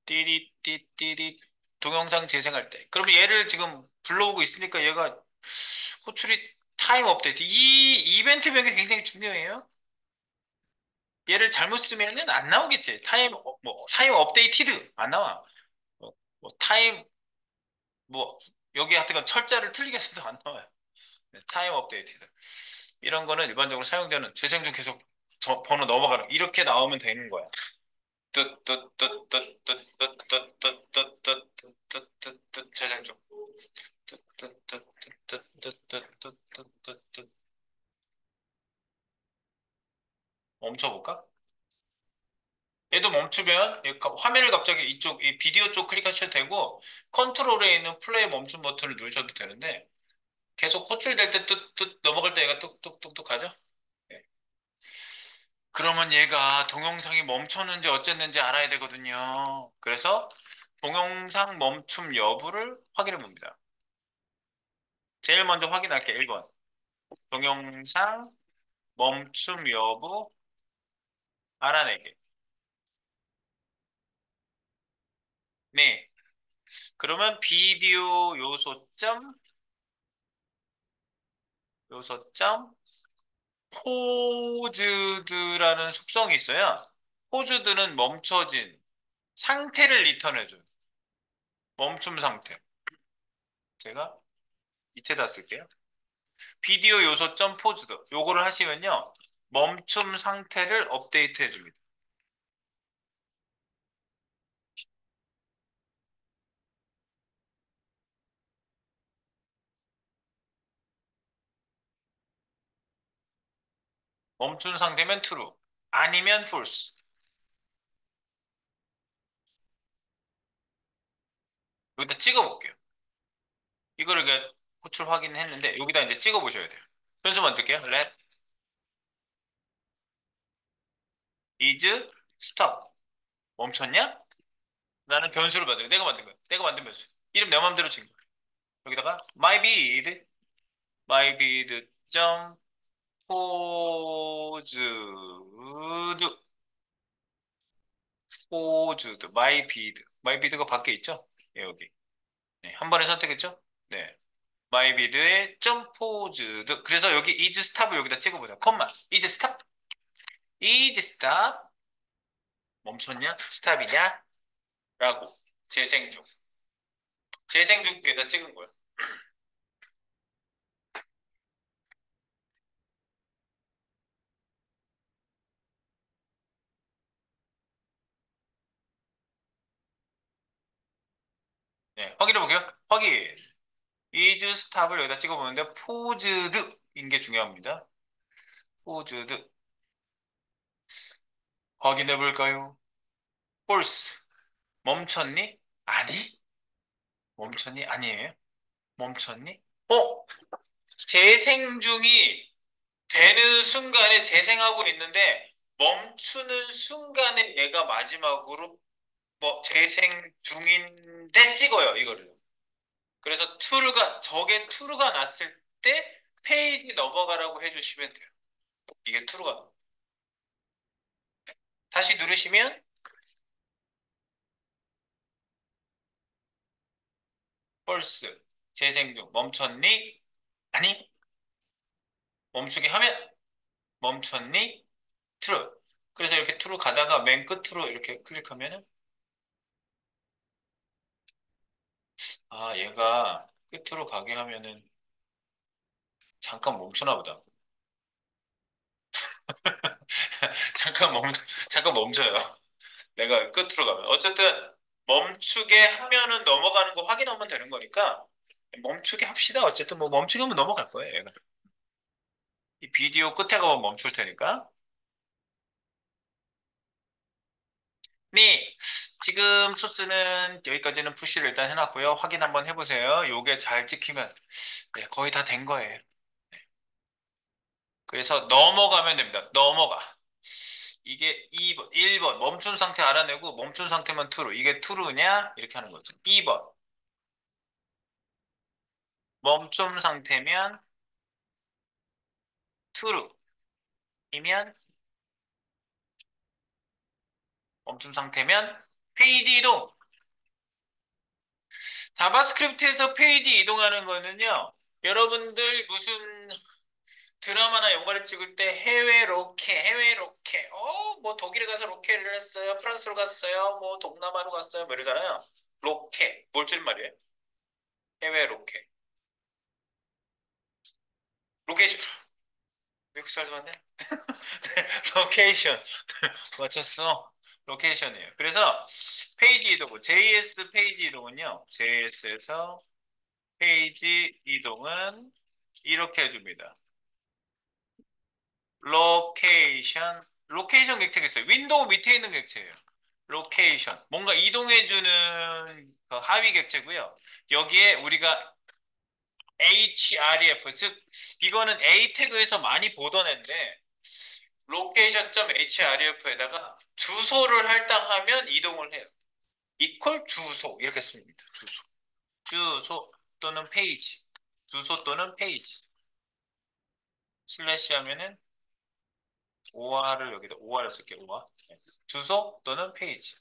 띠리띠띠리 동영상 재생할 때. 그러면 얘를 지금 불러오고 있으니까 얘가 호출이 타임 업데이트. 이 이벤트 명이 굉장히 중요해요. 얘를 잘못 쓰면은 안 나오겠지. 타임 업데이티드 안 나와. 타임 뭐 여기 하여튼 철자를 틀리게 써도 안 나와요. 네, 타임 업데이티드. 이런 거는 일반적으로 사용되는 재생 중 계속 번호 넘어가는 이렇게 나오면 되는 거야. 뜻뜻뜻뜻뜻뜻뜻뜻뜻뜻 재생 중. 뜻뜻뜻뜻뜻뜻뜻뜻뜻 멈춰볼까? 얘도 멈추면 화면을 갑자기 이쪽 이 비디오 쪽 클릭하셔도 되고 컨트롤에 있는 플레이 멈춤 버튼을 누르셔도 되는데 계속 호출될 때 뚝뚝 넘어갈 때 얘가 뚝뚝뚝뚝 하죠? 네. 그러면 얘가 동영상이 멈췄는지 어쨌는지 알아야 되거든요. 그래서 동영상 멈춤 여부를 확인해 봅니다. 제일 먼저 확인할 게 1번. 동영상 멈춤 여부 알아내기. 네. 그러면 비디오 요소점 포즈드라는 속성이 있어요. 포즈드는 멈춰진 상태를 리턴해줘요. 멈춤 상태. 제가 이체다 쓸게요. 비디오 요소점 포즈드. 요거를 하시면요. 멈춤 상태를 업데이트 해줍니다. 멈춘 상태면 true. 아니면 false. 여기다 찍어볼게요. 이거를 이제 호출 확인했는데 여기다 이제 찍어보셔야 돼요. 변수 만들게요. let is stop. 멈췄냐? 라는 변수를 만들어요. 내가 만든 거야. 내가 만든 변수. 이름 내 마음대로 지은 거야. 여기다가 my bid 점 posed my bid가 밖에 있죠? 예, 여기. 네, 한 번에 선택했죠? 네. 마이비드의 점포즈드. 그래서 여기 is stop을 여기다 찍어보자. 컴마. is stop. is stop. 멈췄냐? 스탑이냐? 라고. 재생 중. 재생 중에다 찍은 거야. 네, 확인해 볼게요. 확인. is stop을 여기다 찍어보는데 포즈드인 게 중요합니다. 포즈드. 확인해 볼까요? false. 멈췄니? 아니. 멈췄니? 아니에요. 멈췄니? 어? 재생 중이 되는 순간에 재생하고 있는데 멈추는 순간에 얘가 마지막으로 뭐 재생 중인데 찍어요 이거를. 그래서 저게 true가 났을 때 페이지 넘어가라고 해주시면 돼요. 이게 true가. 다시 누르시면 false. 재생 중. 멈췄니? 아니. 멈추게 하면 멈췄니? true. 그래서 이렇게 true 가다가 맨 끝으로 이렇게 클릭하면은 아 얘가 끝으로 가게 하면은 잠깐 멈추나 보다. 잠깐 잠깐 멈춰요. 내가 끝으로 가면. 어쨌든, 멈추게 하면은 넘어가는 거 확인하면 되는 거니까, 멈추게 합시다. 어쨌든, 뭐, 멈추게 하면 넘어갈 거예요, 얘가. 이 비디오 끝에 가면 멈출 테니까. 네, 지금 소스는 여기까지는 푸시를 일단 해놨고요. 확인 한번 해보세요. 요게 잘 찍히면, 네, 거의 다 된 거예요. 그래서 넘어가면 됩니다. 넘어가. 이게 2번, 1번, 멈춘 상태 알아내고, 멈춘 상태만 true. 이게 true냐? 이렇게 하는 거죠. 2번, 멈춤 상태면 true. 이면 멈춤 상태면 페이지 이동. 자바스크립트에서 페이지 이동하는 거는요. 여러분들 무슨 드라마나 영화를 찍을 때 해외 로케. 뭐 독일에 가서 로케를 했어요. 프랑스로 갔어요. 뭐 동남아로 갔어요. 뭐 이러잖아요. 로케. 뭘 줄말이에요? 해외 로케. 로케이션. 미국 사람 왔네. 로케이션. 맞췄어. 로케이션이에요. 그래서 페이지 이동은 JS 페이지 이동은요. JS에서 페이지 이동은 이렇게 해줍니다. 로케이션 객체가 있어요. 윈도우 밑에 있는 객체예요. 로케이션. 뭔가 이동해주는 그 하위 객체고요. 여기에 우리가 href, 즉 이거는 A 태그에서 많이 보던 애인데 location.href에다가 주소를 할당하면 이동을 해요. 이퀄 주소 이렇게 씁니다. 주소 또는 페이지. 주소 또는 페이지. 슬래시 하면은 OR을 여기다 OR을 쓸게요. OR. 주소 또는 페이지.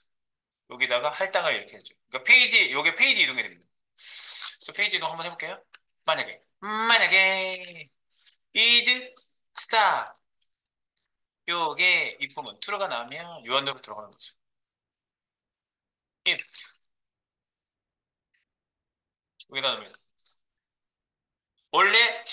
여기다가 할당을 이렇게 해줘. 그러니까 요게 페이지 이동이 됩니다. 그래서 페이지 이동 한번 해볼게요. 만약에 is start 요게 if문 true가 나오면 요한대로 들어가는 거죠. if 여기다 넣으면 원래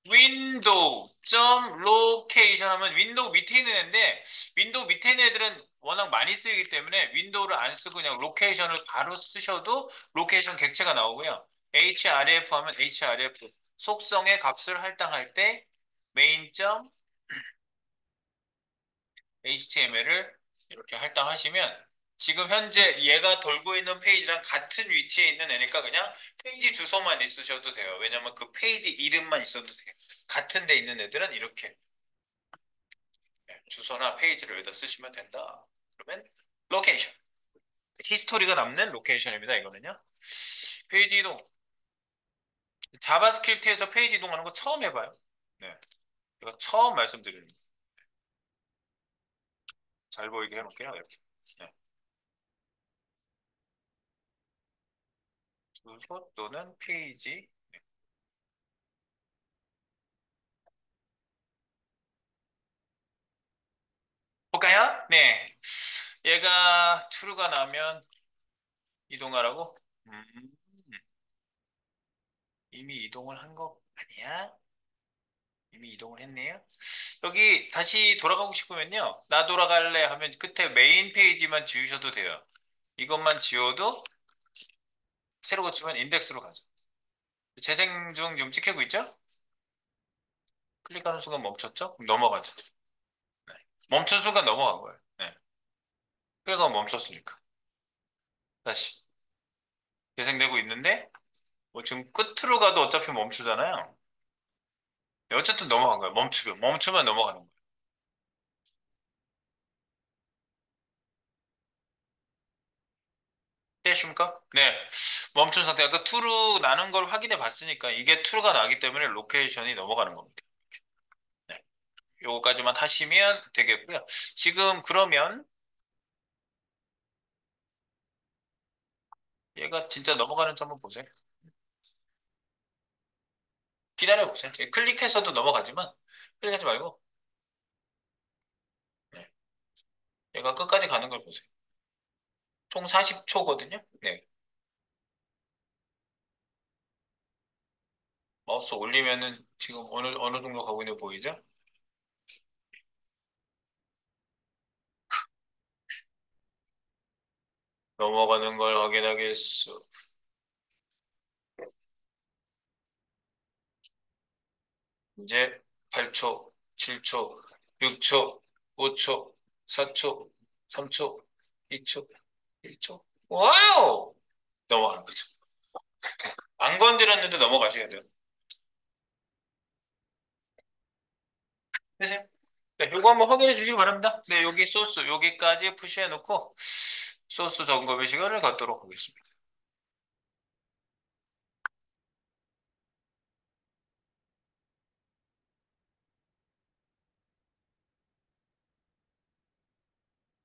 윈도우 점 로케이션 하면 윈도우 밑에 있는 애인데 윈도우 밑에 있는 애들은 워낙 많이 쓰이기 때문에 윈도우를 안 쓰고 그냥 로케이션을 바로 쓰셔도 로케이션 객체가 나오고요. href 하면 href 속성의 값을 할당할 때 메인 점 html을 이렇게 할당하시면 지금 현재 얘가 돌고 있는 페이지랑 같은 위치에 있는 애니까 그냥 페이지 주소만 있으셔도 돼요. 왜냐면 그 페이지 이름만 있어도 돼요. 같은 데 있는 애들은 이렇게 주소나 페이지를 여기다 쓰시면 된다. 그러면 로케이션. 히스토리가 남는 로케이션입니다. 이거는요. 페이지 이동. 자바스크립트에서 페이지 이동하는 거 처음 해봐요. 네. 이거 처음 말씀드리는 거. 잘 보이게 해놓을게요. 이렇게. 네. 주소 또는 페이지. 볼까요? 네. 얘가 true가 나면 이동하라고? 음, 이미 이동을 한 거 아니야? 이미 이동을 했네요. 여기 다시 돌아가고 싶으면요. 나 돌아갈래 하면 끝에 메인 페이지만 지우셔도 돼요. 이것만 지워도 새로 고치면 인덱스로 가죠. 재생 중 좀 찍히고 있죠? 클릭하는 순간 멈췄죠? 그럼 넘어가죠. 네. 멈춘 순간 넘어간 거예요. 네. 그래서 멈췄으니까. 다시 재생되고 있는데 뭐 지금 끝으로 가도 어차피 멈추잖아요. 네, 어쨌든 넘어간 거예요. 멈추면 넘어가는 거예요. 되십니까? 네. 멈춘 상태. 그 투로 나는 걸 확인해 봤으니까 이게 투가 나기 때문에 로케이션이 넘어가는 겁니다. 네. 요거까지만 하시면 되겠고요. 지금 그러면 얘가 진짜 넘어가는지 한번 보세요. 기다려 보세요. 클릭해서도 넘어가지만 클릭하지 말고 네. 얘가 끝까지 가는 걸 보세요. 총 40초거든요. 네. 마우스 올리면은 지금 어느 정도 가고 있는 거 보이죠? 넘어가는 걸 확인하겠어. 이제 8초, 7초, 6초, 5초, 4초, 3초, 2초, 1초. 와우! 넘어가는 거죠. 안 건드렸는데 넘어가셔야 돼요. 되세요? 네, 요거 한번 확인해 주시기 바랍니다. 네, 여기 소스, 여기까지 푸시해 놓고 소스 점검의 시간을 갖도록 하겠습니다.